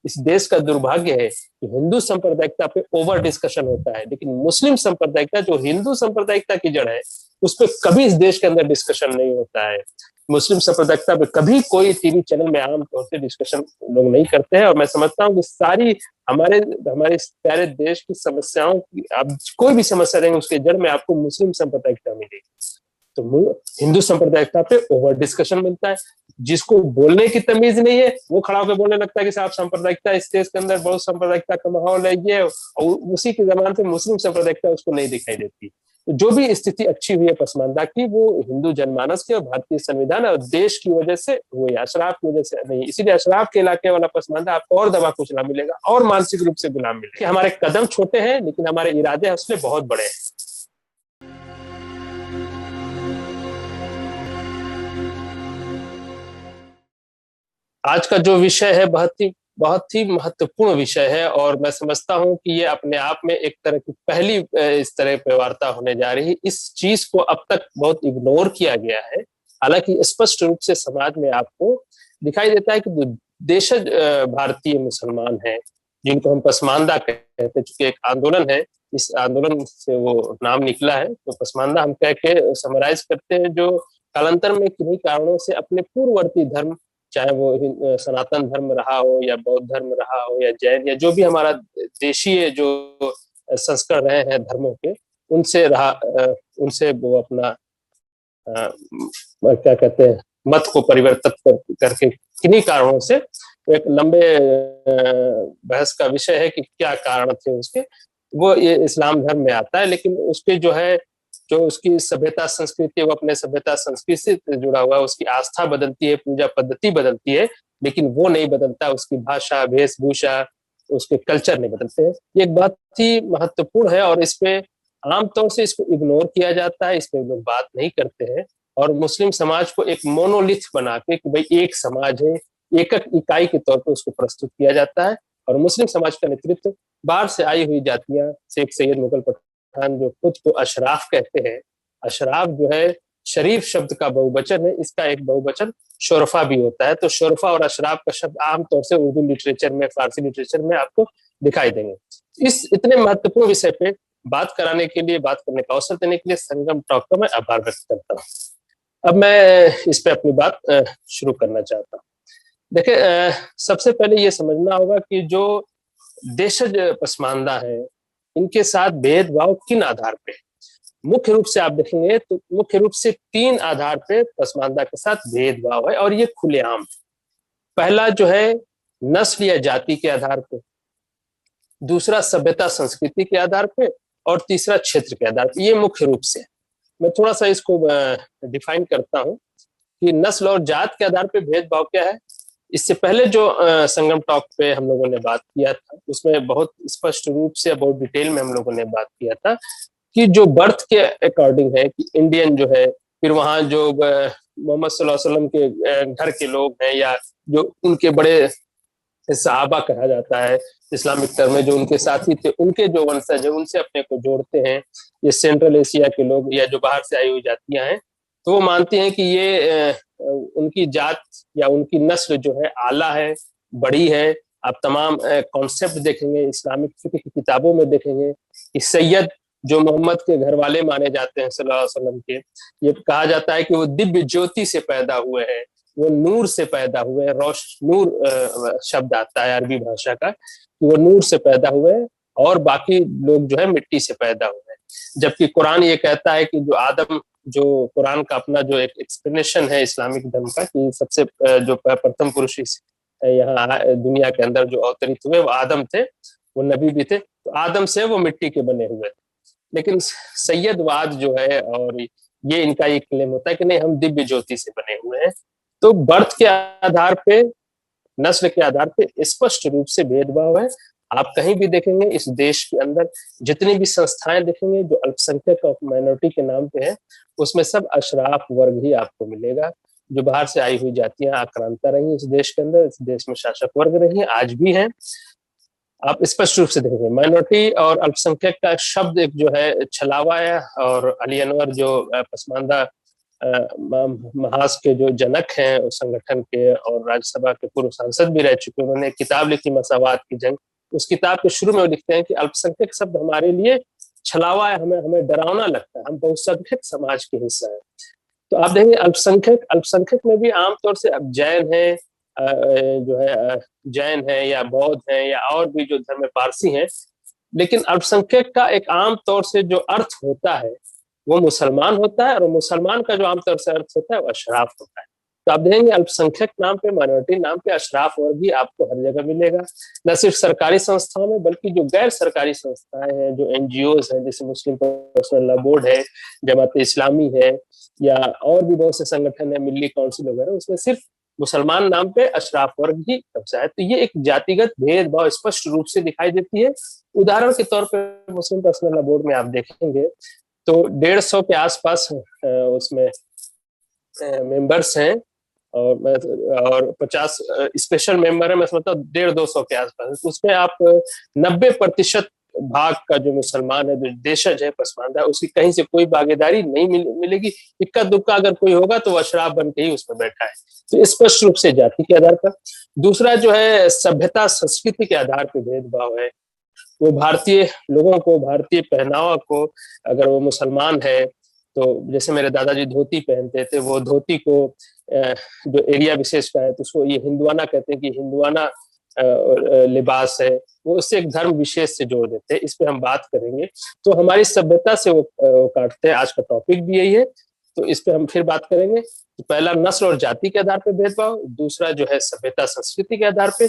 इस देश का दुर्भाग्य है कि हिंदू सांप्रदायिकता पे ओवर डिस्कशन होता है, लेकिन मुस्लिम सांप्रदायिकता जो हिंदू सांप्रदायिकता की जड़ है उस पर कभी इस देश के अंदर डिस्कशन नहीं होता है। मुस्लिम सांप्रदायिकता पे कभी कोई टीवी चैनल में आम तौर से डिस्कशन लोग नहीं करते हैं। और मैं समझता हूँ कि सारी हमारे हमारे प्यारे देश की समस्याओं की, आप कोई भी समस्या देंगे उसके जड़ में आपको मुस्लिम सांप्रदायिकता मिलेगी। तो हिंदू सांप्रदायिकता पे ओवर डिस्कशन मिलता है। जिसको बोलने की तमीज नहीं है वो खड़ा होकर बोलने लगता है कि साहब सांप्रदायिकता इस देश के अंदर बहुत सांप्रदायिकता का माहौल है ये, और उसी के जमाने पे मुस्लिम सांप्रदायिकता उसको नहीं दिखाई देती। तो जो भी स्थिति अच्छी हुई है पसमानदा की, वो हिंदू जनमानस के और भारतीय संविधान और देश की वजह से हुई, अशराफ की वजह से नहीं। इसीलिए अशराफ के इलाके वाला पसमानदा आपको और दबा कुचला मिलेगा और मानसिक रूप से गुलाम मिलेगा। हमारे कदम छोटे हैं लेकिन हमारे इरादे हौसले बहुत बड़े हैं। आज का जो विषय है बहुत ही महत्वपूर्ण विषय है, और मैं समझता हूं कि ये अपने आप में एक तरह की पहली इस तरह पे वार्ता होने जा रही है। इस चीज को अब तक बहुत इग्नोर किया गया है। हालांकि स्पष्ट रूप से समाज में आपको दिखाई देता है कि देशज भारतीय मुसलमान हैं जिनको हम पसमानदा कहते हैं, चूंकि एक आंदोलन है, इस आंदोलन से वो नाम निकला है, तो पसमानदा हम कह के समराइज करते हैं, जो कालांतर में किन्हीं कारणों से अपने पूर्ववर्ती धर्म, चाहे वो सनातन धर्म रहा हो या बौद्ध धर्म रहा हो या जैन या जो भी हमारा देशीय जो संस्कार रहे हैं धर्मों के, उनसे वो अपना क्या कहते हैं मत को परिवर्तित करके किन्हीं कारणों से, तो एक लंबे बहस का विषय है कि क्या कारण थे उसके, वो ये इस्लाम धर्म में आता है। लेकिन उसके जो उसकी सभ्यता संस्कृति, वो अपने सभ्यता संस्कृति से जुड़ा हुआ है, उसकी आस्था बदलती है, पूजा पद्धति बदलती है, लेकिन वो नहीं बदलता, उसकी भाषा, वेशभूषा, उसके कल्चर नहीं बदलते हैं। ये एक बात ही महत्वपूर्ण है और इसपे आमतौर से इसको इग्नोर किया जाता है, इस पे लोग बात नहीं करते हैं। और मुस्लिम समाज को एक मोनोलिथ बना के कि भाई एक समाज है, एक इकाई के तौर पर उसको प्रस्तुत किया जाता है। और मुस्लिम समाज का नेतृत्व बाहर से आई हुई जातियां, शेख सैयद, मुगल पठान, जो खुद को अशराफ कहते हैं। अशराफ जो है शरीफ शब्द का बहुवचन है, इसका एक बहुवचन शोरफा भी होता है। तो शोरफा और अशराफ का शब्द आमतौर से उर्दू लिटरेचर में, फारसी लिटरेचर में आपको दिखाई देंगे। इस इतने महत्वपूर्ण विषय पे बात कराने के लिए, बात करने का अवसर देने के लिए संगम टॉक का मैं आभार व्यक्त करता हूँ। अब मैं इस पे अपनी बात शुरू करना चाहता हूँ। देखिए, सबसे पहले ये समझना होगा कि जो देशज पसमानदा है, इनके साथ भेदभाव किन आधार पे? मुख्य रूप से आप देखेंगे तो मुख्य रूप से 3 आधार पे पसमानदा के साथ भेदभाव है, और ये खुलेआम। पहला जो है नस्ल या जाति के आधार पे, दूसरा सभ्यता संस्कृति के आधार पे, और तीसरा क्षेत्र के आधार पे। ये मुख्य रूप से, मैं थोड़ा सा इसको डिफाइन करता हूँ कि नस्ल और जात के आधार पे भेदभाव क्या है। इससे पहले जो संगम टॉक पे हम लोगों ने बात किया था, उसमें बहुत स्पष्ट रूप से, बहुत डिटेल में हम लोगों ने बात किया था कि जो बर्थ के अकॉर्डिंग है कि इंडियन जो है, फिर वहाँ जो मोहम्मद सल्लल्लाहु अलैहि वसल्लम के घर के लोग हैं, या जो उनके बड़े सहाबा कहा जाता है इस्लामिक टर्म में, जो उनके साथी थे, उनके जो वंशज है उनसे अपने को जोड़ते हैं। ये सेंट्रल एशिया के लोग या जो बाहर से आई हुई जातियां हैं, तो वो मानती हैं कि ये उनकी जात या उनकी नस्ल जो है आला है, बड़ी है। आप तमाम कॉन्सेप्ट देखेंगे इस्लामिक फिक्र की किताबों में, देखेंगे कि सैयद जो मोहम्मद के घर वाले माने जाते हैं सल्लल्लाहु अलैहि वसल्लम के, ये कहा जाता है कि वो दिव्य ज्योति से पैदा हुए हैं, वो नूर से पैदा हुए हैं। नूर शब्द आता है अरबी भाषा का, कि वो नूर से पैदा हुए हैं, और बाकी लोग जो है मिट्टी से पैदा हुए हैं। जबकि कुरान ये कहता है कि जो आदम, जो कुरान का अपना जो एक एक्सप्लेनेशन है इस्लामिक धर्म का, कि सबसे जो प्रथम पुरुष यहाँ दुनिया के अंदर जो अवतरित हुए वो आदम थे, वो नबी भी थे, तो आदम से वो मिट्टी के बने हुए थे। लेकिन सैयदवाद जो है, और ये इनका ये क्लेम होता है कि नहीं, हम दिव्य ज्योति से बने हुए हैं। तो बर्थ के आधार पे, नस्ल के आधार पे स्पष्ट रूप से भेदभाव है। आप कहीं भी देखेंगे इस देश के अंदर, जितनी भी संस्थाएं देखेंगे जो अल्पसंख्यक और माइनॉरिटी के नाम पे है, उसमें सब अशराफ वर्ग ही आपको मिलेगा। जो बाहर से आई हुई जातियां आक्रांता रही इस देश के अंदर, इस देश में शासक वर्ग रही, आज भी हैं। आप स्पष्ट रूप से देखेंगे माइनॉरिटी और अल्पसंख्यक का शब्द एक जो है छलावा है, और अली अनवर जो पसमानदा महाज के जो जनक हैं उस संगठन के और राज्यसभा के पूर्व सांसद भी रह चुके, उन्होंने एक किताब लिखी मसावात की जंग। उस किताब के शुरू में वो लिखते हैं कि अल्पसंख्यक शब्द हमारे लिए छलावा है, हमें हमें डरावना लगता है, हम बहुसंख्यक समाज के हिस्सा है। तो आप देखेंगे अल्पसंख्यक अल्पसंख्यक में भी आमतौर से अब जैन है, जो है जैन है या बौद्ध है या और भी जो धर्म पारसी हैं, लेकिन अल्पसंख्यक का एक आम तौर से जो अर्थ होता है वो मुसलमान होता है, और मुसलमान का जो आमतौर से अर्थ होता है वो अशराफ होता है। तो आप देखेंगे अल्पसंख्यक नाम पे, माइनॉरिटी नाम पे अशराफ वर्ग भी आपको हर जगह मिलेगा, न सिर्फ सरकारी संस्थाओं में बल्कि जो गैर सरकारी संस्थाएं हैं, जो एनजीओज हैं, जैसे मुस्लिम पर्सनल लॉ बोर्ड है, जमात इस्लामी है, या और भी बहुत से संगठन है, मिल्ली काउंसिल वगैरह, उसमें सिर्फ मुसलमान नाम पे अशराफ वर्ग ही कब्जा है। तो ये एक जातिगत भेदभाव स्पष्ट रूप से दिखाई देती है। उदाहरण के तौर पर मुस्लिम पर्सनल लॉ बोर्ड में आप देखेंगे तो 150 के आसपास उसमें मेंबर्स हैं, और 50 स्पेशल मेंबर है, मैं समझता हूँ 150-200 के आसपास। उसमें आप 90% भाग का जो मुसलमान है, जो देशज है, पसमानदा, उसकी कहीं से कोई भागीदारी नहीं मिलेगी। इक्का दुक्का अगर कोई होगा तो वह अशराफ बन के ही उसमें बैठा है। तो स्पष्ट रूप से जाति के आधार पर। दूसरा जो है सभ्यता संस्कृति के आधार पर भेदभाव है। वो भारतीय लोगों को, भारतीय पहनावा को, अगर वो मुसलमान है तो जैसे मेरे दादाजी धोती पहनते थे, वो धोती को जो एरिया विशेष का है तो उसको ये हिंदुआना कहते हैं कि हिंदुआना लिबास है, वो उससे एक धर्म विशेष से जोड़ देते हैं। इस पे हम बात करेंगे। तो हमारी सभ्यता से वो काटते हैं। आज का टॉपिक भी यही है, तो इस पे हम फिर बात करेंगे। तो पहला नस्ल और जाति के आधार पर भेदभाव, दूसरा जो है सभ्यता संस्कृति के आधार पे,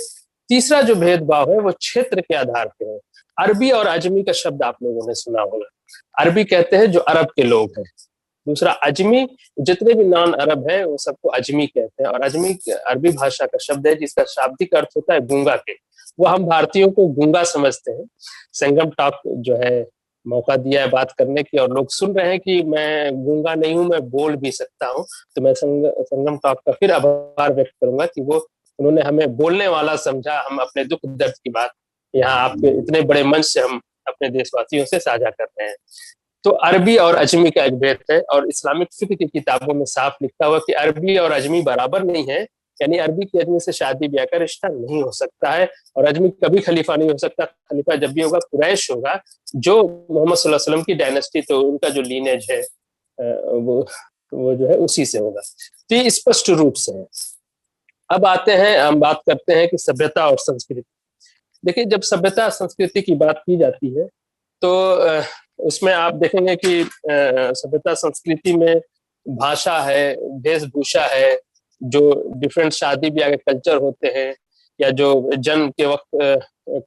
तीसरा जो भेदभाव है वो क्षेत्र के आधार पे है। अरबी और अजमी का शब्द आप लोगों ने सुना होगा। अरबी कहते हैं जो अरब के लोग हैं, दूसरा अजमी, जितने भी नॉन अरब हैं वो सबको अजमी कहते हैं। और अजमी अरबी भाषा का शब्द है जिसका शाब्दिक अर्थ होता है गूंगा के। वो हम भारतीयों को गूंगा समझते हैं। संगम टॉक जो है मौका दिया है बात करने की, और लोग सुन रहे हैं कि मैं गूंगा नहीं हूं, मैं बोल भी सकता हूं। तो मैं संगम टॉक का फिर आभार व्यक्त करूंगा कि वो उन्होंने हमें बोलने वाला समझा। हम अपने दुख दर्द की बात यहाँ आपके इतने बड़े मंच से हम अपने देशवासियों से साझा कर रहे हैं। तो अरबी और अजमी का एक भेद है, और इस्लामिक फिक्र की किताबों में साफ लिखा हुआ कि अरबी और अजमी बराबर नहीं है। यानी अरबी की अजमी से शादी ब्याह का रिश्ता नहीं हो सकता है, और अजमी कभी खलीफा नहीं हो सकता। खलीफा जब भी होगा कुरैश होगा, जो मोहम्मद सल्लल्लाहु अलैहि वसल्लम की डायनेस्टी, तो उनका जो लीनेज है वो जो है उसी से होगा। तो ये स्पष्ट रूप से है। अब आते हैं, हम बात करते हैं कि सभ्यता और संस्कृति। देखिए, जब सभ्यता संस्कृति की बात की जाती है तो उसमें आप देखेंगे कि सभ्यता संस्कृति में भाषा है, वेशभूषा है, जो डिफरेंट शादी ब्याह के कल्चर होते हैं, या जो जन्म के वक्त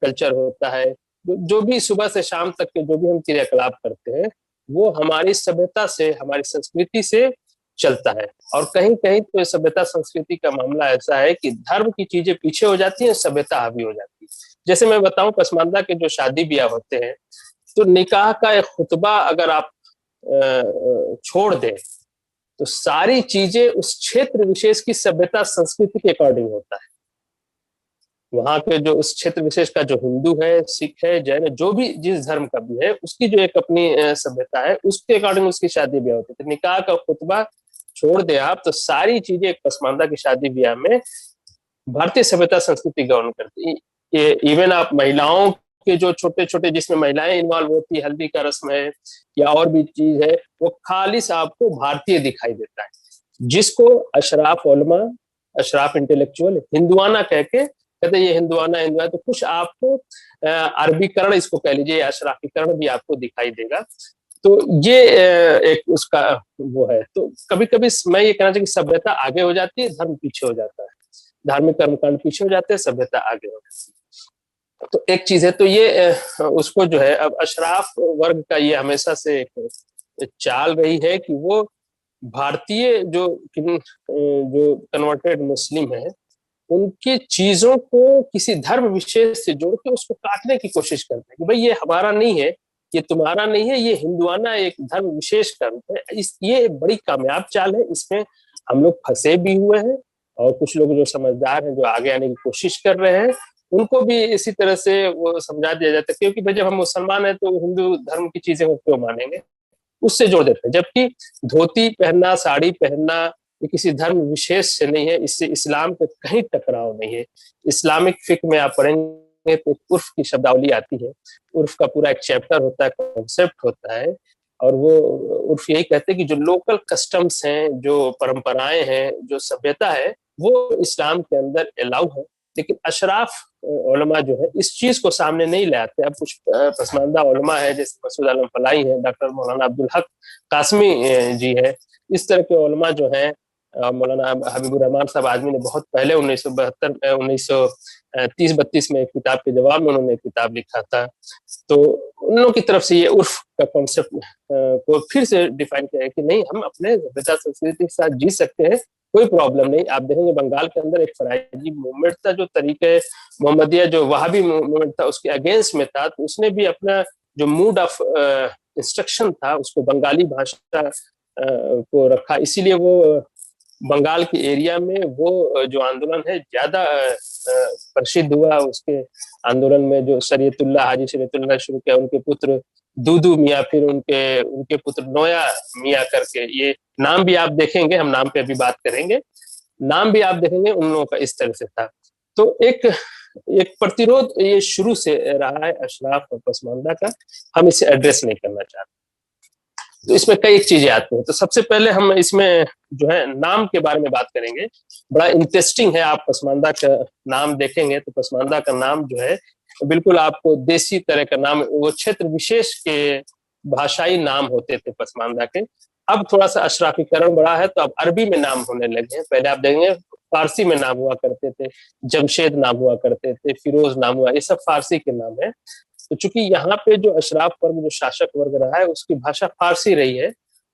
कल्चर होता है, जो भी सुबह से शाम तक के जो भी हम क्रियाकलाप करते हैं, वो हमारी सभ्यता से, हमारी संस्कृति से चलता है। और कहीं कहीं तो सभ्यता संस्कृति का मामला ऐसा है कि धर्म की चीजें पीछे हो जाती हैं, सभ्यता हावी हो जाती है। जैसे मैं बताऊं, पसमानदा के जो शादी ब्याह होते हैं, तो निकाह का एक खुतबा अगर आप छोड़ दें तो सारी चीजें उस क्षेत्र विशेष की सभ्यता संस्कृति के अकॉर्डिंग होता है। वहां के जो उस क्षेत्र विशेष का जो हिंदू है, सिख है, जैन है, जो भी जिस धर्म का भी है, उसकी जो एक अपनी सभ्यता है, उसके अकॉर्डिंग उसकी शादी ब्याह होती है। तो निकाह का खुतबा छोड़ दे आप तो सारी चीजें एक पसमानदा की शादी ब्याह में भारतीय सभ्यता संस्कृति गवर्न करती है। इवन आप महिलाओं के जो छोटे छोटे जिसमें महिलाएं इन्वॉल्व होती है, हल्दी का रस्म है या और भी चीज है, वो खालिस आपको भारतीय दिखाई देता है। जिसको अशराफ उलमा, अशराफ इंटेलेक्चुअल हिंदुआना कह के कहते ये हिंदुआना हिंदुआ, तो कुछ आपको अरबीकरण इसको कह लीजिए, अशराफीकरण भी आपको दिखाई देगा। तो ये एक उसका वो है। तो कभी कभी मैं ये कहना चाहिए कि सभ्यता आगे हो जाती है, धर्म पीछे हो जाता है। धार्मिक कर्मकांड पीछे हो जाते हैं, सभ्यता आगे हो जाती है। तो एक चीज है। तो ये उसको जो है, अब अशराफ वर्ग का ये हमेशा से एक चाल रही है कि वो भारतीय जो कन्वर्टेड मुस्लिम है, उनकी चीजों को किसी धर्म विशेष से जोड़ के उसको काटने की कोशिश करते हैं कि भाई ये हमारा नहीं है, ये तुम्हारा नहीं है, ये हिंदुआना एक धर्म विशेष कर्म है। ये एक बड़ी कामयाब चाल है। इसमें हम लोग फंसे भी हुए हैं, और कुछ लोग जो समझदार हैं, जो आगे आने की कोशिश कर रहे हैं, उनको भी इसी तरह से वो समझा दिया जाता है। क्योंकि भाई जब हम मुसलमान हैं तो हिंदू धर्म की चीजें वो क्यों मानेंगे, उससे जोड़ देते हैं। जबकि धोती पहनना, साड़ी पहनना ये किसी धर्म विशेष से नहीं है, इससे इस्लाम पे कहीं टकराव नहीं है। इस्लामिक फ़िक़्ह में आप पढ़ेंगे तो उर्फ़ की शब्दावली आती है। उर्फ़ का पूरा एक चैप्टर होता है, कॉन्सेप्ट होता है, और वो उर्फ़ यही कहते हैं कि जो लोकल कस्टम्स हैं, जो परंपराएँ हैं, जो सभ्यता है, वो इस्लाम के अंदर अलाउ है। लेकिन अशराफ उलमा जो है इस चीज़ को सामने नहीं ले आते। अब कुछ पसमानदा उलमा है, जैसे मसूद आलम फलाही है, डॉक्टर मौलाना अब्दुल हक कासमी जी है। इस तरह के उलमा जो हैं, मौलाना हबीबुर रहमान साहब आज़मी ने बहुत पहले 1930-32 में एक किताब के जवाब में उन्होंने एक किताब लिखा था। तो उन लोगों की तरफ से ये उर्फ़ का कॉन्सेप्ट को फिर से डिफाइन किया है कि नहीं, हम अपने सभ्यता संस्कृति के साथ जी सकते हैं, कोई प्रॉब्लम नहीं। आप देखेंगे बंगाल के अंदर एक फराइजी मूवमेंट था, जो तरीके मोहम्मदिया जो वहाबी मूवमेंट था उसके अगेंस्ट में था, तो उसने भी अपना जो मोड ऑफ इंस्ट्रक्शन था उसको बंगाली भाषा को रखा। इसीलिए वो बंगाल के एरिया में वो जो आंदोलन है ज़्यादा प्रसिद्ध हुआ। उसके आंदोलन में जो शरीयतुल्लाह, हाजी शरीयतुल्लाह शुरू किया, उनके पुत्र दूदू मियाँ, फिर उनके पुत्र नोया मियाँ करके, ये नाम भी आप देखेंगे, हम नाम पे अभी बात करेंगे, नाम भी आप देखेंगे उन लोगों का इस तरह से था। तो एक प्रतिरोध ये शुरू से रहा है अशराफ और पसमानदा का, हम इसे एड्रेस नहीं करना चाहते। तो इसमें कई चीजें आती हैं। तो सबसे पहले हम इसमें जो है नाम के बारे में बात करेंगे। बड़ा इंटरेस्टिंग है, आप पसमानदा का नाम देखेंगे तो पसमानदा का नाम जो है बिल्कुल आपको देसी तरह का नाम, वो क्षेत्र विशेष के भाषाई नाम होते थे पसमानदा के। अब थोड़ा-सा अशराफीकरण बढ़ा है, तो अब अरबी में नाम होने लगे हैं। पहले आप देखेंगे फ़ारसी में नाम हुआ करते थे, जमशेद नाम हुआ करते थे, फिरोज़ नाम हुआ, ये सब फ़ारसी के नाम हैं। तो चूँकि यहाँ पे जो अशराफ वर्ग, जो शासक वर्ग रहा है, उसकी भाषा फ़ारसी रही है,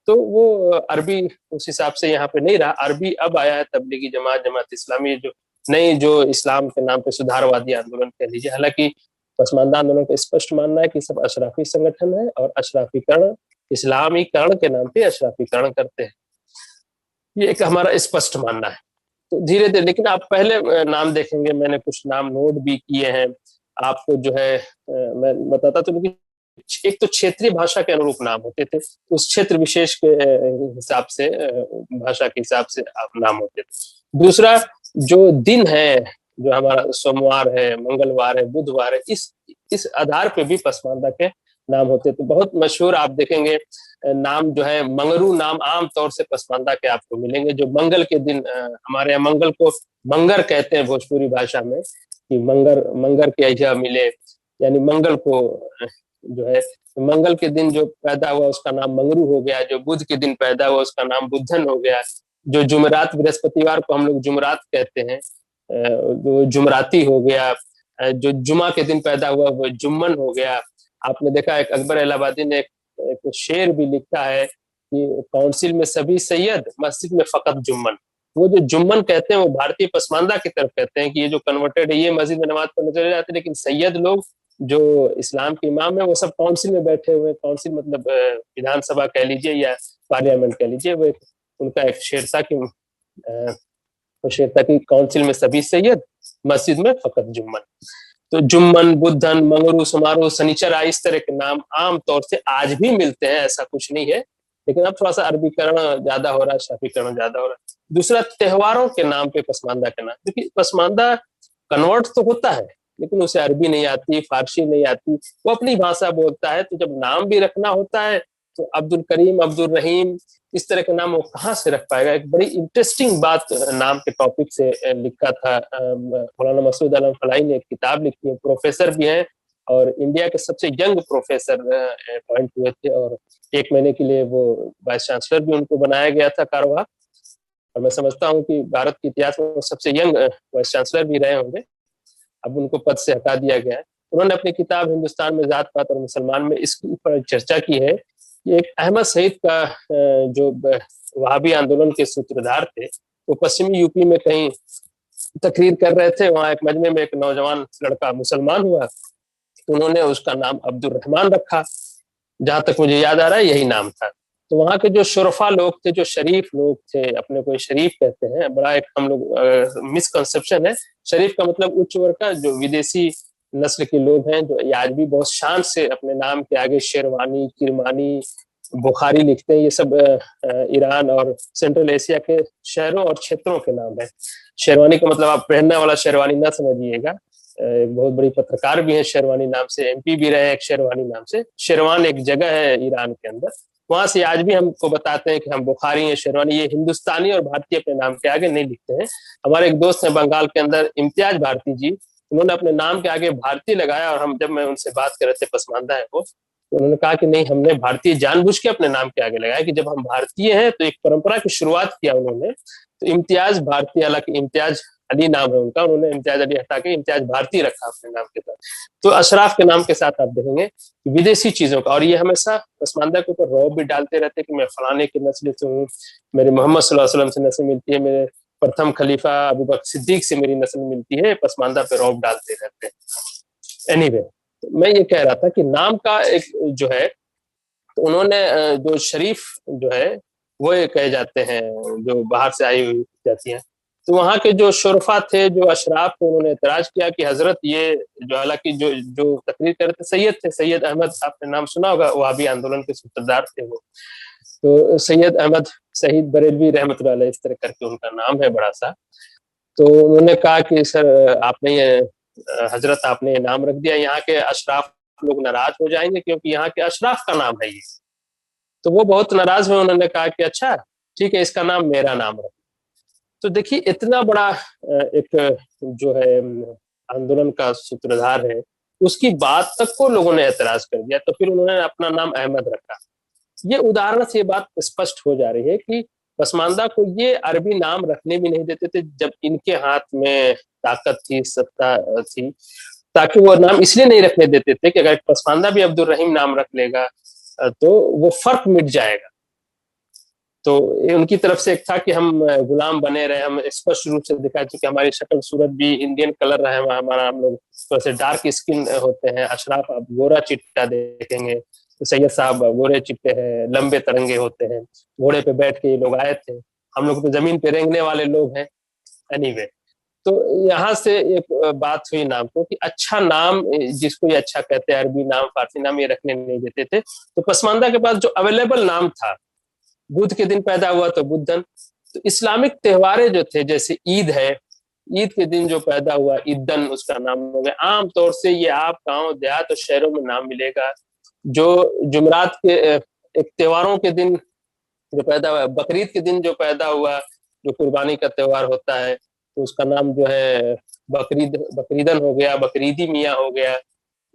तो वो अरबी उस हिसाब से यहाँ पे नहीं रहा। अरबी अब आया है, तबलीगी जमात, जमात इस्लामी, जो नई जो इस्लाम के नाम पे सुधारवादी आंदोलन कह लीजिए। हालाँकि पसमानदा आंदोलन का स्पष्ट मानना है कि सब अशराफी संगठन है और अशराफीकरण, इस्लामीकरण के नाम पे अशराफीकरण करते हैं। ये एक हमारा स्पष्ट मानना है। तो धीरे-धीरे, लेकिन आप पहले नाम देखेंगे, मैंने कुछ नाम नोट भी किए हैं। आपको जो है मैं बताता चलूँ कि एक तो क्षेत्रीय भाषा के अनुरूप नाम होते थे, उस क्षेत्र विशेष के हिसाब से भाषा के हिसाब से आप नाम होते थे। दूसरा, जो दिन है, जो हमारा सोमवार है, मंगलवार है, बुधवार है, इस आधार पे भी पसमानदा के नाम होते थे। बहुत मशहूर आप देखेंगे नाम जो है मंगरू नाम आम तौर से पसमानदा के आपको मिलेंगे, जो मंगल के दिन, हमारे यहाँ मंगल को मंगर कहते हैं भोजपुरी भाषा में, कि मंगर के अइहा मिले, यानी मंगल को जो है, मंगल के दिन जो पैदा हुआ उसका नाम मंगरू हो गया, जो बुध के दिन पैदा हुआ उसका नाम बुद्धन हो गया, जो जुमेरात बृहस्पतिवार को हम लोग जुमरात कहते हैं, वो जुमराती हो गया, जो जुमा के दिन पैदा हुआ वो जुम्मन हो गया। आपने देखा एक अकबर इलाहाबादी ने एक शेर भी लिखा है कि काउंसिल में सभी सैयद, मस्जिद में फ़कत जुम्मन। वो जो जुम्मन कहते हैं वो भारतीय पसमानदा की तरफ कहते हैं कि ये जो कन्वर्टेड है ये मस्जिद में नमाज पढ़ने चले जाते हैं, लेकिन सैयद लोग जो इस्लाम के इमाम है वो सब काउंसिल में बैठे हुए हैं। काउंसिल मतलब विधानसभा कह लीजिए या पार्लियामेंट कह लीजिए, वो उनका एक शेर था कि शेर था कि काउंसिल में सभी सैयद, मस्जिद में फ़कत जुम्मन। तो जुम्मन, बुद्धन, मंगरू, समारोह, शनिचर, इस तरह के नाम आम तौर से आज भी मिलते हैं, ऐसा कुछ नहीं है, लेकिन अब थोड़ा-सा अरबीकरण ज़्यादा हो रहा है, शाफीकरण ज़्यादा हो रहा है। दूसरा, त्योहारों के नाम पे पसमानदा का नाम, क्योंकि पसमानदा कन्वर्ट तो होता है, लेकिन उसे अरबी नहीं आती, फ़ारसी नहीं आती, वो अपनी भाषा बोलता है, तो जब नाम भी रखना होता है, तो अब्दुल करीम, अब्दुल रहीम, इस तरह के नाम वो कहाँ से रख पाएगा? एक बड़ी इंटरेस्टिंग बात नाम के टॉपिक से लिखा था मौलाना मसूद आलम फलाही ने, एक किताब लिखी है, प्रोफेसर भी हैं और इंडिया के सबसे यंग प्रोफेसर अपॉइंट हुए थे, और 1 महीने के लिए वो वाइस चांसलर भी उनको बनाया गया था कार्यवाहक, और मैं समझता हूँ कि भारत के इतिहास में वो सबसे यंग वाइस चांसलर भी रहे होंगे। अब उनको पद से हटा दिया गया है। उन्होंने अपनी किताब हिंदुस्तान में जात-पात और मुसलमान में इसके ऊपर चर्चा की है कि एक अहमद सईद का जो वहाबी आंदोलन के सूत्रधार थे, वो पश्चिमी यूपी में कहीं तकरीर कर रहे थे, वहाँ एक मजमे में एक नौजवान लड़का मुसलमान हुआ, तो उन्होंने उसका नाम अब्दुल रहमान रखा। जहाँ तक मुझे याद आ रहा है यही नाम था। तो वहाँ के जो शुरफा लोग थे, जो शरीफ लोग थे, अपने को शरीफ कहते हैं, बड़ा एक हम लोग मिसकंसेप्शन है। शरीफ का मतलब उच्च वर्ग का, जो विदेशी नस्ल के लोग हैं, जो आज भी बहुत शान से अपने नाम के आगे शेरवानी, किरमानी, बुखारी लिखते हैं। ये सब ईरान और सेंट्रल एशिया के शहरों और क्षेत्रों के नाम है। शेरवानी का मतलब आप पहनने वाला शेरवानी ना समझिएगा। एक बहुत बड़ी पत्रकार भी है शेरवानी नाम से, एमपी भी रहे एक शेरवानी नाम से। शेरवान एक जगह है ईरान के अंदर, वहां से आज भी हमको बताते हैं कि हम बुखारी हैं, शेरवानी। ये हिंदुस्तानी और भारतीय अपने नाम के आगे नहीं लिखते हैं। हमारे एक दोस्त हैं बंगाल के अंदर, इम्तियाज भारती जी, उन्होंने अपने नाम के आगे भारतीय लगाया, और जब मैं उनसे बात कर रहे थे, पसमानदा है वो, तो उन्होंने कहा कि नहीं, हमने भारतीय जानबूझ के अपने नाम के आगे लगाया कि जब हम भारतीय हैं, तो एक परंपरा की शुरुआत किया उन्होंने। तो इम्तियाज भारती, हालांकि इम्तियाज अली नाम है उनका, उन्होंने इम्तियाज अली हटा के इम्तियाज भारती रखा अपने नाम के साथ। तो अशराफ के नाम के साथ आप देखेंगे विदेशी चीजों का, और ये हमेशा पसमानदा के ऊपर रौब भी डालते रहते कि मैं फलाने की नस्ल से हूँ, मेरे मोहम्मद सल्लल्लाहु अलैहि वसल्लम से नस्ल मिलती है, मेरे प्रथम खलीफा अबू बकर सिद्दीक से मेरी नस्ल मिलती है। पसमानदा पे रौब डालते रहते हैं। एनीवे, मैं ये कह रहा था कि नाम का एक जो है, तो उन्होंने जो शरीफ जो है वो ये कहे जाते हैं जो बाहर से आई हुई जाती हैं। तो वहाँ के जो शुरफा थे, जो अशराफ थे, उन्होंने एतराज किया कि हजरत ये जो, हालांकि जो जो तकरीर कर रहे थे सैयद थे, सैयद अहमद, आपने नाम सुना होगा, वहाबी आंदोलन के सूत्रधार थे वो। तो सैयद अहमद शहीद बरेलवी रहमतुल्लाह अलैह, इस तरह करके उनका नाम है बड़ा सा। तो उन्होंने कहा कि सर आपने ये हजरत आपने ये नाम रख दिया, यहाँ के अशराफ लोग नाराज हो जाएंगे क्योंकि यहाँ के अशराफ का नाम है ये। तो वो बहुत नाराज हुए, उन्होंने कहा कि अच्छा ठीक है, इसका नाम मेरा नाम रख। तो देखिए इतना बड़ा एक जो है आंदोलन का सूत्रधार है, उसकी बात तक को लोगों ने एतराज कर दिया, तो फिर उन्होंने अपना नाम अहमद रखा। ये उदाहरण से ये बात स्पष्ट हो जा रही है कि पसमानदा को ये अरबी नाम रखने भी नहीं देते थे जब इनके हाथ में ताकत थी, सत्ता थी, ताकि वो नाम इसलिए नहीं रखने देते थे कि अगर पसमानदा भी अब्दुल रहीम नाम रख लेगा तो वो फर्क मिट जाएगा। तो उनकी तरफ से एक था कि हम गुलाम बने रहे, हम स्पष्ट रूप से दिखा चुके, हमारी शक्ल सूरत भी इंडियन कलर रहे, हमारा हम लोग थोड़े डार्क स्किन होते हैं। अशराफ आप गोरा चिट्टा देखेंगे, तो सैयद साहब गोरे चिट्टे हैं, लंबे तरंगे होते हैं, घोड़े पे बैठ के ये लोग आए थे, हम लोग तो जमीन पे रेंगने वाले लोग हैं। एनीवे, तो यहाँ से एक बात हुई नाम को कि अच्छा नाम जिसको ये अच्छा कहते हैं, अरबी नाम फारसी नाम ये रखने नहीं देते थे। तो पसमानदा के पास जो अवेलेबल नाम था, बुध के दिन पैदा हुआ तो बुद्धन। तो इस्लामिक त्योहारें जो थे, जैसे ईद है, ईद के दिन जो पैदा हुआ ईदन, उसका नाम हो गया। आमतौर से ये आप गांव देहात और शहरों में नाम मिलेगा। जो जुमरात के एक त्योहारों के दिन जो पैदा हुआ, बकरीद के दिन जो पैदा हुआ, जो कुर्बानी का त्योहार होता है, तो उसका नाम जो है बकरीदन हो गया, बकरीदी मियाँ हो गया,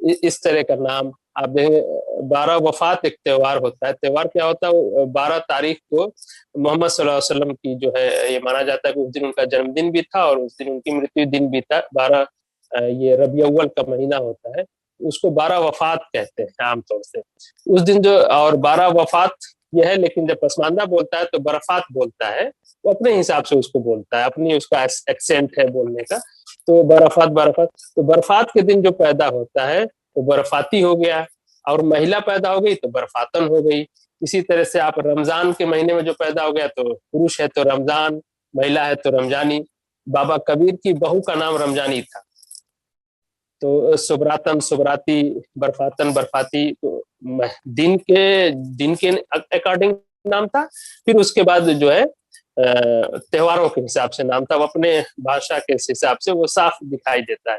इस तरह का नाम आप देखें। 12 वफात एक त्योहार होता है। त्योहार क्या होता है? 12 तारीख को मोहम्मद सल्लल्लाहु अलैहि वसल्लम की जो है, ये माना जाता है कि उस दिन उनका जन्मदिन भी था और उस दिन उनकी मृत्यु दिन भी था। 12 ये रबी अव्वल का महीना होता है, उसको 12 वफात कहते हैं आमतौर से उस दिन जो। और 12 वफात यह है, लेकिन जब पसमानदा बोलता है तो बरफात बोलता है, वो अपने हिसाब से उसको बोलता है, अपनी उसका एक्सेंट है बोलने का। तो बरफात बरफात, तो बरफात के दिन जो पैदा होता है तो बर्फाती हो गया, और महिला पैदा हो गई तो बर्फातन हो गई। इसी तरह से आप रमजान के महीने में जो पैदा हो गया, तो पुरुष है तो रमजान, महिला है तो रमजानी। बाबा कबीर की बहू का नाम रमजानी था, तो सुबरातन सुबराती, बर्फातन बर्फाती, तो दिन के अकॉर्डिंग नाम था। फिर उसके बाद जो है त्योहारों के हिसाब से नाम था, वो अपने भाषा के हिसाब से वो साफ दिखाई देता है।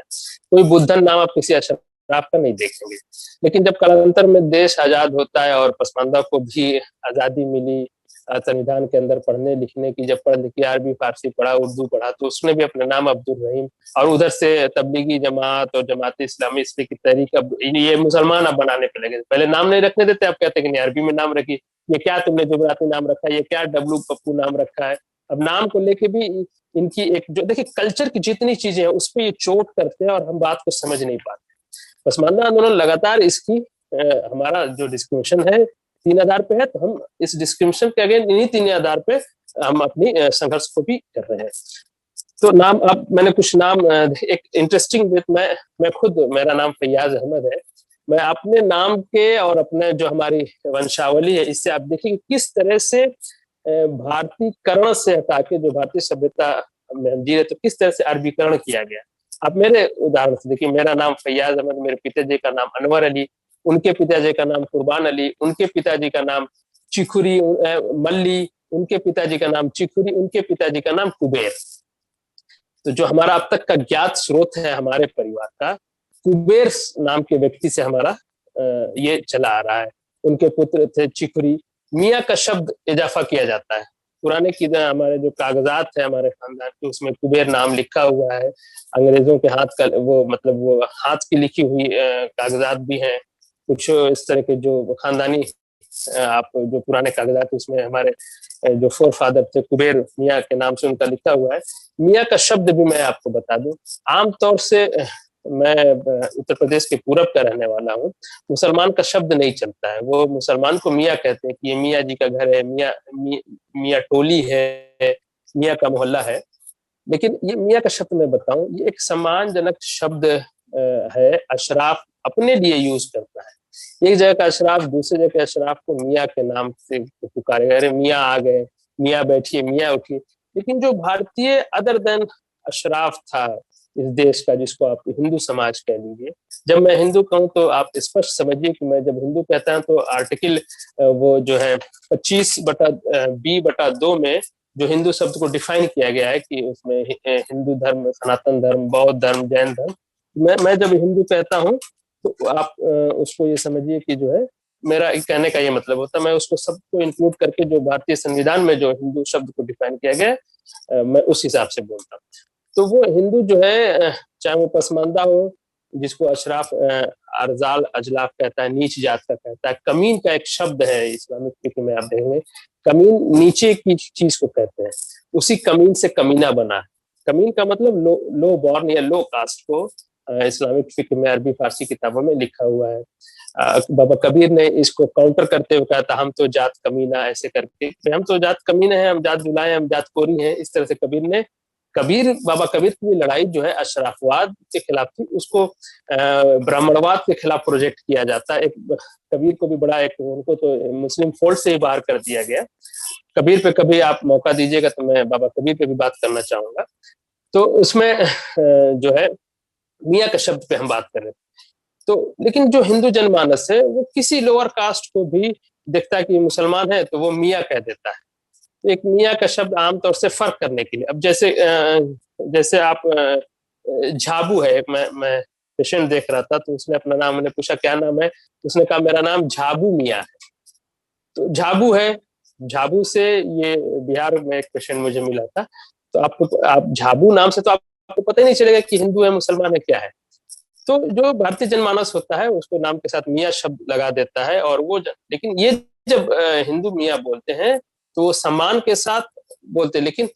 कोई बुद्धन नाम आप किसी अशराफ का नहीं देखेंगे। लेकिन जब कालांतर में देश आजाद होता है और पसमानदा को भी आजादी मिली, संविधान के अंदर पढ़ने लिखने की, जब पढ़ लिखी, अरबी फारसी पढ़ा, उर्दू पढ़ा, तो उसने भी अपना नाम अब्दुल रहीम, और उधर से तबलीगी जमात और जमात इस्लामी इसलिए की तहरीक, अब ये मुसलमान अब बनाने पे लगे। पहले नाम नहीं रखने देते, अब कहते कि नहीं अरबी में नाम रखी, ये क्या तुमने जुबराती नाम रखा है, ये क्या डब्लू पप्पू नाम रखा है। अब नाम को लेके भी इनकी एक जो, देखिए कल्चर की जितनी चीजें हैं उस पर ये चोट करते हैं और हम बात को समझ नहीं पाते। पसमानदा आंदोलन लगातार इसकी हमारा जो डिस्क्रिमिनेशन है 3 आधार पे है, तो हम इस डिस्क्रिमिनेशन के अगेंस्ट इन्हीं 3 आधार पे हम अपनी संघर्ष को भी कर रहे हैं। तो नाम, अब मैंने कुछ नाम, एक इंटरेस्टिंग बात, मैं खुद, मेरा नाम फैयाज अहमद है। मैं अपने नाम के और अपने जो हमारी वंशावली है, इससे आप देखिए किस तरह से भारतीयकरण से हटा के जो भारतीय सभ्यता में हम जी रहे, तो किस तरह से अरबीकरण किया गया। आप मेरे उदाहरण से देखिए, मेरा नाम फैयाज अहमद, मेरे पिताजी का नाम अनवर अली, उनके पिताजी का नाम कुर्बान अली, उनके पिताजी का नाम चिखुरी, मल्ली, उनके पिताजी का नाम चिखुरी, उनके पिताजी का नाम कुबेर। तो जो हमारा अब तक का ज्ञात स्रोत है हमारे परिवार का, कुबेर नाम के व्यक्ति से हमारा ये चला आ रहा है। उनके पुत्र थे चिखुरी। मियाँ का शब्द इजाफा किया जाता है। पुराने की हमारे जो कागजात है हमारे खानदान के, उसमें कुबेर नाम लिखा हुआ है। अंग्रेजों के हाथ का वो, मतलब वो हाथ की लिखी हुई कागजात भी हैं। कुछ इस तरह के जो खानदानी आप जो पुराने कागजात, उसमें हमारे जो फोर फादर थे कुबेर मियाँ के नाम से उनका लिखा हुआ है। मियाँ का शब्द भी मैं आपको बता दूं, आमतौर से मैं उत्तर प्रदेश के पूरब का रहने वाला हूँ, मुसलमान का शब्द नहीं चलता है। वो मुसलमान को मियाँ कहते हैं कि ये मियाँ जी का घर है, मियाँ टोली है, मियाँ का मोहल्ला है। लेकिन ये मियाँ का शब्द मैं बताऊं, ये एक सम्मानजनक शब्द है। अशराफ अपने लिए यूज करता है। एक जगह का अशराफ दूसरे जगह के अशराफ को मियाँ के नाम से पुकारेगा, अरे मियाँ आ गए, मियाँ बैठिए, मियाँ उठिए। लेकिन जो भारतीय अदर देन अशराफ था इस देश का, जिसको आप हिंदू समाज कह लीजिए, जब मैं हिंदू कहूँ तो आप स्पष्ट समझिए कि मैं जब हिंदू कहता हूँ तो आर्टिकल वो जो है 25/B/2 में जो हिंदू शब्द को डिफाइन किया गया है कि उसमें हिंदू धर्म, सनातन धर्म, बौद्ध धर्म, जैन धर्म। मैं जब हिंदू कहता हूँ तो आप उसको ये समझिए कि जो है मेरा कहने का ये मतलब होता है, मैं उसको सबको इंक्लूड करके जो भारतीय संविधान में जो हिंदू शब्द को डिफाइन किया गया मैं उस हिसाब से बोलता हूँ। तो वो हिंदू जो है चाहे वो पसमानदा हो, जिसको अशराफ अरजाल अजलाफ कहता है, नीच जात का कहता है। कमीन का एक शब्द है इस्लामिक फिक्र में, आप देखेंगे कमीन नीचे की चीज को कहते हैं। उसी कमीन से कमीना बना है। कमीन का मतलब लो बॉर्न या लो कास्ट को इस्लामिक फिक्र में अरबी फारसी किताबों में लिखा हुआ है। बाबा कबीर ने इसको काउंटर करते हुए कहा था, हम तो जात कमीना, ऐसे करके, हम तो जात कमीने हैं, हम जात जुलाए, हम जात कोरी हैं। इस तरह से बाबा कबीर की लड़ाई जो है अशराफवाद के खिलाफ थी, उसको ब्राह्मणवाद के खिलाफ प्रोजेक्ट किया जाता है। एक कबीर को भी बड़ा, एक उनको तो मुस्लिम फोल्ड से ही बाहर कर दिया गया। कबीर पे कभी आप मौका दीजिएगा तो मैं बाबा कबीर पे भी बात करना चाहूंगा। तो उसमें जो है मियाँ के शब्द पे हम बात कर रहे थे। तो लेकिन जो हिंदू जनमानस है वो किसी लोअर कास्ट को भी देखता है कि मुसलमान है तो वो मियाँ कह देता है। एक मियाँ का शब्द आमतौर से फर्क करने के लिए, अब जैसे आप झाबू है, एक मैं पेशेंट देख रहा था तो उसने अपना नाम, मैंने पूछा क्या नाम है, उसने कहा मेरा नाम झाबू मियाँ है। तो झाबू है, झाबू से ये बिहार में एक पेशेंट मुझे मिला था। तो आप झाबू नाम से तो आपको पता ही नहीं चलेगा कि हिंदू है मुसलमान है क्या है। तो जो भारतीय जनमानस होता है उसको नाम के साथ मियाँ शब्द लगा देता है। और वो लेकिन ये जब हिंदू मियाँ बोलते हैं तो वो सम्मान के साथ बोलते हैं। लेकिन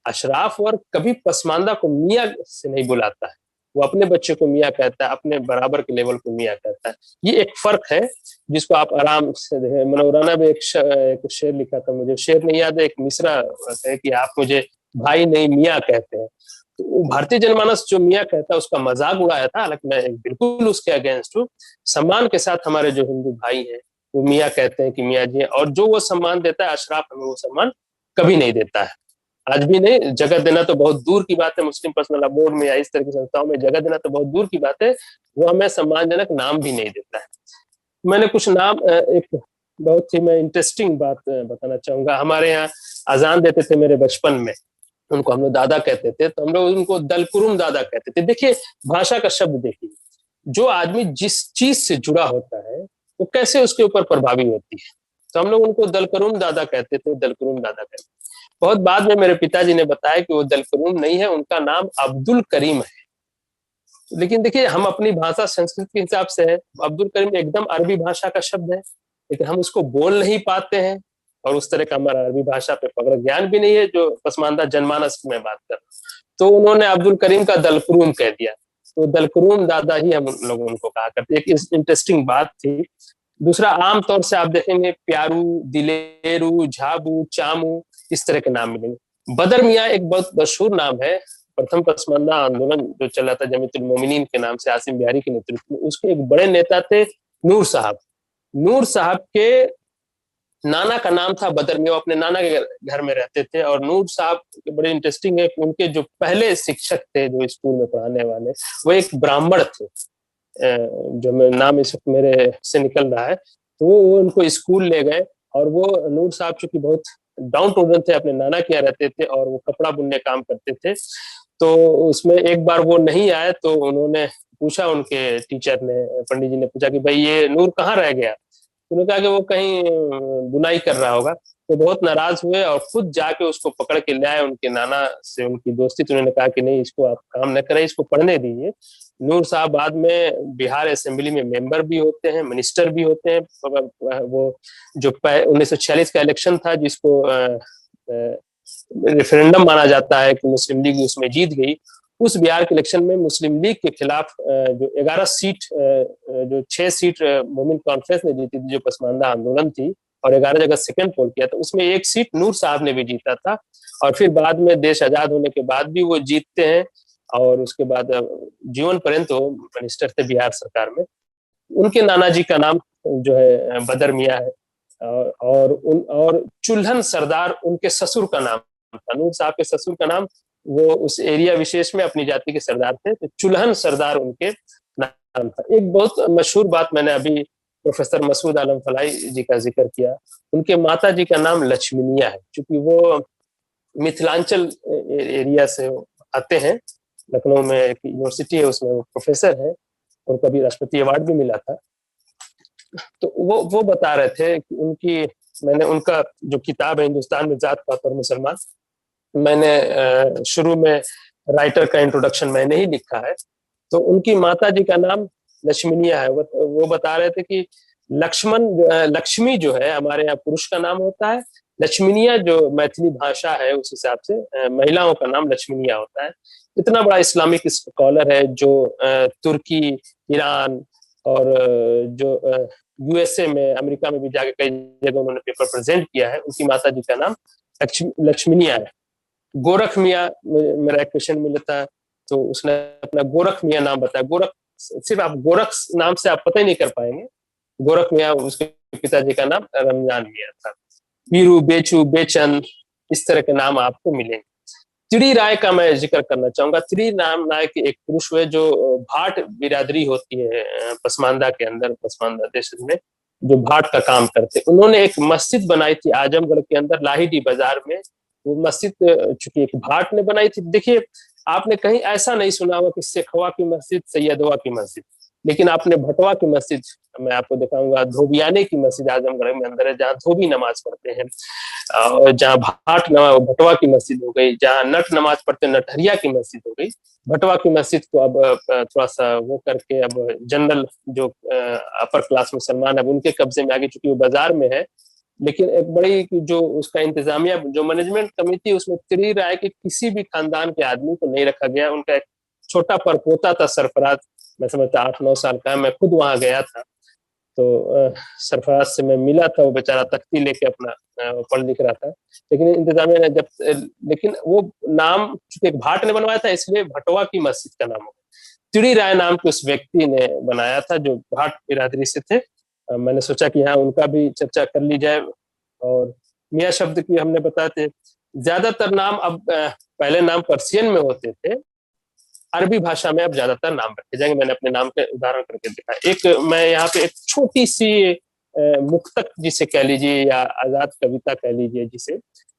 अशराफ वर्ग कभी पसमानदा को मियाँ से नहीं बुलाता है, वो अपने बच्चे को मियाँ कहता है, अपने बराबर के लेवल को मियाँ कहता है। ये एक फर्क है जिसको आप आराम से देखें। मनोराना में एक शेर लिखा था, मुझे शेर नहीं याद है, एक मिसरा है कि आप मुझे भाई नहीं मियाँ कहते हैं। तो भारतीय जनमानस जो मियाँ कहता है उसका मजाक उड़ाया था, हालांकि मैं बिल्कुल उसके अगेंस्ट हूँ। सम्मान के साथ हमारे जो हिंदू भाई हैं वो मियाँ कहते हैं कि मियाँ जी, और जो वो सम्मान देता है अशराफ हमें वो सम्मान कभी नहीं देता है, आज भी नहीं। जगह देना तो बहुत दूर की बात है, मुस्लिम पर्सनल लॉ बोर्ड में या इस तरह की संस्थाओं में जगह देना तो बहुत दूर की बात है, वो हमें सम्मानजनक नाम भी नहीं देता है। मैंने कुछ नाम, एक बहुत ही मैं इंटरेस्टिंग बात बताना चाहूंगा। हमारे यहाँ अजान देते थे मेरे बचपन में, उनको हम लोग दादा कहते थे, तो हम लोग उनको दलकुरुम दादा कहते थे। देखिए भाषा का शब्द देखिए, जो आदमी जिस चीज से जुड़ा होता है वो कैसे उसके ऊपर प्रभावी होती है। तो हम लोग उनको दलकुरुम दादा कहते थे, दलकुरुम दादा कहते थे। बहुत बाद में मेरे पिताजी ने बताया कि वो दलकुरुम नहीं है, उनका नाम अब्दुल करीम है। लेकिन देखिए हम अपनी भाषा संस्कृत के हिसाब से है, अब्दुल करीम एकदम अरबी भाषा का शब्द है, लेकिन हम उसको बोल नहीं पाते हैं। और उस तरह का हमारा अरबी भाषा पे पकड़ ज्ञान भी नहीं है जो पसमानदा जनमानस में बात कर। तो उन्होंने अब्दुल करीम का दलकुरुम कह दिया, तो दलकुरुम दादा ही हम लोग उनको कहा करते। एक इंटरेस्टिंग बात थी। दूसरा, आमतौर से आप देखेंगे प्यारू, दिलेरू, झाबू, चामू, इस तरह के नाम मिलेंगे। बदर मियाँ एक बहुत मशहूर नाम है। प्रथम पसमानदा आंदोलन जो चला था जमीयतुल मोमिनीन के नाम से, आसिम बिहारी के नेतृत्व में, उसके एक बड़े नेता थे नूर साहब। नूर साहब के नाना का नाम था बदर मियाँ, अपने नाना के घर में रहते थे। और नूर साहब बड़े इंटरेस्टिंग है, उनके जो पहले शिक्षक थे जो स्कूल में पढ़ाने वाले, वो एक ब्राह्मण थे, जो नाम इस वक्त मेरे से निकल रहा है। तो वो उनको स्कूल ले गए और वो नूर साहब चूँकि बहुत डाउन टू अर्थ थे, अपने नाना के यहाँ रहते थे और वो कपड़ा बुनने काम करते थे। तो उसमें एक बार वो नहीं आए तो उन्होंने पूछा, उनके टीचर ने, पंडित जी ने पूछा कि भाई ये नूर कहाँ रह गया? उन्होंने कहा कि वो कहीं बुनाई कर रहा होगा। तो बहुत नाराज हुए और खुद जाके उसको पकड़ के ले आए। उनके नाना से उनकी दोस्ती, तो उन्होंने कहा कि नहीं, इसको आप काम न करें, इसको पढ़ने दीजिए। नूर साहब बाद में बिहार असेंबली में मेंबर भी होते हैं, मिनिस्टर भी होते हैं। वो जो 1946 का इलेक्शन था, जिसको रेफरेंडम माना जाता है कि मुस्लिम लीग उसमें जीत गई, उस बिहार के इलेक्शन में मुस्लिम लीग के खिलाफ जो 11 सीट, जो 6 सीट मोमिन कॉन्फ्रेंस ने जीती थी, जो पसमानदा आंदोलन थी, और 11 जगह सेकंड पोल किया था, उसमें एक सीट नूर साहब ने भी जीता था। और फिर बाद में देश आजाद होने के बाद भी वो जीतते हैं, और उसके बाद जीवन पर्यंत वो मिनिस्टर थे बिहार सरकार में। उनके नाना जी का नाम जो है बदर मियाँ है, और चुल्हन सरदार उनके ससुर का नाम था। नूर साहब के ससुर का नाम, वो उस एरिया विशेष में अपनी जाति के सरदार थे, तो चुल्हन सरदार उनके नाम था। एक बहुत मशहूर बात मैंने अभी प्रोफेसर मसूद आलम फलाई जी का जिक्र किया, उनके माता जी का नाम लक्ष्मीनिया है, क्योंकि वो मिथिलांचल एरिया से आते हैं। लखनऊ में एक यूनिवर्सिटी है, उसमें वो प्रोफेसर है, उनको अभी राष्ट्रपति अवार्ड भी मिला था। तो वो बता रहे थे कि मैंने उनका जो किताब है हिंदुस्तान में जात पात और मुसलमान, मैंने शुरू में राइटर का इंट्रोडक्शन मैंने ही लिखा है। तो उनकी माता जी का नाम लक्ष्मीनिया है। वो बता रहे थे कि लक्ष्मी जो है हमारे यहाँ पुरुष का नाम होता है, लक्ष्मीनिया जो मैथिली भाषा है उस हिसाब से महिलाओं का नाम लक्ष्मीनिया होता है। इतना बड़ा इस्लामिक स्कॉलर है, जो तुर्की, ईरान और जो यूएसए में, अमेरिका में भी जाके कई जगह उन्होंने पेपर प्रेजेंट किया है। उनकी माता जी का नाम लक्ष्मीनिया है। गोरख मियाँ, मेरा एक क्वेश्चन मिला था, तो उसने अपना गोरख मियाँ नाम बताया। गोरख, सिर्फ आप गोरख नाम से आप पता ही नहीं कर पाएंगे। गोरख मियाँ, उसके पिताजी का नाम रमजान मियाँ था। पीरू, बेचू, बेचन, इस तरह के नाम आपको मिलेंगे। त्रिड़ी राय का मैं जिक्र करना चाहूंगा। त्रिड़ी नाम नायक एक पुरुष हुए, जो भाट बिरादरी होती है पसमानदा के अंदर, पसमानदा देश में जो भाट का काम करते, उन्होंने एक मस्जिद बनाई थी आजमगढ़ के अंदर, लाहिड़ी बाजार में। वो मस्जिद चूंकि एक भाट ने बनाई थी। देखिए, आपने कहीं ऐसा नहीं सुना होगा कि शेखवा की मस्जिद, सैयदवा की मस्जिद, लेकिन आपने भटवा की मस्जिद, मैं आपको दिखाऊंगा, धोबियाने की मस्जिद आजमगढ़ में अंदर है, जहाँ धोबी नमाज पढ़ते हैं। और जहाँ भटवा की मस्जिद हो गई, जहाँ नट नमाज पढ़ते हैं, नटहरिया की मस्जिद हो गई। भटवा की मस्जिद को अब थोड़ा सा वो करके, अब जनरल जो अपर क्लास मुसलमान है उनके कब्जे में आ गई, चूंकि वो बाजार में है। लेकिन एक बड़ी जो उसका इंतजामिया, जो मैनेजमेंट कमेटी, उसमें त्रिड़ी राय के किसी भी खानदान के आदमी को नहीं रखा गया। उनका एक छोटा परपोता था सरफराज, मैं समझता 8-9 साल का, मैं खुद वहां गया था। तो सरफराज से मैं मिला था, वो बेचारा तख्ती लेके अपना पढ़ लिख रहा था। लेकिन इंतजामिया ने जब, लेकिन वो नाम चूंकि एक भाट ने बनवाया था, इसलिए भटवा की मस्जिद का नाम हो गया। त्रिड़ी राय नाम के उस व्यक्ति ने बनाया था, जो भाट बिरादरी से थे। मैंने सोचा कि हाँ, उनका भी चर्चा कर ली जाए। और मियाँ शब्द की हमने बताते, ज्यादातर नाम अब पहले नाम पर्शियन में होते थे, अरबी भाषा में अब ज्यादातर नाम रखे जाएंगे। मैंने अपने नाम के उदाहरण करके दिखाया। एक मैं यहाँ पे एक छोटी सी मुक्तक जिसे कह लीजिए, या आजाद कविता कह लीजिए, जिसे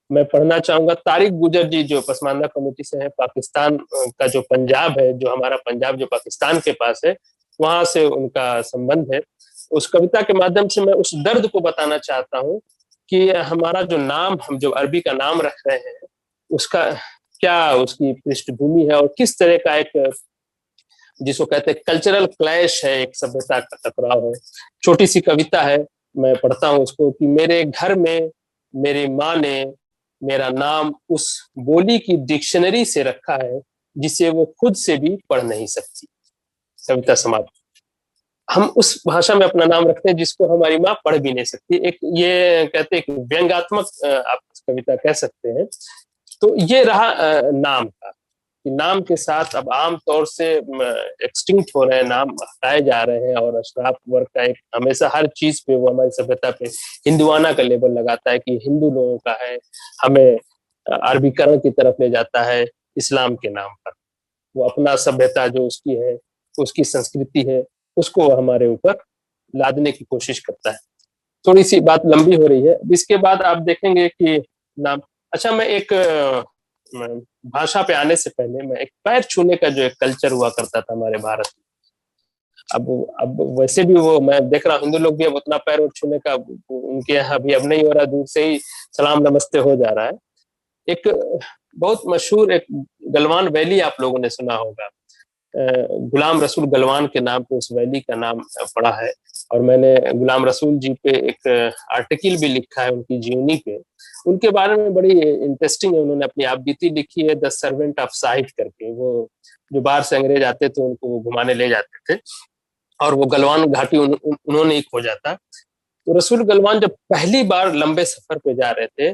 मैं पढ़ना चाहूंगा। तारिक गुजर जी, जो पसमानदा कमेटी से है, पाकिस्तान का जो पंजाब है, जो हमारा पंजाब जो पाकिस्तान के पास है, वहां से उनका संबंध है। उस कविता के माध्यम से मैं उस दर्द को बताना चाहता हूँ कि हमारा जो नाम, हम जो अरबी का नाम रख रहे हैं, उसका क्या, उसकी पृष्ठभूमि है, और किस तरह का एक, जिसको कहते हैं कल्चरल क्लैश है, एक सभ्यता का टकराव है। छोटी सी कविता है, मैं पढ़ता हूँ उसको। कि मेरे घर में मेरी माँ ने मेरा नाम उस बोली की डिक्शनरी से रखा है, जिसे वो खुद से भी पढ़ नहीं सकती। कविता समाप्त। हम उस भाषा में अपना नाम रखते हैं जिसको हमारी माँ पढ़ भी नहीं सकती। एक ये कहते हैं व्यंग्यात्मक आप कविता कह सकते हैं। तो ये रहा नाम का, कि नाम के साथ अब आम तौर से एक्सटिंक्ट हो रहे हैं, नाम हटाए जा रहे हैं। और अशराफ वर्ग का एक हमेशा हर चीज पे, वो हमारी सभ्यता पे हिंदुआना का लेबल लगाता है कि हिंदू लोगों का है, हमें अरबीकरण की तरफ ले जाता है इस्लाम के नाम पर। वो अपना सभ्यता जो उसकी है, उसकी संस्कृति है, उसको हमारे ऊपर लादने की कोशिश करता है। थोड़ी सी बात लंबी हो रही है। इसके बाद आप देखेंगे कि नाम, अच्छा मैं एक भाषा पे आने से पहले मैं एक पैर छूने का जो एक कल्चर हुआ करता था हमारे भारत में। अब वैसे भी वो मैं देख रहा हूँ हिंदू लोग भी अब उतना पैर छूने का उनके यहाँ भी अब नहीं हो रहा, दूर से ही सलाम नमस्ते हो जा रहा है। एक बहुत मशहूर एक गलवान वैली आप लोगों ने सुना होगा, गुलाम रसूल गलवान के नाम पे उस वैली का नाम पड़ा है। और मैंने गुलाम रसूल जी पे एक आर्टिकल भी लिखा है उनकी जीवनी पे, उनके बारे में बड़ी इंटरेस्टिंग है। उन्होंने अपनी आप बीती लिखी है, द सर्वेंट ऑफ साहिब करके। वो जो बाहर से अंग्रेज आते थे उनको वो घुमाने ले जाते थे, और वो गलवान घाटी उन्होंने ही खोजा था। तो रसूल गलवान जब पहली बार लंबे सफर पे जा रहे थे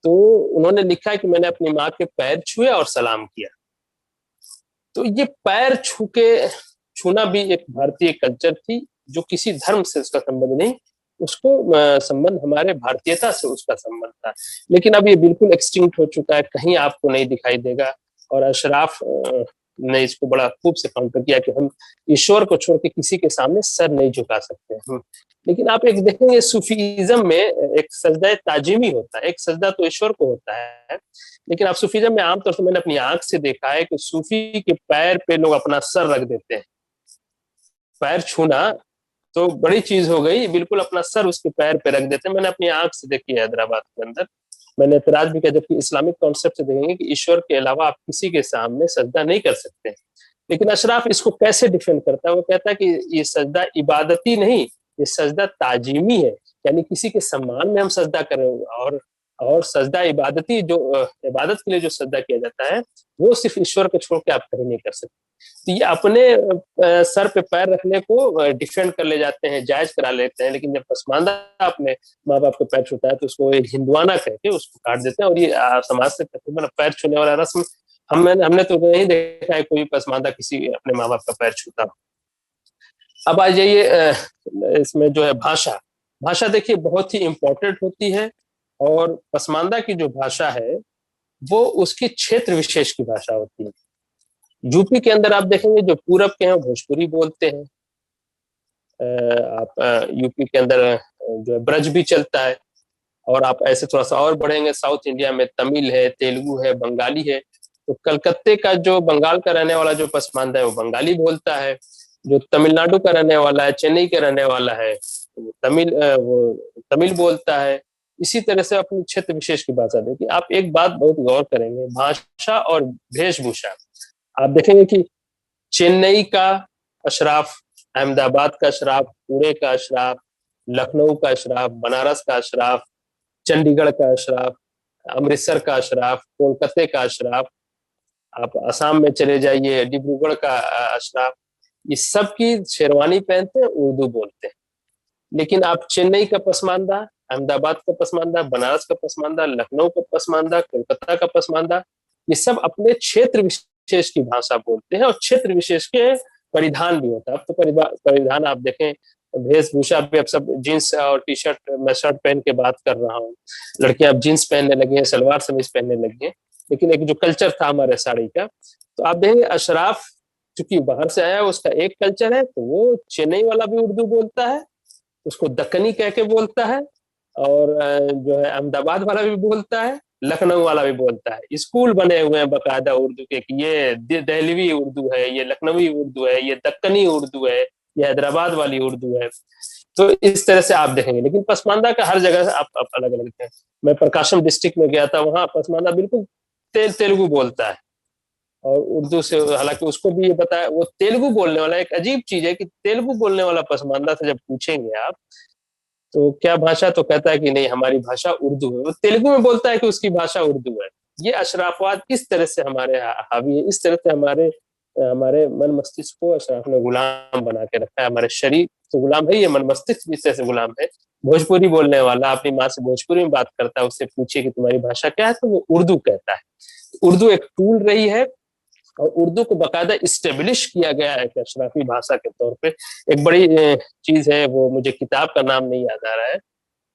तो उन्होंने लिखा है कि मैंने अपनी माँ के पैर छुए और सलाम किया। तो ये पैर छूना भी एक भारतीय कल्चर थी, जो किसी धर्म से उसका संबंध नहीं, उसको संबंध हमारे भारतीयता से उसका संबंध था। लेकिन अब ये बिल्कुल एक्सटिंक्ट हो चुका है, कहीं आपको नहीं दिखाई देगा। और अशराफ ने इसको बड़ा खूब से काउंटर किया कि हम ईश्वर को छोड़ के किसी के सामने सर नहीं झुका सकते हैं। लेकिन आप एक देखेंगे सूफीज्म में एक सजदा ताजिमी होता है, एक सजदा तो ईश्वर को होता है, लेकिन आप सूफीज्म में आमतौर से मैंने अपनी आंख से देखा है कि सूफी के पैर पे लोग अपना सर रख देते हैं। पैर छूना तो बड़ी चीज हो गई, बिल्कुल अपना सर उसके पैर पे रख देते हैं। मैंने अपनी आंख से देखी है हैदराबाद के अंदर। मैंने एतराज भी किया, जबकि इस्लामिक कॉन्सेप्ट से देखेंगे कि ईश्वर के अलावा आप किसी के सामने सजदा नहीं कर सकते। लेकिन अशराफ इसको कैसे डिफेंड करता है, वो कहता है कि ये सजदा इबादती नहीं, ये सजदा ताजीमी है, यानी किसी के सम्मान में हम सजदा कर रहे हैं। और सजदा इबादती, जो इबादत के लिए जो सजदा किया जाता है वो सिर्फ ईश्वर को छोड़ के आप कहीं नहीं कर सकते। तो ये अपने सर पे पैर रखने को डिफेंड कर ले जाते हैं, जायज करा लेते हैं, लेकिन जब पसमानदा अपने माँ बाप के पैर छूता है तो उसको एक हिंदुआना कहके उसको काट देते हैं। और ये समाज से तकरीबन पैर छूने वाला रस्म हमने तो नहीं देखा है कोई पसमानदा किसी अपने माँ बाप का पैर छूता। अब आ जाइए इसमें जो है भाषा। भाषा देखिए बहुत ही इम्पोर्टेंट होती है, और पसमानदा की जो भाषा है वो उसकी क्षेत्र विशेष की भाषा होती है। यूपी के अंदर आप देखेंगे जो पूरब के हैं भोजपुरी बोलते हैं। आप यूपी के अंदर जो है ब्रज भी चलता है। और आप ऐसे थोड़ा सा और बढ़ेंगे साउथ इंडिया में तमिल है, तेलुगु है, बंगाली है। तो कलकत्ते का जो बंगाल का रहने वाला जो पसमानदा है वो बंगाली बोलता है। जो तमिलनाडु का रहने वाला है, चेन्नई का रहने वाला है, वो तमिल बोलता है। इसी तरह से अपनी क्षेत्र विशेष की भाषा। देखिए आप एक बात बहुत गौर करेंगे, भाषा और वेशभूषा। आप देखेंगे कि चेन्नई का अशराफ, अहमदाबाद का अशराफ, पुणे का अशराफ, लखनऊ का अशराफ, बनारस का अशराफ, चंडीगढ़ का अशराफ, अमृतसर का अशराफ, कोलकाता का अशराफ, आप असम में चले जाइए डिब्रूगढ़ का अशराफ, ये सब की शेरवानी पहनते हैं, उर्दू बोलते हैं। लेकिन आप चेन्नई का पसमानदा, अहमदाबाद का पसमानदा, बनारस का पसमानदा, लखनऊ का पसमानदा, कोलकाता का पसमानदा, ये सब अपने क्षेत्र विशेष की भाषा बोलते हैं, और क्षेत्र विशेष के परिधान भी होता है। अब तो परिधान आप देखें, वेशभूषा भी अब सब जीन्स और टी शर्ट, मैं शर्ट पहन के बात कर रहा हूँ, लड़कियां अब जीन्स पहनने लगी हैं, सलवार समीज पहनने लगी हैं। लेकिन एक जो कल्चर था हमारे साड़ी का, तो आप देखेंगे अशराफ चूंकि बाहर से आया उसका एक कल्चर है, तो वो चेन्नई वाला भी उर्दू बोलता है, उसको दक्कनी कह के बोलता है, और जो है अहमदाबाद वाला भी बोलता है, लखनऊ वाला भी बोलता है। स्कूल बने हुए हैं बाकायदा उर्दू के कि ये दहलवी उर्दू है, ये लखनवी उर्दू है, ये दक्कनी उर्दू है, ये हैदराबाद वाली उर्दू है। तो इस तरह से आप देखेंगे। लेकिन पसमानदा का हर जगह आप अलग अलग है। मैं प्रकाशम डिस्ट्रिक्ट में गया था, वहां पसमानदा बिल्कुल तेलुगु बोलता है, और उर्दू से, हालांकि उसको भी ये बताया, वो तेलुगु बोलने वाला। एक अजीब चीज है कि तेलुगु बोलने वाला पसमानदा से जब पूछेंगे आप तो क्या भाषा, तो कहता है कि नहीं हमारी भाषा उर्दू है। वो तेलुगु में बोलता है कि उसकी भाषा उर्दू है। ये अशराफवाद इस तरह से हमारे हावी है, इस तरह से हमारे हमारे मन मस्तिष्क को अशराफ ने गुलाम बना के रखा है। हमारे शरीर तो गुलाम है, ये मन मस्तिष्क भी इस तरह से गुलाम है। भोजपुरी बोलने वाला अपनी माँ से भोजपुरी में बात करता है, उससे पूछिए कि तुम्हारी भाषा क्या है, तो वो उर्दू कहता है। उर्दू एक टूल रही है, और उर्दू को बाकायदा इस्टेब्लिश किया गया है अशराफी भाषा के तौर पे। एक बड़ी चीज है, वो मुझे किताब का नाम नहीं याद आ रहा है,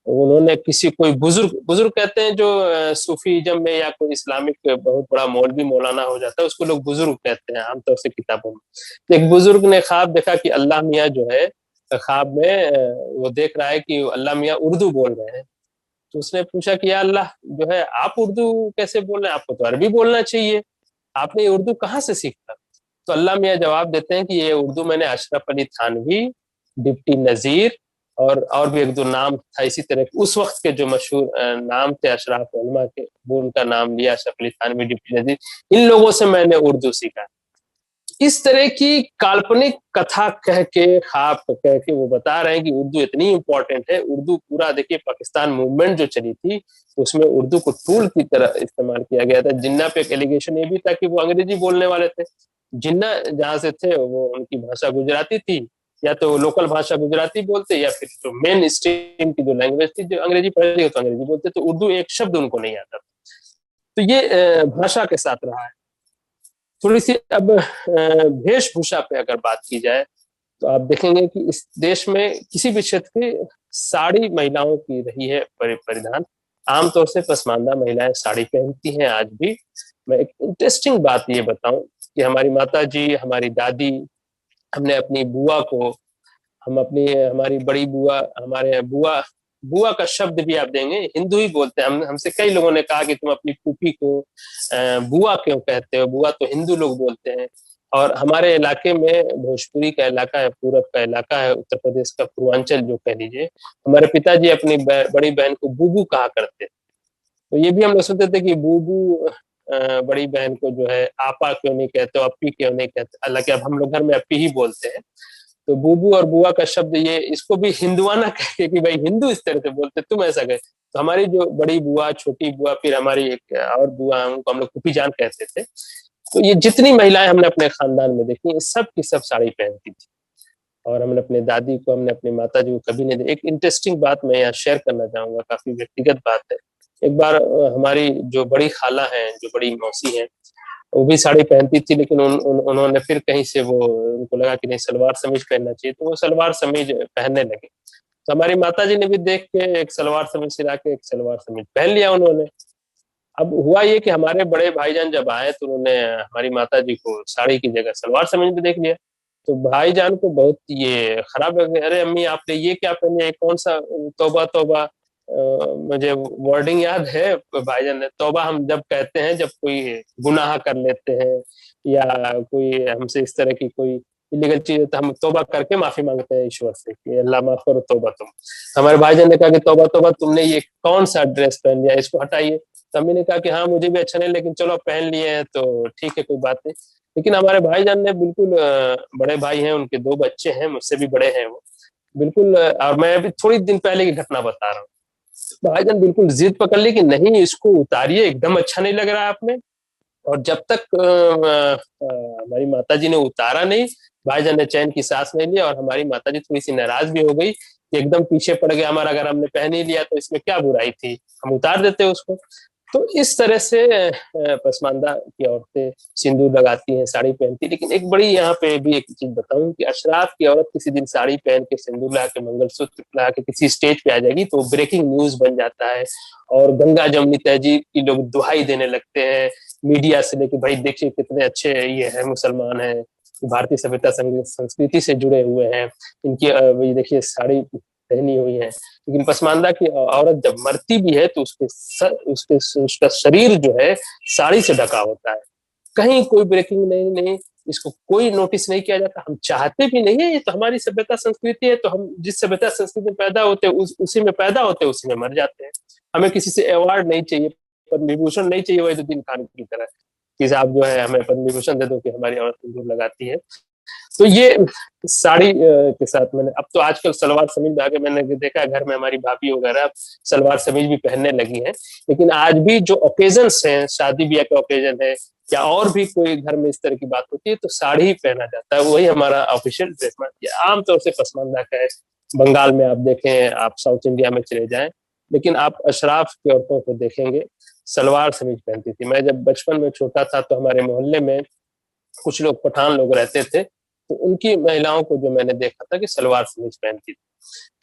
उन्होंने किसी कोई बुजुर्ग कहते हैं जो सूफीज्म में या कोई इस्लामिक बहुत बड़ा मौलवी मौलाना हो जाता है, उसको लोग बुजुर्ग कहते हैं आमतौर से किताबों में। तो एक बुजुर्ग ने ख्वाब देखा कि अल्लाह मियाँ जो है ख्वाब में वो देख रहा है कि अल्लाह मियाँ उर्दू बोल रहे हैं। तो उसने पूछा कि या अल्लाह जो है आप उर्दू कैसे बोल रहे हैं? आपको तो अरबी बोलना चाहिए। आपने ये उर्दू कहाँ से सीखा? तो अल्लाह मियाँ जवाब देते हैं कि ये उर्दू मैंने अशरफ अली थानवी, डिप्टी नज़ीर और भी 1-2 नाम था इसी तरह उस वक़्त के जो मशहूर नाम थे अशराफ उलमा के, वो उनका नाम लिया अशरफ अली थानवी, डिप्टी नज़ीर, इन लोगों से मैंने उर्दू सीखा। इस तरह की काल्पनिक कथा कह के, ख़्वाब कह के वो बता रहे हैं कि उर्दू इतनी इम्पोर्टेंट है, उर्दू पूरा देखिए पाकिस्तान मूवमेंट जो चली थी, उसमें उर्दू को टूल की तरह इस्तेमाल किया गया था। जिन्ना पे एक एलिगेशन ये भी था कि वो अंग्रेज़ी बोलने वाले थे। जिन्ना जहाँ से थे वो उनकी भाषा गुजराती थी, या तो लोकल भाषा गुजराती बोलते या फिर जो मेन स्ट्रीम की जो लैंग्वेज थी, जो अंग्रेज़ी पढ़े लिखे तो अंग्रेज़ी बोलते, तो उर्दू एक शब्द उनको नहीं आता था। तो ये भाषा के साथ रहा है। थोड़ी-सी अब वेशभूषा पे अगर बात की जाए, तो आप देखेंगे कि इस देश में किसी भी क्षेत्र की साड़ी महिलाओं की रही है परिधान। आम तौर से पसमानदा महिलाएँ साड़ी पहनती हैं आज भी। मैं एक इंटरेस्टिंग बात ये बताऊँ कि हमारी माताजी, हमारी दादी, हमने अपनी बुआ को हम अपनी हमारी बड़ी बुआ, हमारे यहाँ बुआ बुआ का शब्द भी आप देंगे, हिंदू ही बोलते हैं। हम हमसे कई लोगों ने कहा कि तुम अपनी फूफी को बुआ क्यों कहते हो? बुआ तो हिंदू लोग बोलते हैं। और हमारे इलाके में भोजपुरी का इलाका है, पूरब का इलाका है, उत्तर प्रदेश का पूर्वांचल जो कह लीजिए, हमारे पिताजी अपनी बड़ी बहन को बूबू कहा करते थे। तो ये भी हम लोग सुनते थे कि बूबू बड़ी बहन को जो है आपा क्यों नहीं कहते हो, अप्पी क्यों नहीं कहते? हालाँकि अब हम लोग घर में अप्पी ही बोलते हैं। तो बूबू और बुआ का शब्द ये इसको भी हिंदुआना कह के कि भाई हिंदू इस तरह से बोलते, तुम ऐसा कहे। तो हमारी जो बड़ी बुआ, छोटी बुआ, फिर हमारी एक और बुआ हैं, उनको हम लोग फूफी जान कहते थे। तो ये जितनी महिलाएँ हमने अपने खानदान में देखी, ये सब की सब साड़ी पहनती थी। और हमने अपने दादी को, हमने अपनी माताजी को कभी नहीं, एक इंटरेस्टिंग बात मैं यहाँ शेयर करना चाहूँगा, काफ़ी व्यक्तिगत बात है। एक बार हमारी जो बड़ी खाला हैं, जो बड़ी मौसी हैं, वो भी साड़ी पहनती थी, लेकिन उन्होंने फिर कहीं से वो उनको लगा कि नहीं सलवार-समीज़ पहनना चाहिए, तो वो सलवार-समीज़ पहनने लगे। तो हमारी माताजी ने भी देख के एक सलवार-समीज़ सिला के एक सलवार-समीज़ पहन लिया उन्होंने। अब हुआ ये कि हमारे बड़े भाईजान जब आए तो उन्होंने हमारी माताजी को साड़ी की जगह सलवार-समीज़ में देख लिया। तो भाईजान को बहुत ये खराब लग गया, "अरे अम्मी आपने ये क्या पहन लिया? ये कौन-सा तौबा तौबा।" मुझे वर्डिंग याद है भाईजान ने, तौबा हम जब कहते हैं जब कोई गुनाह कर लेते हैं या कोई हमसे इस तरह की कोई इल्लीगल चीज़ है तो हम तौबा करके माफ़ी माँगते हैं ईश्वर से कि अल्लाह माफ़ करो तौबा तुम। हमारे भाईजान ने कहा कि तौबा तौबा तुमने ये कौन-सा ड्रेस पहन लिया, इसको हटाइए। तो अम्मी ने कहा कि हाँ, मुझे भी अच्छा नहीं लेकिन चलो अब पहन लिए हैं तो ठीक है कोई बात नहीं। लेकिन हमारे भाईजान ने बिल्कुल बड़े भाई हैं, उनके 2 बच्चे हैं, मुझसे भी बड़े हैं वो। बिल्कुल और मैं अभी थोड़ी दिन पहले की घटना बता रहा हूँ। भाईजान बिल्कुल ज़िद पकड़ ली कि नहीं इसको उतारिए, एकदम अच्छा नहीं लग रहा है आप में। और जब तक हमारी माताजी ने उतारा नहीं, भाईजान ने चैन की साँस नहीं लिया और हमारी माताजी थोड़ी-सी नाराज़ भी हो गई कि एकदम पीछे पड़ गया हमारा, अगर हमने पहन ही लिया तो इसमें क्या बुराई थी, हम उतार देते उसको। तो इस तरह से पसमानदा की औरतें सिंदूर लगाती हैं, साड़ी पहनती हैं, लेकिन एक बड़ी यहाँ पे भी एक चीज़ बताऊँ कि अशराफ की औरत किसी दिन साड़ी पहन के, सिंदूर लगा के, मंगलसूत्र लगा के किसी स्टेज पे आ जाएगी तो ब्रेकिंग न्यूज़ बन जाता है और गंगा-जमुनी तहज़ीब की लोग दुहाई देने लगते हैं। मीडिया से लेके भाई देखिए कितने अच्छे ये हैं, मुसलमान हैं, भारतीय सभ्यता संस्कृति से जुड़े हुए हैं। इनकी ये देखिए साड़ी पहनी हुई है। लेकिन पसमानदा की औरत जब मरती भी है तो उसका शरीर जो है साड़ी से ढका होता है। कहीं कोई ब्रेकिंग नहीं, इसको कोई नोटिस नहीं किया जाता। हम चाहते भी नहीं है, ये तो हमारी सभ्यता संस्कृति है, तो हम जिस सभ्यता संस्कृति में पैदा होते हैं उसी में पैदा होते हैं, उसी में मर जाते हैं। हमें किसी से अवार्ड नहीं चाहिए, पद्म विभूषण नहीं चाहिए वहीदुद्दीन खान की तरह, कि साहब जो है हमें पद्म विभूषण दे दो कि हमारी औरत सिंदूर लगाती है। तो ये साड़ी के साथ मैंने अब तो आजकल सलवार-समीज़ आ गए, मैंने देखा है घर में हमारी भाभी वगैरह अब सलवार-समीज़ भी पहनने लगी हैं। लेकिन आज भी जो ओकेज़न्स हैं, शादी-ब्याह का ओकेज़न है या और भी कोई घर में इस तरह की बात होती है तो साड़ी ही पहना जाता है, वही हमारा ऑफ़िशियल ड्रेस आम तौर से पसमानदा का है। बंगाल में आप देखें, आप साउथ इंडिया में चले जाएँ, लेकिन आप अशराफ की औरतों को देखेंगे, सलवार-समीज़ पहनती थी। मैं जब बचपन में छोटा था तो हमारे मोहल्ले में कुछ लोग पठान लोग रहते थे, तो उनकी महिलाओं को जो मैंने देखा था कि सलवार-समीज़ पहनती थी।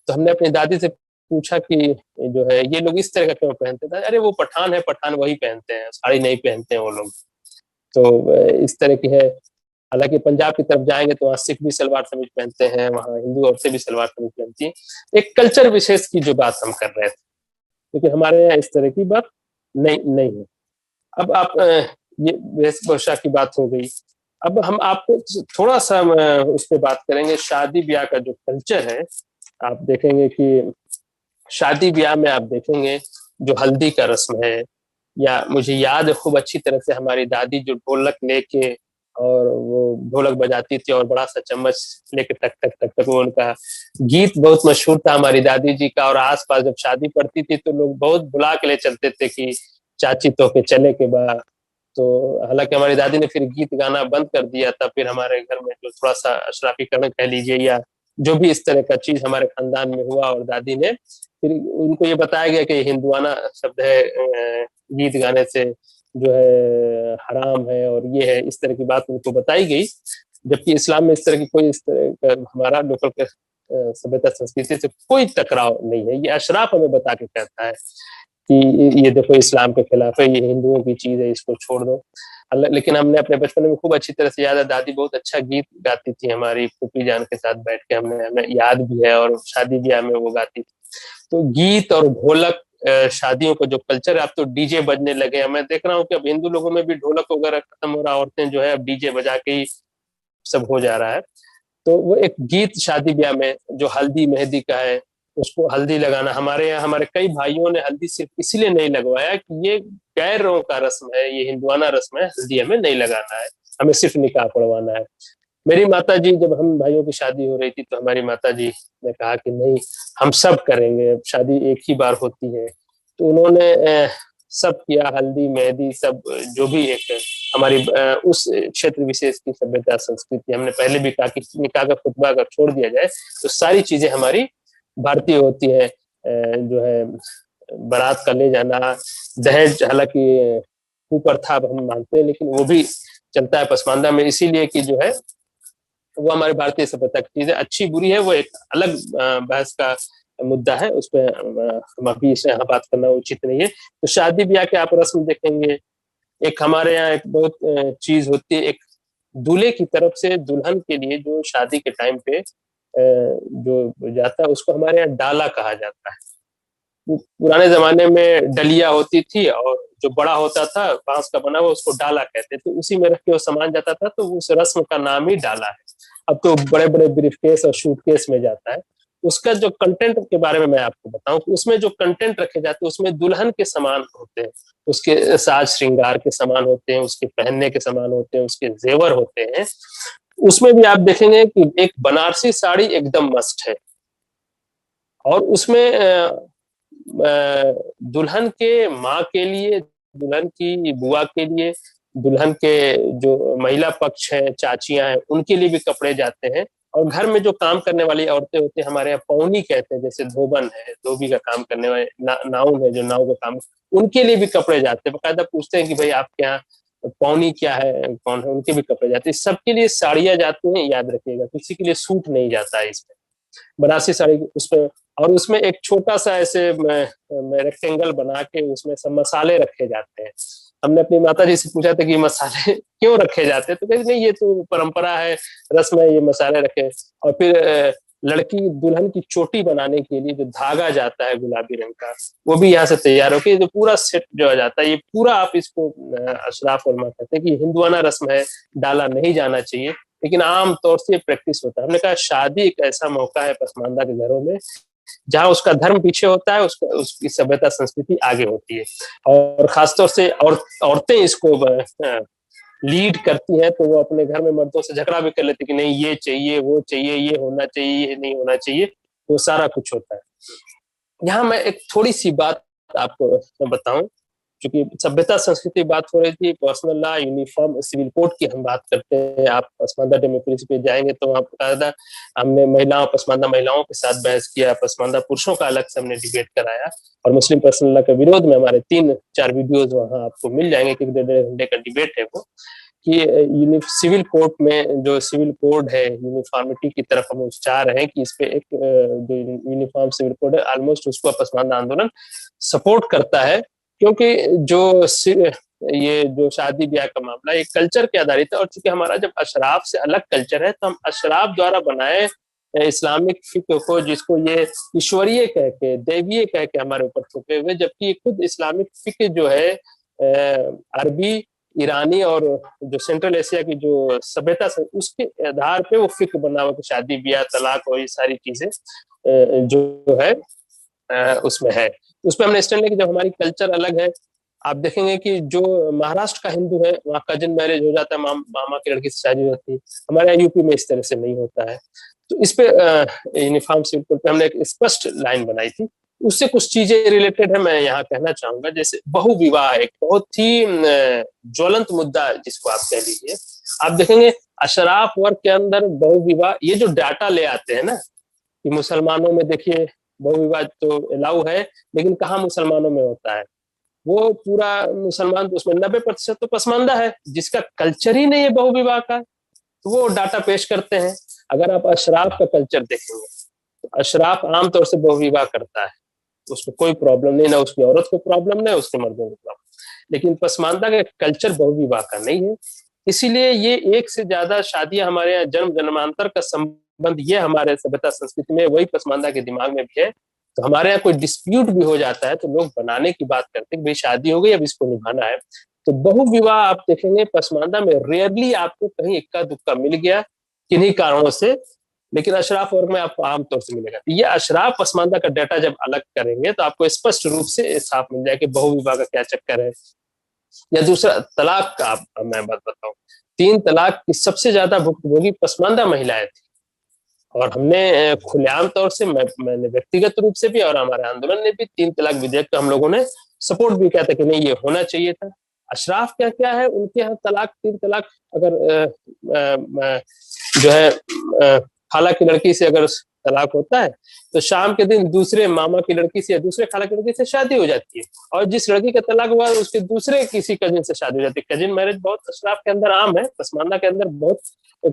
तो हमने अपनी दादी से पूछा कि जो है ये लोग इस तरह का क्यों पहनते थे? अरे वो पठान है, पठान वही पहनते हैं, साड़ी नहीं पहनते हैं वो लोग। तो इस तरह की है। हालांकि पंजाब की तरफ जाएंगे तो वहाँ सिख भी सलवार कमीज पहनते हैं, वहाँ हिंदू औरतें भी सलवार कमीज पहनती हैं। एक कल्चर विशेष की जो बात हम कर रहे थे, लेकिन हमारे यहाँ इस तरह की बात नहीं नहीं है। अब आप ये वेशभूषा की बात हो गई। अब हम आपको थोड़ा सा उस पर बात करेंगे, शादी ब्याह का जो कल्चर है। आप देखेंगे कि शादी ब्याह में आप देखेंगे जो हल्दी का रस्म है, या मुझे याद है खूब अच्छी तरह से हमारी दादी जो ढोलक लेके और वो ढोलक बजाती थी और बड़ा सा चम्मच लेके टक टक टक टक, वो उनका गीत बहुत मशहूर था हमारी दादी जी का। और आसपास जब शादी पड़ती थी तो लोग बहुत बुला के ले चलते थे कि चाची तो के चले के बाद। तो हालांकि हमारी दादी ने फिर गीत गाना बंद कर दिया था। फिर हमारे घर में जो थोड़ा सा अशराफीकरण कह लीजिए या जो भी इस तरह का चीज हमारे खानदान में हुआ, और दादी ने फिर उनको ये बताया गया कि हिंदुआना शब्द है, गीत गाने से जो है हराम है और ये है, इस तरह की बात उनको बताई गई। जबकि इस्लाम में इस तरह की कोई इस तरह का हमारा लोकल के सभ्यता संस्कृति से कोई टकराव नहीं है। ये अशराफ हमें बता के कहता है कि ये देखो इस्लाम के खिलाफ है, ये हिंदुओं की चीज है, इसको छोड़ दो। लेकिन हमने अपने बचपन में खूब अच्छी तरह से याद है, दादी बहुत अच्छा गीत गाती थी हमारी फूफी जान के साथ बैठ के, हमें याद भी है, और शादी ब्याह में वो गाती थी। तो गीत और ढोलक, शादियों का जो कल्चर है, अब तो डीजे बजने लगे हैं। मैं देख रहा हूँ कि अब हिंदू लोगों में भी ढोलक वगैरह खत्म हो रहा है, औरतें जो है अब डीजे बजा के ही सब हो जा रहा है। तो वो एक गीत शादी ब्याह में जो हल्दी मेहंदी का है, उसको हल्दी लगाना, हमारे यहाँ हमारे कई भाइयों ने हल्दी सिर्फ इसलिए नहीं लगवाया कि ये गैरों का रस्म है, ये हिंदुआना रस्म है, हल्दी हमें नहीं लगाना है, हमें सिर्फ निकाह पढ़वाना है। मेरी माता जी, जब हम भाइयों की शादी हो रही थी तो हमारी माता जी ने कहा कि नहीं, हम सब करेंगे, शादी एक ही बार होती है। तो उन्होंने सब किया, हल्दी मेहंदी सब, जो भी एक हमारी उस क्षेत्र विशेष की सभ्यता संस्कृति। हमने पहले भी कहा कि निकाह का खुतबा अगर छोड़ दिया जाए तो सारी चीजें हमारी भारतीय होती है। जो है बारात का ले जाना, दहेज हालांकि कुप्रथा हम मानते हैं, लेकिन वो भी चलता है पसमानदा में, इसीलिए कि जो है वो हमारे भारतीय सभ्यता की चीज है। अच्छी बुरी है वो एक अलग बहस का मुद्दा है, उस पर हम अभी इसे यहाँ बात करना उचित नहीं है। तो शादी ब्याह के आप रस्म देखेंगे, एक हमारे यहाँ एक बहुत चीज होती है, एक दूल्हे की तरफ से दुल्हन के लिए जो शादी के टाइम पे जो जाता है उसको हमारे यहाँ डाला कहा जाता है। पुराने जमाने में डलिया होती थी और जो बड़ा होता था बांस का बना हुआ उसको डाला कहते थे, उसी में रख के वो सामान जाता था, तो उस रस्म का नाम ही डाला है। अब तो बड़े बड़े ब्रीफकेस और सूटकेस में जाता है। उसका जो कंटेंट के बारे में मैं आपको बताऊं कि उसमें जो कंटेंट रखे जाते हैं उसमें दुल्हन के सामान होते हैं, उसके साज श्रृंगार के सामान होते हैं, उसके पहनने के सामान होते हैं, उसके जेवर होते हैं। उसमें भी आप देखेंगे कि एक बनारसी साड़ी एकदम मस्ट है, और उसमें दुल्हन के माँ के लिए, दुल्हन की बुआ के लिए, दुल्हन के जो महिला पक्ष है, चाचियां हैं, उनके लिए भी कपड़े जाते हैं। और घर में जो काम करने वाली औरतें होती हैं, हमारे यहाँ पौनी कहते हैं, जैसे धोबन है, धोबी का काम करने वाले, नाउन है जो नाव का काम, उनके लिए भी कपड़े जाते हैं। बकायदा पूछते हैं कि भाई आपके यहाँ पौनी क्या है, कौन है, उनके भी कपड़े जाते हैं। सबके लिए साड़ियां जाती हैं, याद रखिएगा, किसी के लिए सूट नहीं जाता है इसमें, बनारसी साड़ी उसमें। और उसमें एक छोटा सा ऐसे रेक्टेंगल बना के उसमें सब मसाले रखे जाते हैं। हमने अपनी माता जी से पूछा था कि मसाले क्यों रखे जाते हैं, तो कहते नहीं ये तो परंपरा है, रस्म है, ये मसाले रखे। और फिर लड़की दुल्हन की चोटी बनाने के लिए जो धागा जाता है गुलाबी रंग का, वो भी यहाँ से तैयार होकर जो पूरा सेट जो आ जाता है, ये पूरा आप इसको अशराफ और कहते हैं कि हिंदुआना रस्म है, डाला नहीं जाना चाहिए, लेकिन आम तौर से प्रैक्टिस होता है। हमने कहा शादी एक ऐसा मौका है पसमानदा के घरों में जहां उसका धर्म पीछे होता है, उसका उसकी सभ्यता संस्कृति आगे होती है। और खासतौर से औरतें इसको लीड करती हैं, तो वो अपने घर में मर्दों से झगड़ा भी कर लेती कि नहीं ये चाहिए, वो चाहिए, ये होना चाहिए, ये नहीं होना चाहिए, वो सारा कुछ होता है। यहाँ मैं एक थोड़ी सी बात आपको बताऊं, क्योंकि सभ्यता संस्कृति बात हो रही थी, personal law, uniform civil code की हम बात करते हैं। आप पसमानदा डेमोक्रेसी पे जाएंगे तो वहाँ बकायदा हमने पसमानदा महिलाओं के साथ बहस किया, पसमानदा पुरुषों का अलग से हमने डिबेट कराया, और मुस्लिम पर्सनल लॉ के विरोध में हमारे 3-4 वीडियोज वहाँ आपको मिल जाएंगे, क्योंकि 1.5 घंटे का डिबेट है वो, कि सिविल कोड में जो सिविल कोड है यूनिफॉर्मिटी की तरफ हम चाह रहे हैं कि इस पे एक जो यूनिफॉर्म सिविल कोड है ऑलमोस्ट उसको पसमानदा आंदोलन सपोर्ट करता है, क्योंकि जो ये जो शादी ब्याह का मामला ये कल्चर के आधारित है, और चूंकि हमारा जब अशराफ से अलग कल्चर है तो हम अशराफ द्वारा बनाए इस्लामिक फिक्र को, जिसको ये ईश्वरीय कह के, दैवीय कह के हमारे ऊपर थोपे हुए, जबकि खुद इस्लामिक फिक्र जो है अरबी, ईरानी और जो सेंट्रल एशिया की जो सभ्यता से, उसके आधार पे वो फिक्र बना हुआ कि शादी ब्याह, तलाक और ये सारी चीजें जो है उसमें है। उस पर हमने स्टैंड लिया कि जब हमारी कल्चर अलग है, आप देखेंगे कि जो महाराष्ट्र का हिंदू है वहाँ कजिन मैरिज हो जाता है, मामा की लड़की से शादी होती है, हमारे यहाँ यूपी में इस तरह से नहीं होता है। तो इस पे यूनिफॉर्म सिविल कोड पे हमने एक स्पष्ट लाइन बनाई थी। उससे कुछ चीजें रिलेटेड है, मैं यहाँ कहना चाहूंगा। जैसे बहु विवाह एक बहुत ही ज्वलंत मुद्दा जिसको आप कह लीजिए। आप देखेंगे अशराफ वर्ग के अंदर बहु विवाह, ये जो डाटा ले आते हैं ना कि मुसलमानों में देखिए बहु विवाह तो अलाउ है, लेकिन कहाँ मुसलमानों में होता है, वो पूरा मुसलमान तो उसमें 90% तो पसमानदा है जिसका कल्चर ही नहीं है बहु विवाह का, तो वो डाटा पेश करते हैं। अगर आप अशराफ का कल्चर देखेंगे तो अशराफ आमतौर से बहु विवाह करता है, उसको कोई प्रॉब्लम नहीं, ना उसकी औरत को प्रॉब्लम, ना उसके मर्दों को प्रॉब्लम। लेकिन पसमानदा का कल्चर बहु विवाह का नहीं है, इसीलिए ये एक से ज्यादा शादियां हमारे यहाँ जन्म जन्मांतर का संबंध ये हमारे सभ्यता संस्कृति में, वही पसमानदा के दिमाग में भी है। तो हमारे यहाँ कोई डिस्प्यूट भी हो जाता है तो लोग बनाने की बात करते हैं, भाई शादी हो गई अब इसको निभाना है। तो बहु विवाह आप देखेंगे पसमानदा में रेयरली आपको कहीं इक्का दुक्का मिल गया किन्हीं कारणों से, लेकिन अशराफ वर्ग में आपको आमतौर से मिलेगा। ये अशराफ पसमानदा का डाटा जब अलग करेंगे तो आपको स्पष्ट रूप से साफ मिल जाए कि बहु विवाह का क्या चक्कर है। या दूसरा तलाक का मैं बात बताऊं, 3 तलाक की सबसे ज्यादा भुक्तभोगी पसमानदा महिलाएं थी, और हमने खुलेआम तौर से मैंने व्यक्तिगत रूप से भी और हमारे आंदोलन ने भी 3 तलाक विधेयक का हम लोगों ने सपोर्ट भी किया था कि नहीं ये होना चाहिए था। अशराफ क्या क्या है उनके यहाँ तलाक, 3 तलाक अगर जो है खाला की लड़की से अगर तलाक होता है तो शाम के दिन दूसरे मामा की लड़की से या दूसरे खाला की लड़की से शादी हो जाती है, और जिस लड़की का तलाक हुआ है उसके दूसरे किसी कजिन से शादी हो जाती है। कजिन मैरिज बहुत अशराफ के अंदर आम है, पसमानदा के अंदर बहुत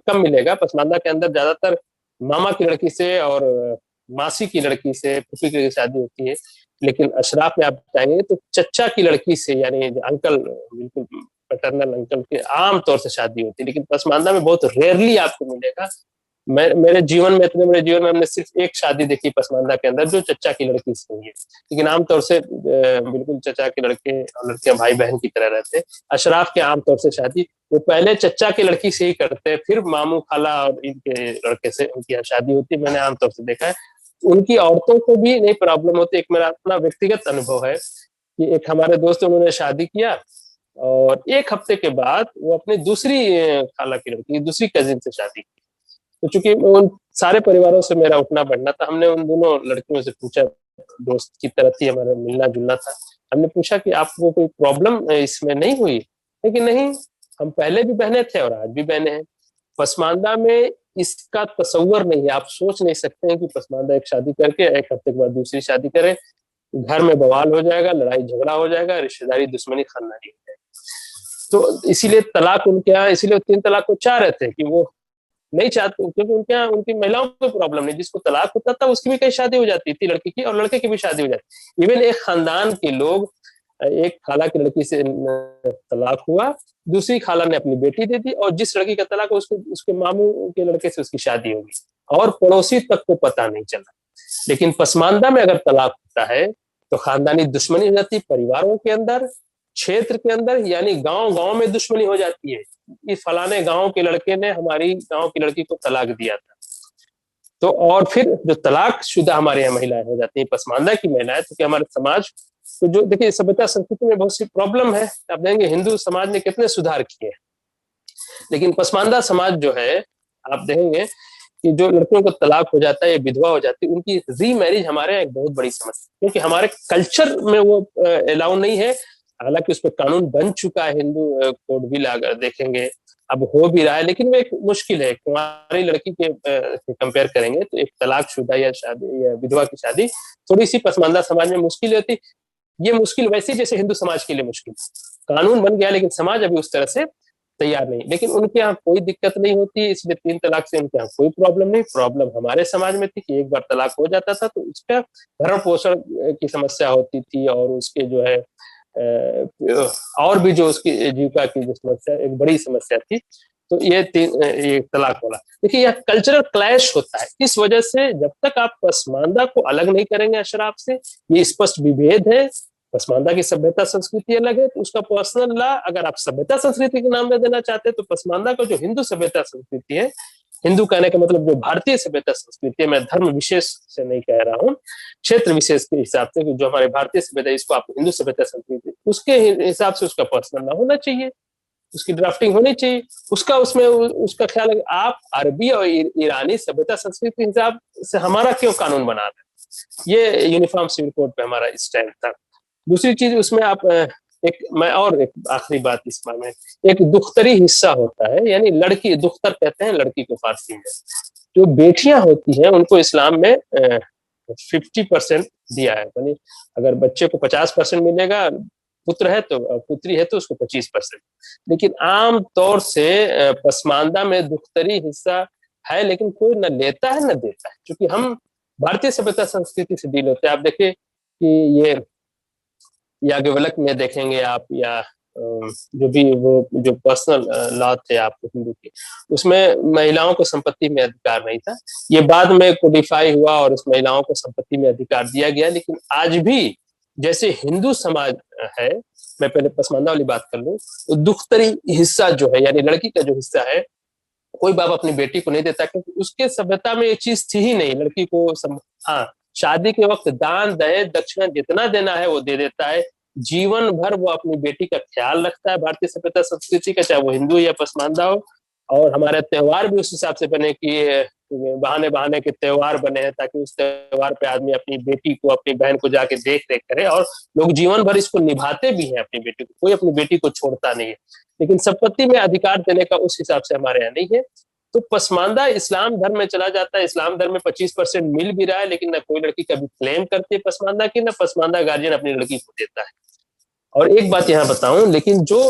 कम मिलेगा। पसमानदा के अंदर ज्यादातर मामा की लड़की से और मासी की लड़की से, फूफी की शादी होती है। लेकिन अशराफ में आप जाएंगे तो चचा की लड़की से, यानी अंकल, बिल्कुल पैटर्नल अंकल के आम तौर से शादी होती है। लेकिन पसमानदा में बहुत रेयरली आपको मिलेगा। मेरे जीवन में, इतने मेरे जीवन में हमने सिर्फ एक शादी देखी पसमानदा के अंदर जो चचा की लड़की से हुई है, लेकिन आमतौर से बिल्कुल चचा के लड़के और लड़कियां भाई बहन की तरह रहते। अशराफ के आमतौर से शादी वो पहले चचा की लड़की से ही करते हैं, फिर मामू खाला और इनके लड़के से उनकी यहाँ शादी होती है। मैंने आमतौर से देखा है उनकी औरतों को भी नहीं प्रॉब्लम होती। एक मेरा अपना व्यक्तिगत अनुभव है कि एक हमारे दोस्त उन्होंने शादी किया और 1 हफ्ते के बाद वो अपनी दूसरी खाला की लड़की, दूसरी कजिन से शादी की। तो चूंकि उन सारे परिवारों से मेरा उठना बैठना था, हमने उन दोनों लड़कियों से पूछा, दोस्त की तरह थी, हमारा मिलना जुलना था, हमने पूछा कि आपको कोई प्रॉब्लम इसमें नहीं हुई? लेकिन नहीं, हम पहले भी बहने थे और आज भी बहने हैं। पसमानदा में इसका तस्वर नहीं है, आप सोच नहीं सकते हैं कि पसमानदा एक शादी करके 1 हफ्ते के बाद दूसरी शादी करे, घर में बवाल हो जाएगा, लड़ाई झगड़ा हो जाएगा, रिश्तेदारी दुश्मनी खानदानी हो जाएगी। तो इसीलिए तलाक उनके यहाँ, इसीलिए 3 तलाक को चाह रहे थे कि वो नहीं चाहते, क्योंकि उनके यहाँ उनकी महिलाओं को प्रॉब्लम नहीं, जिसको तलाक होता था उसकी भी कहीं शादी हो जाती थी लड़की की, और लड़के की भी शादी हो जाती। इवन एक खानदान के लोग, एक खाला की लड़की से तलाक हुआ, दूसरी खाला ने अपनी बेटी दे दी, और जिस लड़की का तलाक उसको उसके मामू के लड़के से उसकी शादी होगी, और पड़ोसी तक को पता नहीं चला। लेकिन पसमानदा में अगर तलाक होता है तो खानदानी दुश्मनी हो जाती है, परिवारों के अंदर, क्षेत्र के अंदर, यानी गांव गांव में दुश्मनी हो जाती है। इस फलाने गांव के लड़के ने हमारी गांव की लड़की को तलाक दिया था, तो और फिर जो तलाक शुदा हमारे यहाँ महिलाएं हो जाती है, पसमानदा की महिलाएं, तो क्या हमारे समाज तो जो देखिए सभ्यता संस्कृति में बहुत सी प्रॉब्लम है। आप देखेंगे हिंदू समाज ने कितने सुधार किए हैं, लेकिन पसमानदा समाज जो है, आप देखेंगे कि जो लड़कियों को तलाक हो जाता है या विधवा हो जाती है, उनकी री मैरिज हमारे यहाँ एक बहुत बड़ी समस्या, क्योंकि हमारे कल्चर में वो अलाउ नहीं है। हालांकि उस पर कानून बन चुका है, हिंदू कोड बिल अगर देखेंगे अब हो भी रहा है, लेकिन वो एक मुश्किल है। कुंवारी लड़की के कंपेयर करेंगे तो एक तलाकशुदा या शादी या विधवा की शादी थोड़ी सी पसमानदा समाज में मुश्किल होती। ये मुश्किल वैसे जैसे हिंदू समाज के लिए मुश्किल, कानून बन गया लेकिन समाज अभी उस तरह से तैयार नहीं। लेकिन उनके यहाँ कोई दिक्कत नहीं होती, इसलिए 3 तलाक से उनके यहाँ कोई प्रॉब्लम नहीं। प्रॉब्लम हमारे समाज में थी कि एक बार तलाक हो जाता था तो उसका भरण पोषण की समस्या होती थी, और उसके जो है और भी जो उसकी जीविका की जो समस्या, एक बड़ी समस्या थी, तो ये तलाक वाला। देखिए, यह कल्चरल क्लैश होता है। इस वजह से जब तक आप पसमानदा को अलग नहीं करेंगे अशराफ से, ये स्पष्ट विभेद है। पसमानदा की सभ्यता संस्कृति अलग है, तो उसका पर्सनल लॉ, अगर आप सभ्यता संस्कृति के नाम में देना चाहते हैं, तो पसमानदा का जो हिंदू सभ्यता संस्कृति है, हिंदू कहने का मतलब जो भारतीय सभ्यता संस्कृति है, मैं धर्म विशेष से नहीं कह रहा हूँ, क्षेत्र विशेष के हिसाब से, जो हमारे भारतीय सभ्यता, इसको आप हिंदू सभ्यता संस्कृति, उसके हिसाब से उसका पर्सनल लॉ होना चाहिए, उसकी ड्राफ्टिंग होनी चाहिए, उसका उसमें उसका ख्याल है। आप अरबी और ईरानी सभ्यता संस्कृति के हिसाब से हमारा क्यों कानून बना रहे हैं? ये यूनिफॉर्म सिविल कोड पे हमारा स्टैंड था। दूसरी चीज उसमें आप एक आखिरी बात इसमें में, एक दुख्तरी हिस्सा होता है, यानी लड़की, दुख्तर कहते हैं लड़की को फारसी में, जो बेटियां होती हैं उनको इस्लाम में 50% दिया है, यानी अगर बच्चे को 50% मिलेगा, पुत्र है तो, पुत्री है तो उसको 25%। लेकिन आम तौर से पसमानदा में दुख्तरी हिस्सा है, लेकिन कोई न लेता है न देता है, क्योंकि हम भारतीय सभ्यता संस्कृति से डील होते हैं। आप देखिए कि ये याज्ञवल्क्य में देखेंगे आप, या जो भी वो जो पर्सनल लॉ थे आपको हिंदू के, उसमें महिलाओं को संपत्ति में अधिकार नहीं था। ये बाद में कोडिफाई हुआ और उस महिलाओं को संपत्ति में अधिकार दिया गया। लेकिन आज भी जैसे हिंदू समाज है, मैं पहले पसमानदा वाली बात कर लूं, तो दुख्तरी हिस्सा जो है, यानी लड़की का जो हिस्सा है, कोई बाप अपनी बेटी को नहीं देता, क्योंकि उसके सभ्यता में ये चीज थी ही नहीं। लड़की को हाँ, शादी के वक्त दान दहेज दक्षिणा जितना देना है वो दे देता है, जीवन भर वो अपनी बेटी का ख्याल रखता है भारतीय सभ्यता संस्कृति का, चाहे वो हिंदू या पसमानदा हो। और हमारे त्योहार भी उस हिसाब से बने कि बहाने बहाने के त्योहार बने हैं, ताकि उस त्योहार पे आदमी अपनी बेटी को, अपनी बहन को जाके देख रेख करे, और लोग जीवन भर इसको निभाते भी हैं अपनी बेटी को, कोई अपनी बेटी को छोड़ता नहीं है। लेकिन संपत्ति में अधिकार देने का उस हिसाब से हमारे यहाँ नहीं है। तो पसमानदा इस्लाम धर्म में चला जाता है, इस्लाम धर्म में 25% मिल भी रहा है, लेकिन न कोई लड़की कभी क्लेम करती है पसमानदा की, न पसमानदा गार्जियन अपनी लड़की को देता है। और एक बात यहाँ बताऊं, लेकिन जो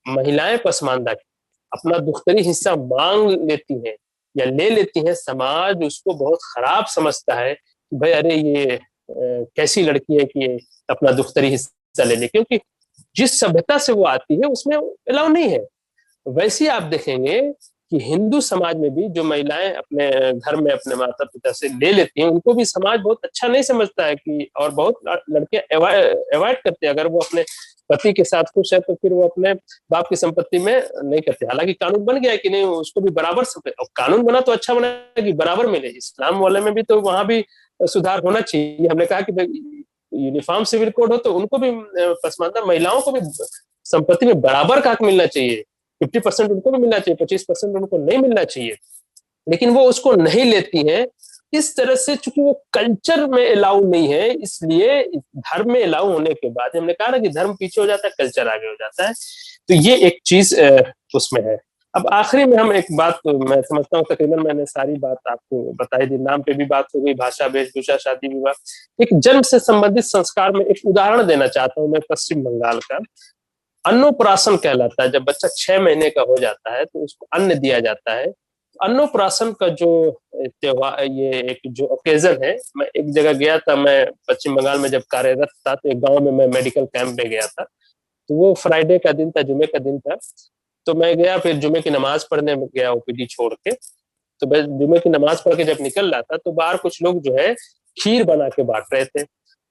महिलाएं पसमानदा की अपना दुख्तरी हिस्सा मांग लेती हैं या ले लेती हैं, समाज उसको बहुत खराब समझता है कि भाई अरे ये कैसी लड़की है कि अपना दुख्तरी हिस्सा ले ले, क्योंकि जिस सभ्यता से वो आती है उसमें अलाउ नहीं है। वैसे आप देखेंगे कि हिंदू समाज में भी जो महिलाएं अपने घर में अपने माता पिता से ले लेती हैं, उनको भी समाज बहुत अच्छा नहीं समझता है कि, और बहुत लड़के अवॉइड करते हैं। अगर वो अपने पति के साथ खुश है तो फिर वो अपने बाप की संपत्ति में नहीं करते। हालांकि कानून बन गया है कि नहीं, उसको भी बराबर, कानून बना तो अच्छा बना कि बराबर मिले। इस्लाम वाले में भी तो वहां भी सुधार होना चाहिए। हमने कहा कि यूनिफॉर्म सिविल कोड हो तो उनको भी, पसमानदा महिलाओं को भी संपत्ति में बराबर का हक मिलना चाहिए। 50% उनको भी मिलना चाहिए, 25% उनको नहीं मिलना चाहिए, लेकिन वो उसको नहीं लेती हैं। इस तरह से चूंकि वो कल्चर में अलाउ नहीं है, इसलिए धर्म में अलाउ होने के बाद, हमने कहा ना कि धर्म पीछे हो जाता है, कल्चर आगे हो जाता है। तो ये एक चीज उसमें है। अब आखिरी में हम एक बात, मैं समझता हूँ तकरीबन मैंने सारी बात आपको बताई दी, नाम पे भी बात हो गई, भाषा, वेशभूषा, शादी विवाह। एक जन्म से संबंधित संस्कार में एक उदाहरण देना चाहता हूँ मैं, पश्चिम बंगाल का। अन्नप्राशन कहलाता है, जब बच्चा 6 महीने का हो जाता है तो उसको अन्न दिया जाता है। अन्नप्राशन का जो त्योहार, ये एक जो ओकेजन है, मैं एक जगह गया था, मैं पश्चिम बंगाल में जब कार्यरत था, तो एक गांव में मैं मेडिकल कैंप में गया था। तो वो फ्राइडे का दिन था, जुमे का दिन था। तो मैं गया, फिर जुमे की नमाज पढ़ने में गया ओपीडी छोड़ के। तो मैं जुमे की नमाज पढ़ के जब निकल रहा था, तो बाहर कुछ लोग जो है खीर बना के बांट रहे थे।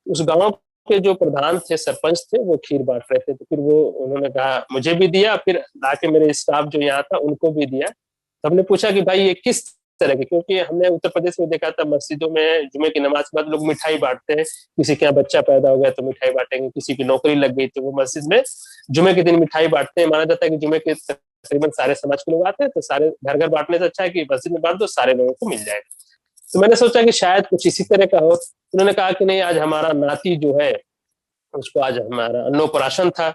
उस गांव के जो प्रधान थे, सरपंच थे, वो खीर बांट रहे थे। तो फिर वो, उन्होंने कहा मुझे भी दिया, फिर आके मेरे स्टाफ जो यहाँ था उनको भी दिया। तो हमने पूछा कि भाई ये किस तरह के, क्योंकि हमने उत्तर प्रदेश में देखा था मस्जिदों में जुमे की नमाज के बाद लोग मिठाई बांटते हैं। किसी के यहाँ बच्चा पैदा हो गया तो मिठाई बांटेंगे, किसी की नौकरी लग गई तो वो मस्जिद में जुमे के दिन मिठाई बांटते हैं। माना जाता है कि जुमे के तकरीबन सारे समाज के लोग आते हैं, तो सारे घर घर बांटने से अच्छा है कि मस्जिद में बांट दो, सारे लोगों को मिल जाएगा। तो मैंने सोचा कि शायद कुछ इसी तरह का हो। उन्होंने कहा कि नहीं, आज हमारा नाती जो है उसको आज हमारा अन्नप्राशन था।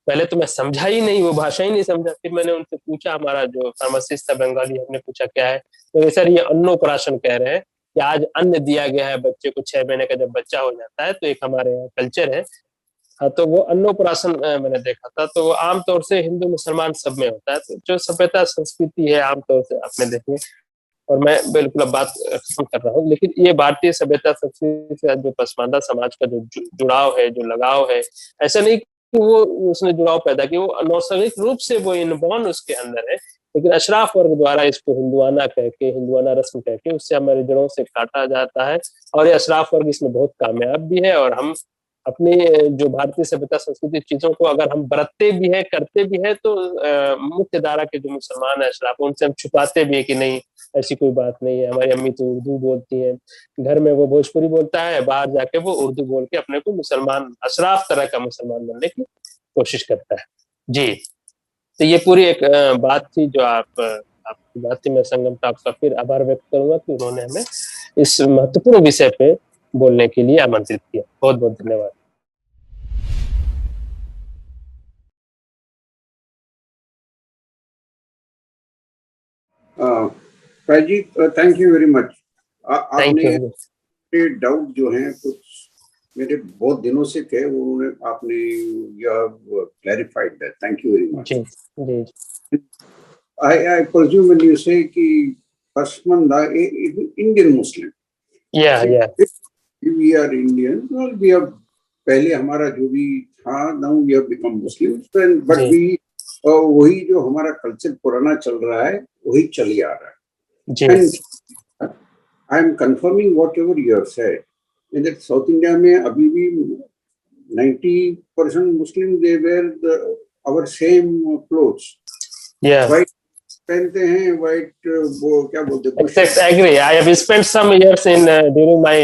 पहले तो मैं समझा ही नहीं, वो भाषा ही नहीं समझा। फिर मैंने उनसे पूछा, हमारा जो फार्मासिस्ट था बंगाली, हमने पूछा क्या है, तो सर ये अन्नप्राशन कह रहे हैं कि आज अन्न दिया गया है बच्चे को। 6 महीने का जब बच्चा हो जाता है तो एक हमारे यहाँ कल्चर है। हाँ, तो वो अन्नप्राशन मैंने देखा था। तो वो आमतौर से हिंदू मुसलमान सब में होता है। तो जो सभ्यता संस्कृति है आमतौर से आपने देखी, और मैं बिल्कुल अब बात खत्म कर रहा हूँ, लेकिन ये भारतीय सभ्यता संस्कृति से जो पसमानदा समाज का जो जुड़ाव है, जो लगाव है, ऐसा नहीं कि वो उसने जुड़ाव पैदा किया, वो नैसर्गिक रूप से वो इनबॉर्न उसके अंदर है, लेकिन अशराफ वर्ग द्वारा इसको हिंदुआना कह के, हिंदुआना रस्म कह के उससे हमारी जड़ों से काटा जाता है। और ये अशराफ वर्ग इसमें बहुत कामयाब भी है, और हम अपनी जो भारतीय सभ्यता संस्कृति चीजों को अगर हम बरतते भी हैं, करते भी हैं, तो मुख्य धारा के जो मुसलमान है अशराफ, उनसे हम छुपाते भी है कि नहीं, ऐसी कोई बात नहीं है, हमारी अम्मी तो उर्दू बोलती है, घर में वो भोजपुरी बोलता है, बाहर जाके वो उर्दू बोल के अपने को मुसलमान, अशराफ तरह का मुसलमान बनने की कोशिश करता है। जी, तो ये पूरी एक बात थी जो आपकी बात थी। मैं संगम टॉक्स का फिर आभार व्यक्त करूंगा कि उन्होंने हमें इस महत्वपूर्ण विषय पे बोलने के लिए आमंत्रित किया। बहुत बहुत धन्यवाद। Rajiv, thank you very much. Thank आपने यू। डाउट जो हैं कुछ मेरे बहुत दिनों से थे, उन्होंने आपने यह clarified that, thank you very much. जी जी। I presume when you say कि Pasmanda Indian Muslim, yeah yeah we are Indian, well, we have पहले हमारा जो भी था, now we have become Muslims, but we वही जो हमारा कल्चर पुराना चल रहा है वही चली आ रहा है। जी। And I am confirming whatever you have said, in that South India में अभी भी 90% Muslim they wear our same clothes. Yeah. White पहनते हैं, white वो क्या बोलते हैं? Exactly, I agree. I have spent some years in during my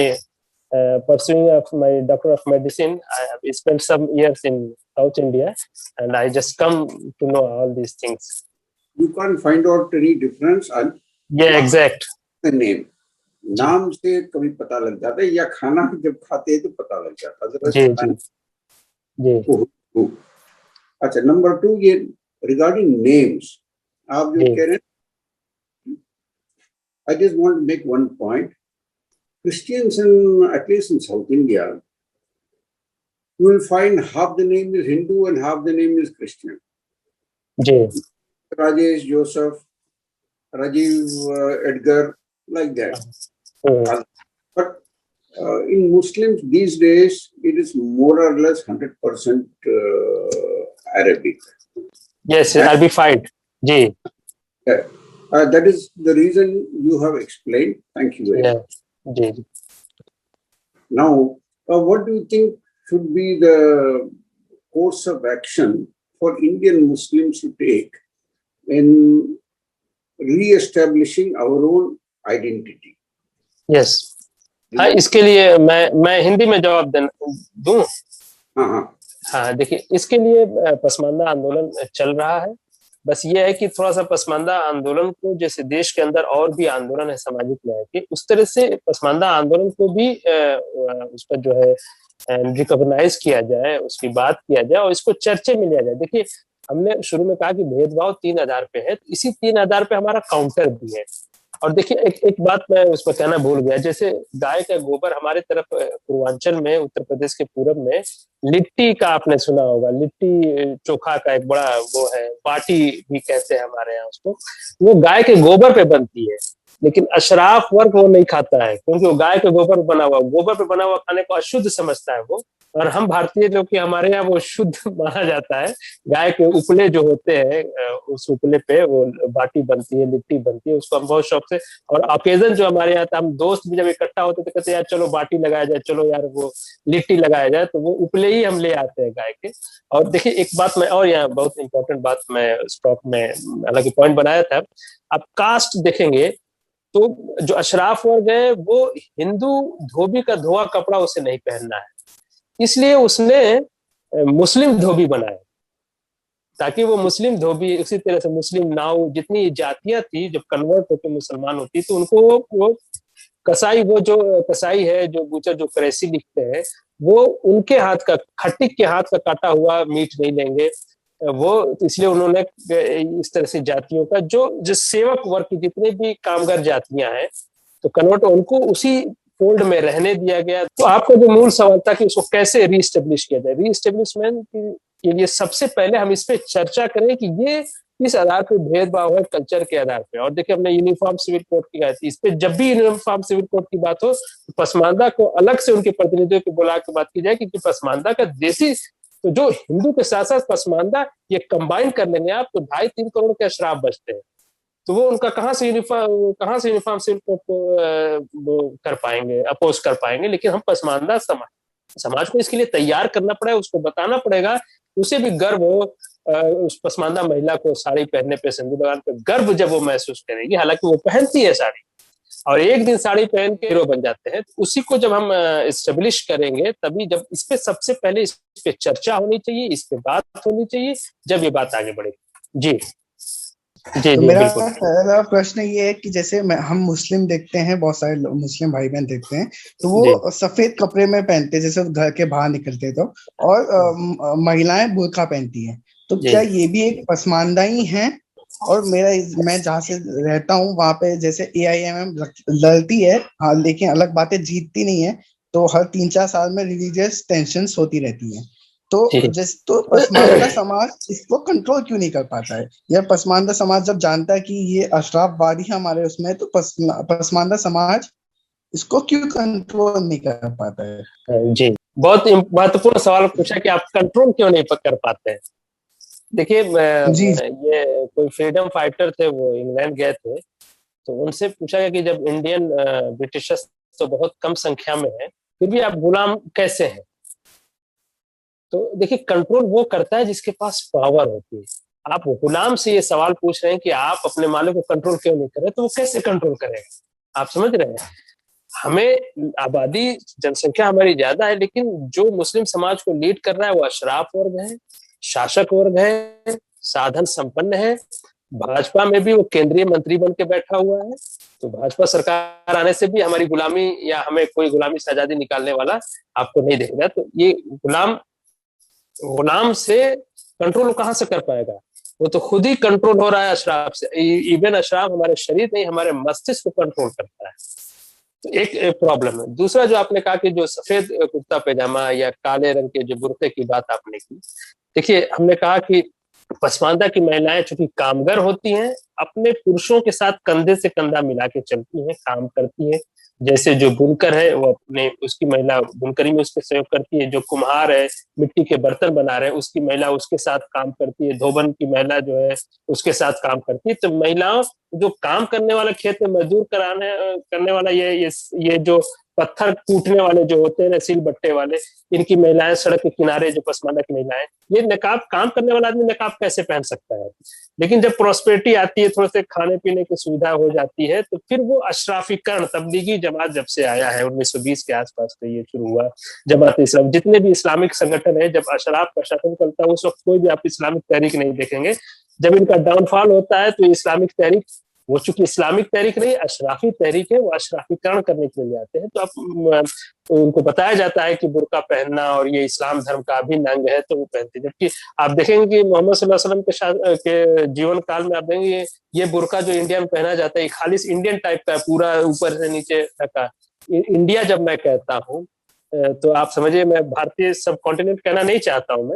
pursuing of my doctor of medicine. I have spent some years in South India, and I just come to know all these things. You can't find out any difference. Yeah, exact. The name, नाम से कभी पता लग जाता है, या खाना जब खाते हैं तो पता लग जाता है। जी जी जी। अच्छा, नंबर 2 ये regarding names, आप जो कह रहे हैं, I just want to make one point. Christians, at least in South India, you will find half the name is Hindu and half the name is Christian. Ji. Rajesh, Joseph, Rajiv, Edgar, like that. But in Muslims these days, it is more or less 100% Arabic. Yes, Arabified. Ji. That is the reason you have explained. Thank you very much. Ji. Now, what do you think should be the course of action for Indian Muslims to take in re-establishing our own identity? Yes. हाँ, इसके लिए मैं हिंदी में जवाब दूं। हाँ, देखिए, इसके लिए पसमानदा आंदोलन चल रहा है। बस ये है कि थोड़ा सा पसमानदा आंदोलन को, जैसे देश के अंदर और भी आंदोलन है सामाजिक न्याय के, उस तरह से पसमानदा आंदोलन को भी उस पर जो है रिकॉग्नाइज किया जाए, उसकी बात किया जाए और इसको चर्चे में लिया जाए। देखिए, हमने शुरू में कहा कि भेदभाव 3 आधार पे है, इसी 3 आधार पे हमारा काउंटर भी है। और देखिए, एक बात मैं उस पर कहना भूल गया, जैसे गाय का गोबर हमारे तरफ पूर्वांचल में, उत्तर प्रदेश के पूरब में लिट्टी का आपने सुना होगा, लिट्टी चोखा का एक बड़ा वो है, बाटी भी कहते हैं हमारे यहाँ उसको, वो गाय के गोबर पे बनती है। लेकिन अशराफ वर्ग वो नहीं खाता है, क्योंकि वो गाय के गोबर पे बना हुआ खाने को अशुद्ध समझता है वो। और हम भारतीय जो कि हमारे यहाँ वो शुद्ध माना जाता है। गाय के उपले जो होते हैं, उस उपले पे वो बाटी बनती है, लिट्टी बनती है, उसको हम बहुत शौक से, और ओकेजन जो हमारे यहाँ था, हम दोस्त भी जब इकट्ठा होते थे, कहते यार चलो बाटी लगाया जाए, चलो यार वो लिट्टी लगाया जाए, तो वो उपले ही हम ले आते हैं गाय के। और देखिए, एक बात मैं और यहाँ बहुत इंपॉर्टेंट बात मैं स्टॉक में हालांकि पॉइंट बनाया था, आप कास्ट देखेंगे तो जो अशराफ वर्ग है वो हिंदू धोबी का धोआ कपड़ा उसे नहीं पहनना है, इसलिए उसने मुस्लिम धोबी बनाया, ताकि वो मुस्लिम धोबी, उसी तरह से मुस्लिम नाव, जितनी जातियां थी जब कन्वर्ट होकर मुसलमान होती तो उनको वो कसाई, वो जो कसाई है, जो बूचर, जो करेसी लिखते हैं, वो उनके हाथ का, खट्टिक के हाथ का काटा हुआ मीट नहीं लेंगे वो। इसलिए उन्होंने इस तरह से जातियों का जो सेवक वर्ग की जितने भी कामगार जातियां हैं, तो कन्वर्ट उनको उसी फोल्ड में रहने दिया गया। तो आपका जो मूल सवाल था कि उसको कैसे रीस्टेब्लिश किया जाए, रीस्टेब्लिशमेंट के लिए सबसे पहले हम इस पे चर्चा करें कि ये इस आधार पे भेदभाव है, कल्चर के आधार पे। और देखिए, हमने यूनिफॉर्म सिविल कोड की बात की, इस पे जब भी यूनिफॉर्म सिविल कोड की बात हो तो पसमानदा को अलग से उनके प्रतिनिधियों को बुला के बात की जाए, क्योंकि पसमानदा का देसी तो जो हिंदू के साथ साथ पसमानदा ये कंबाइन कर लेंगे आप, तो 2.5-3 करोड़ के अशराफ बचते हैं। तो वो उनका कहाँ से यूनिफॉर्म सिविल कोड को वो कर पाएंगे, अपोज कर पाएंगे। लेकिन हम पसमानदा समाज को इसके लिए तैयार करना पड़ेगा, उसको बताना पड़ेगा, उसे भी गर्व हो, उस पसमानदा महिला को साड़ी पहनने पे, सिंदूर लगाने पे गर्व जब वो महसूस करेगी, हालांकि वो पहनती है साड़ी और एक दिन साड़ी पहन के हीरो बन जाते हैं, तो उसी को जब हम इस्टेब्लिश करेंगे, तभी जब इस पे सबसे पहले इस पे चर्चा होनी चाहिए, इस पे बात होनी चाहिए, जब ये बात आगे बढ़ेगी। जी जी तो जी मेरा बिल्कुल। पहला प्रश्न ये है कि जैसे हम मुस्लिम देखते हैं, बहुत सारे मुस्लिम भाई बहन देखते हैं, तो जी वो सफेद कपड़े में पहनते हैं जैसे घर के बाहर निकलते हैं, तो और महिलाएं बुर्का पहनती हैं, तो जी क्या ये भी एक पसमानदा ही है? और मैं जहाँ से रहता हूँ वहां पे जैसे AIMM लड़ती है, हाँ, लेकिन अलग बातें जीतती नहीं है, तो हर 3-4 साल में रिलीजियस टेंशन्स होती रहती हैं। जी। तो पसमानदा समाज इसको कंट्रोल क्यों नहीं कर पाता है? या पसमानदा समाज जब जानता है कि ये अशराफवादी हमारे उसमें है, तो पसमानदा समाज इसको क्यों कंट्रोल नहीं कर पाता है? जी, बहुत महत्वपूर्ण सवाल पूछा कि आप कंट्रोल क्यों नहीं कर पाते हैं। देखिए, जी ये कोई फ्रीडम फाइटर थे, वो इंग्लैंड गए थे, तो उनसे पूछा गया कि जब इंडियन ब्रिटिशर्स तो बहुत कम संख्या में है, फिर भी आप गुलाम कैसे हैं? तो देखिए, कंट्रोल वो करता है जिसके पास पावर होती है। आप गुलाम से ये सवाल पूछ रहे हैं कि आप अपने मालिक को कंट्रोल क्यों नहीं कर रहे, तो वो कैसे कंट्रोल करेगा? आप समझ रहे हैं? हमें आबादी, जनसंख्या हमारी ज्यादा है, लेकिन जो मुस्लिम समाज को लीड कर रहा है वो अशराफ वर्ग है, शासक वर्ग है, साधन संपन्न है। भाजपा में भी वो केंद्रीय मंत्री बन के बैठा हुआ है। तो भाजपा सरकार आने से भी हमारी गुलामी या हमें कोई गुलामी से आजादी निकालने वाला आपको नहीं दिखेगा। तो ये गुलाम से कंट्रोल कहां से कर पाएगा? वो तो खुद ही कंट्रोल हो रहा है अशराफ से। इवन अशराफ हमारे शरीर नहीं, हमारे मस्तिष्क को कंट्रोल करता है। तो एक प्रॉब्लम है। दूसरा, जो आपने कहा कि जो सफेद कुर्ता पैजामा या काले रंग के जो बुर्के की बात आपने की, देखिए, हमने कहा कि पसमानदा की महिलाएं चूंकि कामगर होती हैं, अपने पुरुषों के साथ कंधे से कंधा मिला के चलती हैं, काम करती हैं। जैसे जो बुनकर है वो अपने उसकी महिला बुनकरी में उसके सहयोग करती है, जो कुम्हार है मिट्टी के बर्तन बना रहे हैं उसकी महिला उसके साथ काम करती है, धोबन की महिला जो है उसके साथ काम करती है। तो महिलाओं जो काम करने वाला, खेत में मजदूर करने वाला, ये जो पत्थर कूटने वाले जो होते हैं ना, सिल बट्टे वाले, इनकी महिलाएं, सड़क के किनारे जो पसमानदा की महिलाएं, ये नकाब, काम करने वाला आदमी नकाब कैसे पहन सकता है? लेकिन जब प्रॉस्पेरिटी आती है, थोड़े से खाने पीने की सुविधा हो जाती है, तो फिर वो अशराफीकरण, तबलीगी जमात जब से आया है 1920 के आसपास से ये शुरू हुआ, जमात इस्लाम, जितने भी इस्लामिक संगठन है, जब अशराफ का शासन चलता है उस वक्त कोई भी आप इस्लामिक तहरीक नहीं देखेंगे। जब इनका डाउनफॉल होता है तो इस्लामिक तहरीक, वो चूंकि इस्लामिक तहरीक नहीं, अशराफी तहरीक है, वो अशराफीकरण करने के लिए आते हैं। तो आप उनको बताया जाता है कि बुर्का पहनना और ये इस्लाम धर्म का अभिन्न अंग है, तो वो पहनते हैं। जबकि आप देखेंगे कि मोहम्मद सल्लल्लाहु अलैहि वसल्लम के जीवन काल में आप देखेंगे ये बुर्का जो इंडिया में पहना जाता है, खालिस इंडियन टाइप का, पूरा ऊपर से नीचे तक। इंडिया जब मैं कहता हूँ तो आप समझिए, मैं भारतीय सब कॉन्टिनेंट कहना नहीं चाहता हूँ,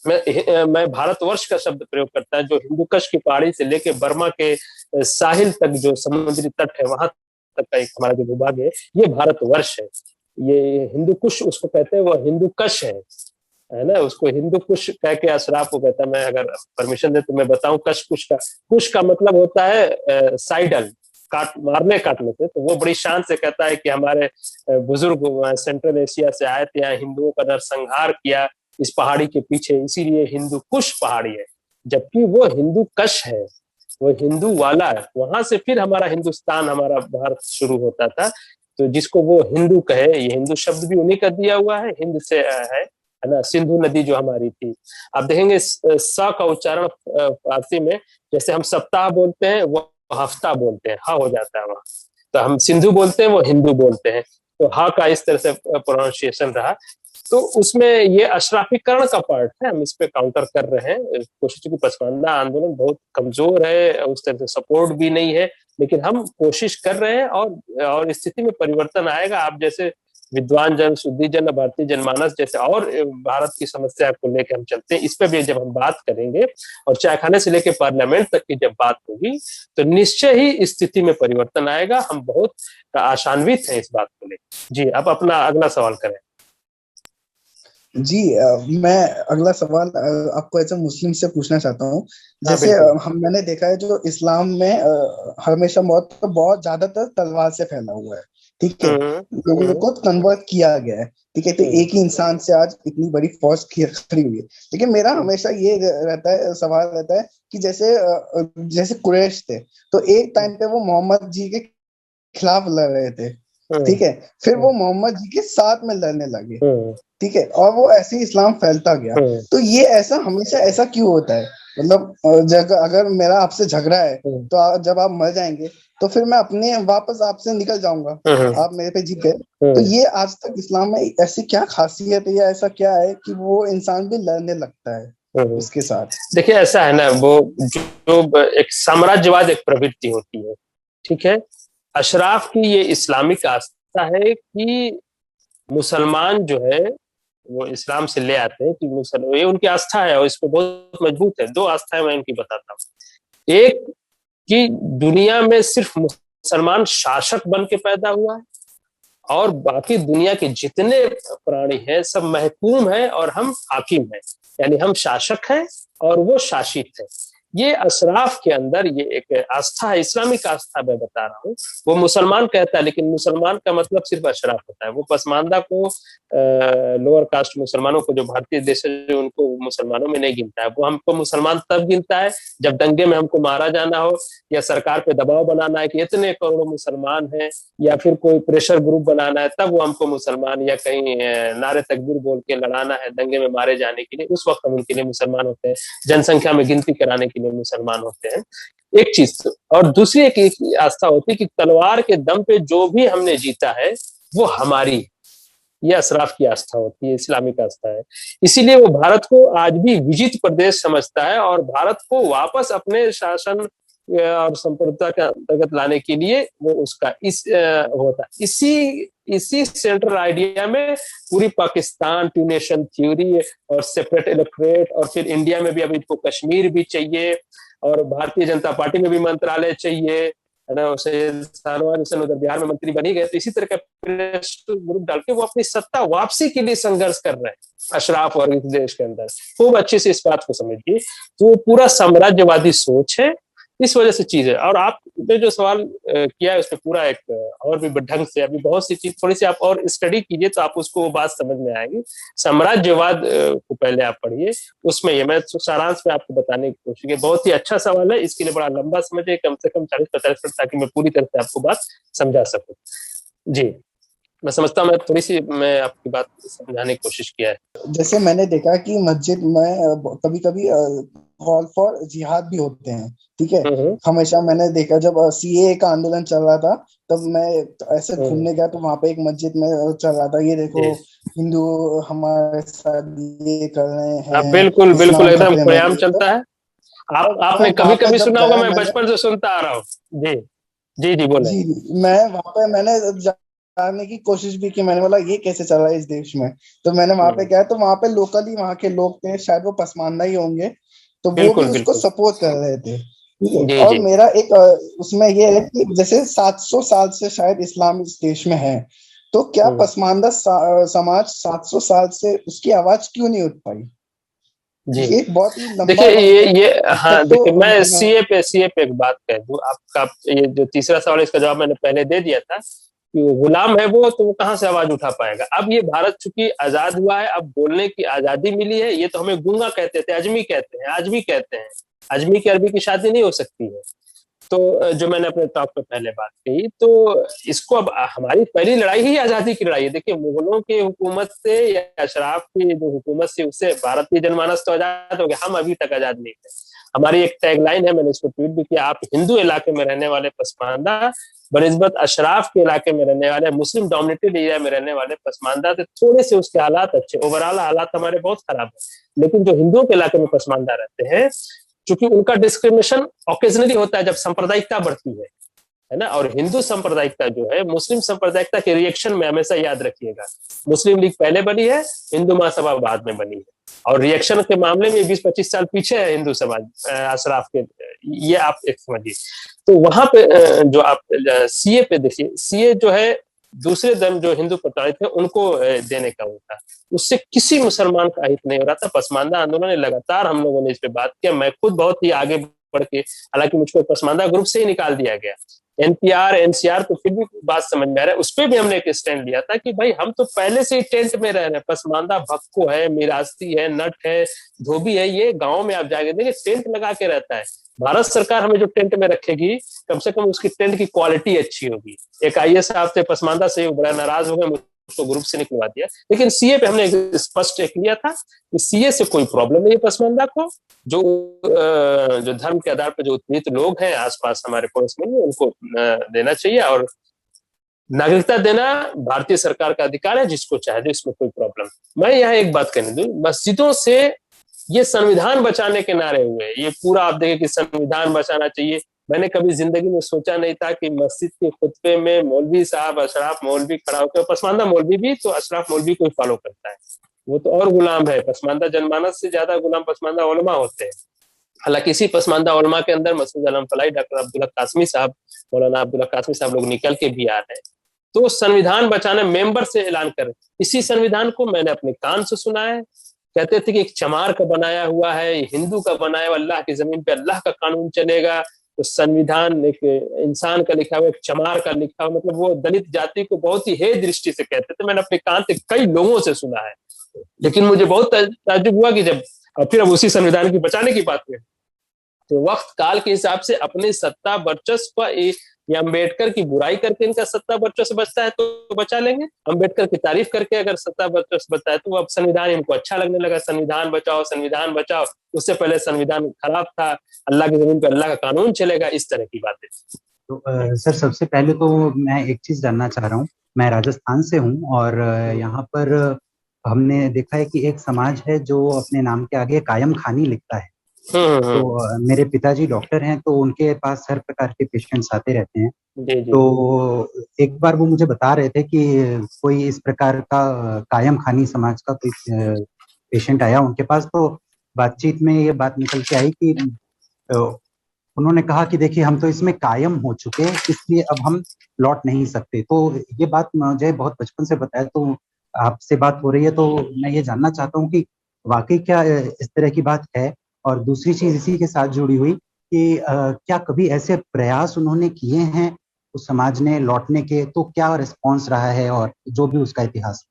मैं भारतवर्ष का शब्द प्रयोग करता है। जो हिंदू कश की पहाड़ी से लेके बर्मा के साहिल तक जो समुद्री तट है, वहां तक का एक हमारा जो भूभाग है, ये भारतवर्ष है। ये हिंदू कुश उसको कहते हैं, वो हिंदू कश है ना, उसको हिंदू कुश कह के अशराफ को कहता है। मैं अगर परमिशन दे तो मैं बताऊं, कुश का मतलब होता है साइडल, मारने काटने से। तो वो बड़ी शान से कहता है कि हमारे बुजुर्ग सेंट्रल एशिया से आए थे, यहाँ हिंदुओं का नरसंहार किया इस पहाड़ी के पीछे, इसीलिए हिंदू कुश पहाड़ी है। जबकि वो हिंदू कश है, वो हिंदू वाला है। वहां से फिर हमारा हिंदुस्तान, हमारा भारत शुरू होता था। तो जिसको वो हिंदू कहे, ये हिंदू शब्द भी उन्हीं का दिया हुआ है, हिंद से है ना। सिंधु नदी जो हमारी थी, आप देखेंगे स का उच्चारण फारसी में, जैसे हम सप्ताह बोलते हैं वो हफ्ता बोलते हैं, हा हो जाता है वहां। तो हम सिंधु बोलते हैं, वो हिंदू बोलते हैं। तो हा का इस तरह से प्रोनाउंसिएशन रहा। तो उसमें ये अशराफीकरण का पार्ट है, हम इस पे काउंटर कर रहे हैं। कोशिश की पसमानदा आंदोलन बहुत कमजोर है, उस तरह से सपोर्ट भी नहीं है, लेकिन हम कोशिश कर रहे हैं और स्थिति में परिवर्तन आएगा। आप जैसे विद्वान जन, शुद्धि जन, भारतीय जनमानस जैसे और भारत की समस्या को लेकर हम चलते हैं, इस पे भी जब हम बात करेंगे और चायखाने से लेकर पार्लियामेंट तक की जब बात होगी, तो निश्चय ही स्थिति में परिवर्तन आएगा। हम बहुत आशान्वित हैं इस बात को लेकर। जी, आप अपना अगला सवाल करें। जी मैं अगला सवाल आपको ऐसे मुस्लिम से पूछना चाहता हूँ। हाँ जैसे बिल्कुल। मैंने देखा है जो इस्लाम में हमेशा मौत तो बहुत ज्यादातर तलवार से फैला हुआ है, ठीक है। हम्म। लोगों हम्म। को कन्वर्ट किया गया है, ठीक है। तो हम्म। एक ही इंसान से आज इतनी बड़ी फौज खड़ी हुई है। लेकिन मेरा हम्म। हमेशा ये रहता है, सवाल रहता है कि जैसे जैसे कुरैश थे, तो एक टाइम पे वो मोहम्मद जी के खिलाफ लड़ रहे थे, हम्म। ठीक है। फिर वो मोहम्मद जी के साथ में लड़ने लगे, हम्म। ठीक है, और वो ऐसे ही इस्लाम फैलता गया। हम्म। तो ये ऐसा हमेशा ऐसा क्यों होता है? मतलब अगर मेरा आपसे झगड़ा है, हम्म। तो जब आप मर जाएंगे तो फिर मैं अपने वापस आपसे निकल जाऊंगा, हम्म। आप मेरे पे जीत गए। तो हम्म। ये आज तक इस्लाम में ऐसी क्या खासियत है या ऐसा क्या है कि वो इंसान भी लड़ने लगता है हम्म। उसके साथ? देखिए ऐसा है ना, वो जो एक साम्राज्यवाद एक प्रवृत्ति होती है, ठीक है। अशराफ की ये इस्लामिक आस्था है कि मुसलमान जो है वो इस्लाम से ले आते हैं कि मुसलमान, ये उनकी आस्था है और इस पे बहुत मजबूत है। दो आस्थाएं मैं इनकी बताता हूँ। एक कि दुनिया में सिर्फ मुसलमान शासक बन के पैदा हुआ है और बाकी दुनिया के जितने प्राणी हैं सब महकूम हैं और हम हाकिम हैं, यानी हम शासक हैं और वो शासित है। ये अशराफ के अंदर ये एक आस्था है, इस्लामिक आस्था मैं बता रहा हूँ। वो मुसलमान कहता है, लेकिन मुसलमान का मतलब सिर्फ अशराफ होता है। वो पसमानदा को, लोअर कास्ट मुसलमानों को, जो भारतीय देश है उनको मुसलमानों में नहीं गिनता है। वो हमको मुसलमान तब गिनता है जब दंगे में हमको मारा जाना हो, या सरकार पे दबाव बनाना है कि इतने करोड़ मुसलमान हैं, या फिर कोई प्रेशर ग्रुप बनाना है, तब वो हमको मुसलमान, या कहीं नारे तकबीर बोल के लड़ाना है दंगे में मारे जाने के लिए, उस वक्त हम उनके लिए मुसलमान होते हैं। जनसंख्या में गिनती कराने के लिए मुसलमान होते हैं, एक चीज। और दूसरी एक आस्था होती है कि तलवार के दम पे जो भी हमने जीता है वो हमारी, ये अशराफ की आस्था होती है, इस्लामिक आस्था है। इसीलिए वो भारत को आज भी विजित प्रदेश समझता है और भारत को वापस अपने शासन और संप्रभुता के अंतर्गत लाने के लिए वो उसका होता है। इसी इसी सेंट्रल आइडिया में पूरी पाकिस्तान टू नेशन थ्योरी और सेपरेट इलेक्टोरेट, और फिर इंडिया में भी अभी इनको कश्मीर भी चाहिए और भारतीय जनता पार्टी में भी मंत्रालय चाहिए, है ना। शाहनवाज हुसैन उधर बिहार में मंत्री बनी गए, तो इसी तरह का प्रेशर ग्रुप डाल के वो अपनी सत्ता वापसी के लिए संघर्ष कर रहे हैं अशराफ और इस देश के अंदर। खूब अच्छे से इस बात को समझिए, तो वो पूरा साम्राज्यवादी सोच है, इस वजह से चीज है। और आपने जो सवाल किया है उसमें पूरा एक और भी ढंग से अभी बहुत सी चीज थोड़ी सी आप और स्टडी कीजिए तो आप उसको वो बात समझ में आएगी। साम्राज्यवाद को पहले आप पढ़िए, उसमें ये मैं सारांश में आपको बताने की कोशिश की। बहुत ही अच्छा सवाल है, इसके लिए बड़ा लंबा समझिए, कम से कम 40-50 मिनट, ताकि मैं पूरी तरह से आपको बात समझा सकूं। जी, मैं समझता हूँ मैं थोड़ी सी मैं आपकी बात समझाने की कोशिश किया है। जैसे मैंने देखा कि मस्जिद में कभी कभी कॉल फॉर जिहाद भी होते हैं, ठीक है। हम्म। हमेशा मैंने देखा जब सीए का आंदोलन चल रहा था, तब मैं ऐसे हम्म। घूमने गया तो वहां पे एक मस्जिद में चल रहा था, ये देखो जी हिंदू हमारे साथ ये कर रहे हाँ, हैं, बिल्कुल बिल्कुल इस्लाम एकदम खतरे में है, खुलेआम ये तो। चलता है। आप और मैं आपने कभी वहां पे कभी जब सुना होगा, गया मैं मैंने, बचपन से सुनता आ रहा हूँ। जी जी जी बोले। जी मैं वहां पे मैंने जानने की कोशिश भी की, मैंने बोला ये कैसे चल रहा है इस देश में। तो मैंने वहां पे हम्म। गया तो वहां पे लोकली वहां के लोग थे, शायद वो पसमानदा ही होंगे, तो वो भी बिल्कुल उसको बिल्कुल। सपोर्ट कर रहे थे, ठीक है। जी और जी। मेरा एक उसमें ये है कि जैसे 700 साल से शायद इस्लाम इस देश में है, तो क्या हम्म। पसमानदा समाज 700 साल से उसकी आवाज क्यों नहीं उठ पाई? जी ये एक बहुत ही लंबा देखिए, वक्त है। ये अब हाँ तक तो देखिए, मैं सीए पे एक बात कह दूं आपका। ये जो तीसरा सवाल है इसका जवाब मैंने पहले दे दिया था कि वो गुलाम है वो, तो वो कहाँ से आवाज उठा पाएगा। अब ये भारत चूंकि आजाद हुआ है, अब बोलने की आजादी मिली है। ये तो हमें गूंगा कहते थे, अजमी कहते हैं, आज भी कहते हैं। अजमी की अरबी की शादी नहीं हो सकती है। तो जो मैंने अपने टॉक पे पहले बात कही, तो इसको अब हमारी पहली लड़ाई ही आजादी की लड़ाई है। देखिए, मुगलों की हुकूमत से या अशराफ की जो हुकूमत से, उससे भारतीय जनमानस तो आजाद हो गया, हम अभी तक आजाद नहीं थे। हमारी एक टैगलाइन है, मैंने इसको ट्वीट भी किया, आप हिंदू इलाके में रहने वाले पसमानदा बनिस्बत अशराफ के इलाके में रहने वाले, मुस्लिम डोमिनेटेड एरिया में रहने वाले पसमानदा थे, थोड़े से उसके हालात अच्छे, ओवरऑल हालात हमारे बहुत खराब है। लेकिन जो हिंदुओं के इलाके में पसमानदा रहते हैं, चूंकि उनका डिस्क्रिमिनेशन ऑकेजनली होता है जब सांप्रदायिकता बढ़ती है ना। और हिंदू सांप्रदायिकता जो है मुस्लिम सांप्रदायिकता के रिएक्शन में, हमेशा याद रखिएगा, मुस्लिम लीग पहले बनी है, हिंदू महासभा बाद में बनी है। और रिएक्शन के मामले में 20-25 साल पीछे है हिंदू समाज अशराफ के, ये आप एक समझिए। तो वहां पे जो आप सीए पे देखिए, सीए जो है दूसरे धर्म जो हिंदू प्रताड़ित थे उनको देने का वो था। उससे किसी मुसलमान का हित नहीं हो रहा था। पसमानदा आंदोलन ने लगातार, हम लोगों ने इस पे बात किया, मैं खुद बहुत ही आगे बढ़ के, हालांकि मुझको पसमानदा ग्रुप से ही निकाल दिया गया, एनपीआर एनसीआर तो फिर भी बात समझ में आ रहा है, उस पर भी हमने एक स्टैंड लिया था कि भाई हम तो पहले से ही टेंट में रह रहे हैं। पसमानदा भक्को है, मिरासी है, नट है, धोबी है, ये गांव में आप जाके देखिए टेंट लगा के रहता है। भारत सरकार हमें जो टेंट में रखेगी, कम से कम उसकी टेंट की क्वालिटी अच्छी होगी। एक आईएएस साहब थे पसमानदा से, बड़ा नाराज हो गए, उसको ग्रुप से निकलवा दिया। लेकिन सीए पे हमने स्पष्ट एक लिया था कि सीए से कोई प्रॉब्लम नहीं है पसमानदा को, जो धर्म के आधार पर जो उत्पीड़ित लोग हैं आसपास हमारे पड़ोस में, उनको देना चाहिए, और नागरिकता देना भारतीय सरकार का अधिकार है, जिसको चाहे दे, इसमें कोई प्रॉब्लम। मैं यहाँ एक बात कहने दूं, मस्जिदों से ये संविधान बचाने के नारे हुए, ये पूरा आप देखें कि संविधान बचाना चाहिए। मैंने कभी जिंदगी में सोचा नहीं था कि मस्जिद के खुतबे में मौलवी साहब, अशराफ मौलवी खड़ा होकर, पसमानदा मौलवी भी तो अशराफ मौलवी को फॉलो करता है, वो तो और गुलाम है। पसमानदा जनमानस से ज्यादा गुलाम पसमानदा उलमा होते हैं। हालांकि इसी पसमानदा उलमा के अंदर मसूद आलम फलाई, डॉक्टर अब्दुल्ला कासमी साहब, मौलाना अब्दुल्ला कासमी साहब लोग निकल के भी आ रहे हैं। तो संविधान बचाने मेंबर से ऐलान कर, इसी संविधान को मैंने अपने कान से सुना है। कहते थे कि एक चमार का बनाया हुआ है, हिंदू का बनाया हुआ, अल्लाह की जमीन पे अल्लाह का कानून चलेगा। तो संविधान एक इंसान का लिखा हुआ, एक चमार का लिखा हुआ, मतलब वो दलित जाति को बहुत ही हे दृष्टि से कहते थे। मैंने अपने कान से कई लोगों से सुना है, लेकिन मुझे बहुत ताज्जुब हुआ कि जब फिर अब उसी संविधान की बचाने की बात है, तो वक्त काल के हिसाब से अपने सत्ता वर्चस्व या अम्बेडकर की बुराई करके इनका सत्ता वर्चस्व बचता है तो बचा लेंगे, अम्बेडकर की तारीफ करके अगर सत्ता वर्चस्व बचता है तो अब संविधान इनको अच्छा लगने लगा, संविधान बचाओ संविधान बचाओ। उससे पहले संविधान खराब था, अल्लाह की जमीन पर अल्लाह का कानून चलेगा, इस तरह की बातें। तो सर सबसे पहले तो मैं एक चीज जानना चाह रहा हूँ, मैं राजस्थान से हूँ और यहाँ पर हमने देखा है कि एक समाज है जो अपने नाम के आगे कायम खानी लिखता है। तो मेरे पिताजी डॉक्टर हैं, तो उनके पास हर प्रकार के पेशेंट्स आते रहते हैं। तो एक बार वो मुझे बता रहे थे कि कोई इस प्रकार का कायम खानी समाज का कोई पेशेंट आया उनके पास, तो बातचीत में ये बात निकल के आई कि उन्होंने कहा कि देखिए हम तो इसमें कायम हो चुके हैं, इसलिए अब हम लौट नहीं सकते। तो ये बात मुझे बहुत बचपन से बताया, तो आपसे बात हो रही है तो मैं ये जानना चाहता हूँ कि वाकई क्या इस तरह की बात है। और दूसरी चीज इसी के साथ जुड़ी हुई कि क्या कभी ऐसे प्रयास उन्होंने किए हैं उस समाज ने लौटने के, तो क्या रिस्पॉन्स रहा है और जो भी उसका इतिहास?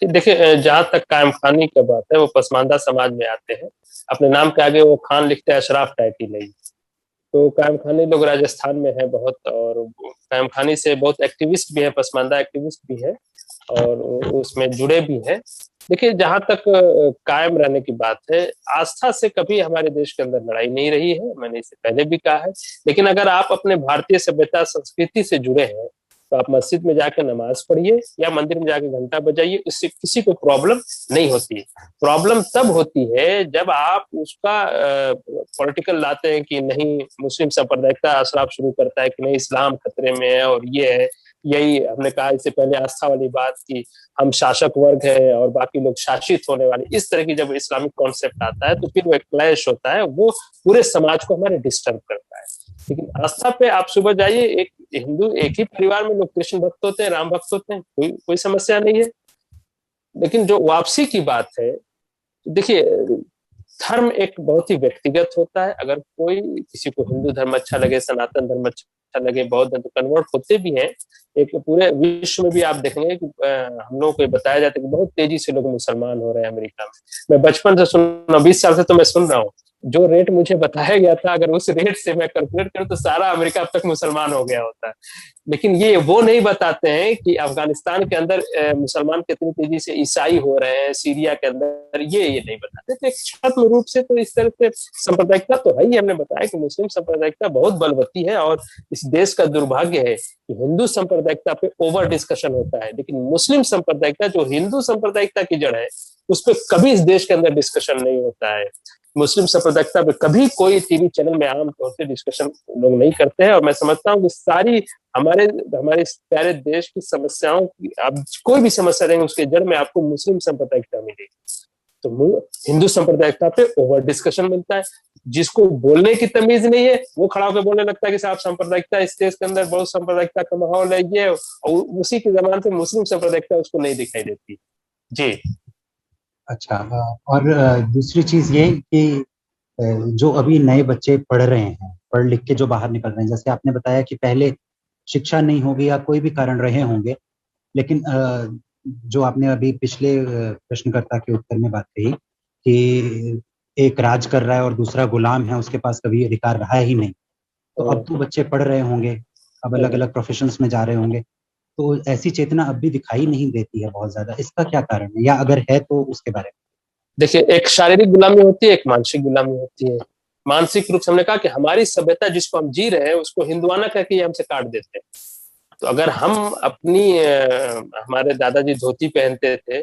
देखिए, जहां तक कायम खानी की बात है, वो पसमानदा समाज में आते हैं, अपने नाम के आगे वो खान लिखते हैं, अशराफ टाइटल नहीं। तो कायम खानी लोग राजस्थान में है बहुत, और कायम खानी से बहुत एक्टिविस्ट भी है, पसमानदा एक्टिविस्ट भी है और उसमें जुड़े भी हैं। देखिए, जहां तक कायम रहने की बात है, आस्था से कभी हमारे देश के अंदर लड़ाई नहीं रही है, मैंने इससे पहले भी कहा है। लेकिन अगर आप अपने भारतीय सभ्यता संस्कृति से जुड़े हैं तो आप मस्जिद में जाकर नमाज पढ़िए या मंदिर में जाकर घंटा बजाइए, इससे किसी को प्रॉब्लम नहीं होती। प्रॉब्लम तब होती है जब आप उसका पॉलिटिकल लाते हैं कि नहीं मुस्लिम सांप्रदायिकता असराफ शुरू करता है कि नहीं इस्लाम खतरे में है, और ये है, यही हमने कहा इससे पहले आस्था वाली बात की हम शासक वर्ग है और बाकी लोग शासित होने वाले, इस तरह की जब इस्लामिक कॉन्सेप्ट आता है तो फिर वो एक क्लैश होता है, वो पूरे समाज को हमारे डिस्टर्ब करता है। लेकिन आस्था पे आप सुबह जाइए, एक हिंदू एक ही परिवार में लोग कृष्ण भक्त होते हैं, राम भक्त होते हैं, कोई समस्या नहीं है। लेकिन जो वापसी की बात है, देखिए धर्म एक बहुत ही व्यक्तिगत होता है। अगर कोई किसी को हिंदू धर्म अच्छा लगे, सनातन धर्म अच्छा लगे, बौद्ध धर्म, तो कन्वर्ट होते भी हैं। एक पूरे विश्व में भी आप देखेंगे कि हम लोगों को बताया जाता है कि बहुत तेजी से लोग मुसलमान हो रहे हैं अमेरिका में। मैं बचपन से सुन रहा हूँ, 20 साल से तो मैं सुन रहा हूँ। जो रेट मुझे बताया गया था, अगर उस रेट से मैं कैलकुलेट करूं तो सारा अमेरिका अब तक मुसलमान हो गया होता है। लेकिन ये वो नहीं बताते हैं कि अफगानिस्तान के अंदर मुसलमान कितनी तेजी से ईसाई हो रहे हैं, सीरिया के अंदर, ये नहीं बताते। तो एक छद्म रूप से तो इस तरह से सांप्रदायिकता तो है ही। हमने बताया कि मुस्लिम सांप्रदायिकता बहुत बलवती है, और इस देश का दुर्भाग्य है कि हिंदू सांप्रदायिकता पे ओवर डिस्कशन होता है, लेकिन मुस्लिम सांप्रदायिकता जो हिंदू सांप्रदायिकता की जड़ है, उस पर कभी इस देश के अंदर डिस्कशन नहीं होता है। मुस्लिम सांप्रदायिकता पे कभी कोई टीवी चैनल में आम तौर से डिस्कशन लोग नहीं करते हैं। और मैं समझता हूँ कि सारी हमारे प्यारे देश की समस्याओं की, आप कोई भी समस्या देंगे उसके जड़ में आपको मुस्लिम सांप्रदायिकता मिलेगी। तो हिंदू सांप्रदायिकता पे ओवर डिस्कशन मिलता है। जिसको बोलने की तमीज नहीं है वो खड़ा होकर बोलने लगता है कि साहब सांप्रदायिकता, इस देश के अंदर बहुत सांप्रदायिकता का माहौल है ये, और उसी के जमाने से मुस्लिम सांप्रदायिकता उसको नहीं दिखाई देती। जी अच्छा, और दूसरी चीज ये कि जो अभी नए बच्चे पढ़ रहे हैं, पढ़ लिख के जो बाहर निकल रहे हैं, जैसे आपने बताया कि पहले शिक्षा नहीं होगी या कोई भी कारण रहे होंगे, लेकिन जो आपने अभी पिछले प्रश्नकर्ता के उत्तर में बात कही कि एक राज कर रहा है और दूसरा गुलाम है, उसके पास कभी अधिकार रहा ही नहीं, तो अब तो बच्चे पढ़ रहे होंगे, अब अलग अलग प्रोफेशंस में जा रहे होंगे, तो ऐसी चेतना अब भी दिखाई नहीं देती है बहुत ज्यादा। इसका क्या कारण है, या अगर है तो उसके बारे में? देखिए, एक शारीरिक गुलामी होती है, एक मानसिक गुलामी होती है। मानसिक रूप से हमने कहा कि हमारी सभ्यता जिसको हम जी रहे हैं उसको हिंदुआना करके हमसे काट देते हैं। तो अगर हम हमारे दादाजी धोती पहनते थे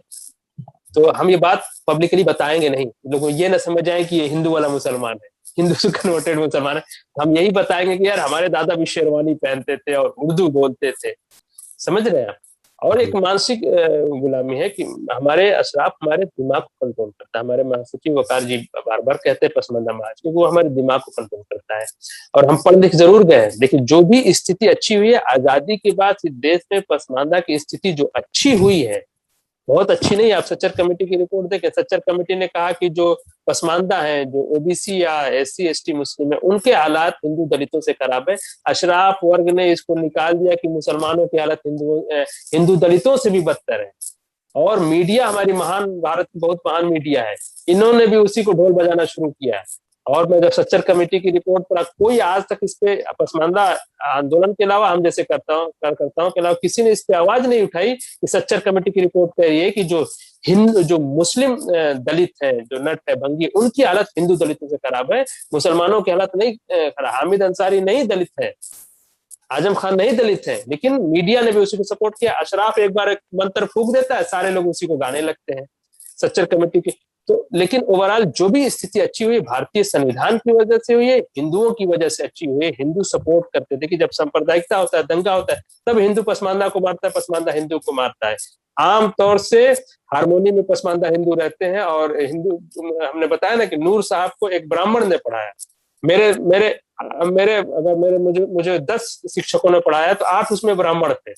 तो हम ये बात पब्लिकली बताएंगे नहीं, लोगों ये ना समझ आए कि ये हिंदू वाला मुसलमान है, हिंदू से कन्वर्टेड मुसलमान है। हम यही बताएंगे कि यार हमारे दादा भी शेरवानी पहनते थे और उर्दू बोलते थे। समझ रहे हैं आप? और एक मानसिक गुलामी है कि हमारे अशराफ हमारे दिमाग को कंट्रोल करता है। हमारे महासचिव वकार जी बार बार कहते हैं पसमानदा महाज, क्योंकि वो हमारे दिमाग को कंट्रोल करता है। और हम पढ़ लिख जरूर गए, लेकिन जो भी स्थिति अच्छी हुई है आजादी के बाद इस देश में, पसमानदा की स्थिति जो अच्छी हुई है, बहुत अच्छी नहीं। आप सच्चर कमेटी की रिपोर्ट देखें, सच्चर कमेटी ने कहा कि जो पसमानदा है, जो ओबीसी या एससी एसटी मुस्लिम है, उनके हालात हिंदू दलितों से खराब है। अशराफ वर्ग ने इसको निकाल दिया कि मुसलमानों की हालत हिंदू दलितों से भी बदतर है। और मीडिया, हमारी महान, भारत की बहुत महान मीडिया है, इन्होंने भी उसी को ढोल बजाना शुरू किया है। और मैं जब सच्चर कमेटी की रिपोर्ट पढ़ा, कोई आज तक इस पे पसमानदा आंदोलन के अलावा, हम जैसे करताओं के अलावा किसी ने इस पे आवाज नहीं उठाई कि सच्चर कमेटी की रिपोर्ट कह रही है कि जो मुस्लिम दलित है, जो नट है, भंगी, उनकी हालत हिंदू दलितों से खराब है, मुसलमानों की हालत नहीं खराब। हामिद अंसारी नहीं दलित है, आजम खान नहीं दलित है, लेकिन मीडिया ने भी उसी को सपोर्ट किया। अशराफ एक बार एक मंत्र फूंक देता है, सारे लोग उसी को गाने लगते हैं, सच्चर कमेटी की। तो लेकिन ओवरऑल जो भी स्थिति अच्छी हुई, भारतीय संविधान की वजह से हुई है, हिंदुओं की वजह से अच्छी हुई है। हिंदू सपोर्ट करते थे कि जब सांप्रदायिकता होता है, दंगा होता है, तब हिंदू पसमानदा को मारता है, पसमानदा हिंदू को मारता है। आमतौर से हारमोनी में पसमानदा हिंदू रहते हैं। और हिंदू, हमने बताया ना कि नूर साहब को एक ब्राह्मण ने पढ़ाया। मुझे 10 शिक्षकों ने पढ़ाया, तो 8 उसमें ब्राह्मण थे।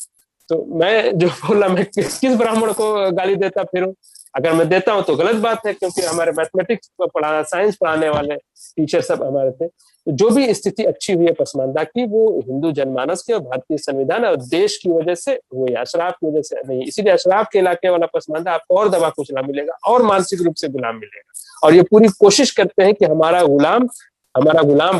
तो मैं जो बोला, मैं किस ब्राह्मण को गाली देता फिरूं? अगर मैं देता हूं तो गलत बात है, क्योंकि हमारे मैथमेटिक्स पढ़ाना, साइंस पढ़ाने वाले टीचर सब हमारे थे। तो जो भी स्थिति अच्छी हुई है पसमानदा की, वो हिंदू जनमानस के और भारतीय संविधान और देश की वजह से हुई है, अशराफ की वजह से नहीं। इसीलिए अशराफ के इलाके वाला पसमानदा आपको और दबा कुचला मिलेगा और मानसिक रूप से गुलाम मिलेगा। और ये पूरी कोशिश करते हैं कि हमारा गुलाम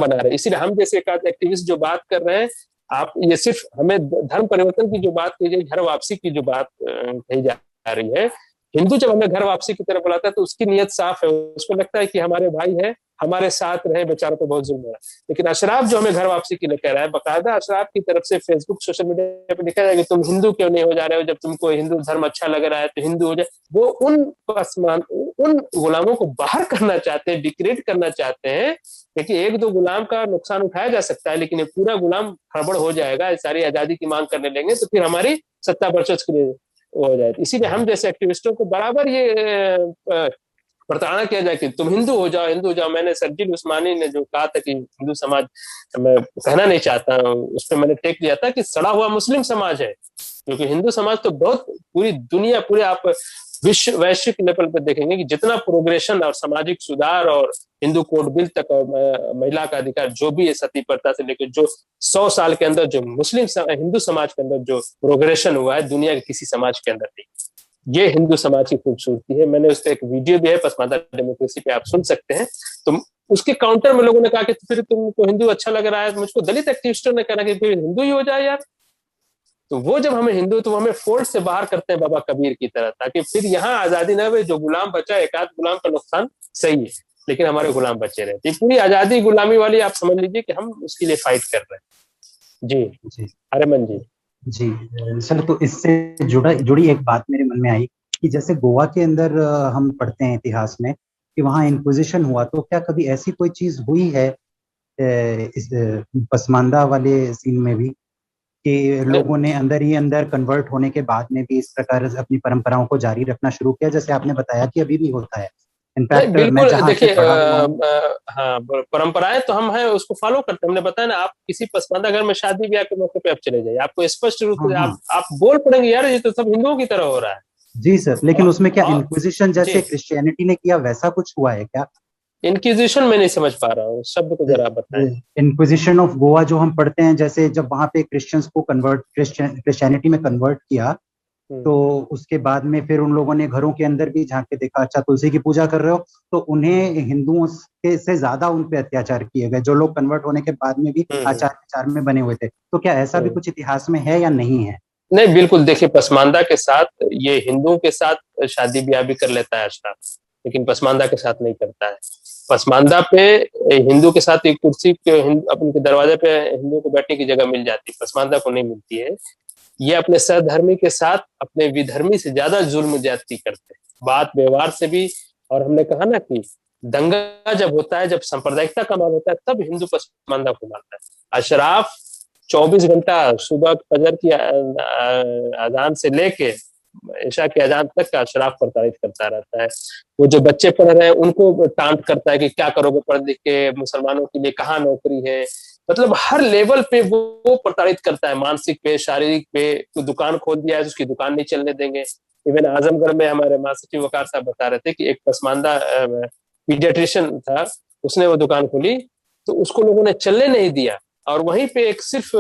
बना रहे। इसीलिए हम जैसे एक एक्टिविस्ट जो बात कर रहे हैं, आप ये सिर्फ हमें धर्म परिवर्तन की जो बात की जाए, घर वापसी की जो बात कही जा रही है, हिंदू जब हमें घर वापसी की तरफ बुलाता है तो उसकी नीयत साफ है, उसको लगता है कि हमारे भाई है, हमारे साथ रहे, बेचारों को बहुत जुल्म हो रहा है। लेकिन अशराफ जो हमें घर वापसी के लिए कह रहा है, बकायदा अशराफ की तरफ से फेसबुक, सोशल मीडिया पे लिखा जाए कि तुम हिंदू क्यों नहीं हो जा रहे हो, जब तुमको हिंदू धर्म अच्छा लग रहा है तो हिंदू हो जाए। वो उन गुलामों को बाहर करना चाहते हैं, डिक्रेट करना चाहते हैं। देखिए, 1-2 गुलाम का नुकसान उठाया जा सकता है, लेकिन ये पूरा गुलाम खड़बड़ हो जाएगा, सारी आजादी की मांग करने लेंगे तो फिर हमारी सत्ता वर्चस्व के लिए हो जाए। इसीलिए हम जैसे एक्टिविस्टों को बराबर ये प्रताड़ना किया जाए कि तुम हिंदू हो जाओ। मैंने सरजील उस्मानी ने जो कहा था कि हिंदू समाज, मैं कहना नहीं चाहता, उस पर मैंने टेक लिया था कि सड़ा हुआ मुस्लिम समाज है, क्योंकि हिंदू समाज तो बहुत, पूरी दुनिया, पूरे आप वैश्विक लेवल पर देखेंगे कि जितना प्रोग्रेशन और सामाजिक सुधार और हिंदू कोड बिल तक और महिला का अधिकार, जो भी है, सती प्रथा से लेकर जो 100 साल के अंदर जो हिंदू समाज के अंदर जो प्रोग्रेशन हुआ है, दुनिया के किसी समाज के अंदर नहीं। ये हिंदू समाज की खूबसूरती है। मैंने उस पर एक वीडियो भी है, पसमानदा डेमोक्रेसी पे, आप सुन सकते हैं। तो उसके काउंटर में लोगों ने कहा कि फिर तुमको हिंदू अच्छा लग रहा है। मुझको दलित एक्टिविस्टों ने कहा कि फिर हिंदू ही हो जाए यार। तो वो जब हमें हिंदू, तो हमें फोल्ड से बाहर करते हैं बाबा कबीर की तरह, ताकि फिर यहाँ आजादी न हो। जो गुलाम बचा, एक आध गुलाम का नुकसान सही है, लेकिन हमारे गुलाम बचे रहते। पूरी आजादी गुलामी वाली आप समझ लीजिए कि हम उसके लिए फाइट कर रहे हैं। जी अरमन जी। सर, तो इससे जुड़ी एक बात मेरे मन में आई कि जैसे गोवा के अंदर हम पढ़ते हैं इतिहास में कि वहाँ इंक्विजिशन हुआ, तो क्या कभी ऐसी कोई चीज हुई है इस पसमानदा वाले सीन में भी कि लोगों ने अंदर ही अंदर कन्वर्ट होने के बाद में भी इस प्रकार अपनी परंपराओं को जारी रखना शुरू किया, जैसे आपने बताया कि अभी भी होता है? इनफैक्ट मैं बिल्कुल जहाँ से देखिए, पढ़ा हुआ हूँ, हाँ, परंपराएं तो हम हैं उसको फॉलो करते हैं। हमने बताया ना, आप किसी पसमानदा घर में शादी ब्याह के मौके पे आप चले जाइए, आपको स्पष्ट रूप हाँ से हाँ आप बोल पड़ेंगे यार ये तो सब हिंदुओं की तरह हो रहा है। जी सर, लेकिन उसमें क्या और इंक्विजिशन जी, जैसे क्रिश्चियनिटी ने किया वैसा कुछ हुआ है क्या? इंक्विजिशन में नहीं समझ पा रहा हूँ, शब्द को जरा बताएं। इंक्विजिशन ऑफ गोवा जो हम पढ़ते हैं, जैसे जब वहां पे क्रिश्चियंस को क्रिश्चियनिटी में कन्वर्ट किया, तो उसके बाद में फिर उन लोगों ने घरों के अंदर भी झांक के देखा, अच्छा तुलसी की पूजा कर रहे हो, तो उन्हें हिंदुओं के से ज्यादा उन पे अत्याचार किए गए, जो लोग कन्वर्ट होने के बाद में भी आचार विचार में बने हुए थे। तो क्या ऐसा भी कुछ इतिहास में है या नहीं है? नहीं, बिल्कुल देखिए, पसमानदा के साथ, ये हिंदुओं के साथ शादी ब्याह भी कर लेता है अशराफ, लेकिन पसमानदा के साथ नहीं करता है। पसमानदा पे हिंदू के साथ एक कुर्सी के अपने दरवाजे पे हिंदुओं को बैठने की जगह मिल जाती है, पसमानदा को नहीं मिलती है। ये अपने सहधर्मी के साथ अपने विधर्मी से ज्यादा जुल्म ज्यादती करते हैं, बात व्यवहार से भी। और हमने कहा ना कि दंगा जब होता है, जब सांप्रदायिकता का मार होता है, तब हिंदू पसमानदा को मारता है। अशराफ 24 घंटा सुबह फजर की अजान से लेके ईशा के अजान तक का अशराफ प्रताड़ित करता रहता है। वो जो बच्चे पढ़ रहे हैं उनको टांट करता है कि क्या करोगे पढ़ लिख के, मुसलमानों के लिए कहाँ नौकरी है। मतलब हर लेवल पे वो प्रताड़ित करता है, मानसिक पे, शारीरिक पे। कोई दुकान खोल दिया है, उसकी दुकान नहीं चलने देंगे। इवन आजमगढ़ में हमारे महासचिव वकार साहब बता रहे थे कि एक पसमानदा पीडियाट्रिशियन था, उसने वो दुकान खोली तो उसको लोगों ने चलने नहीं दिया। और वहीं पे एक सिर्फ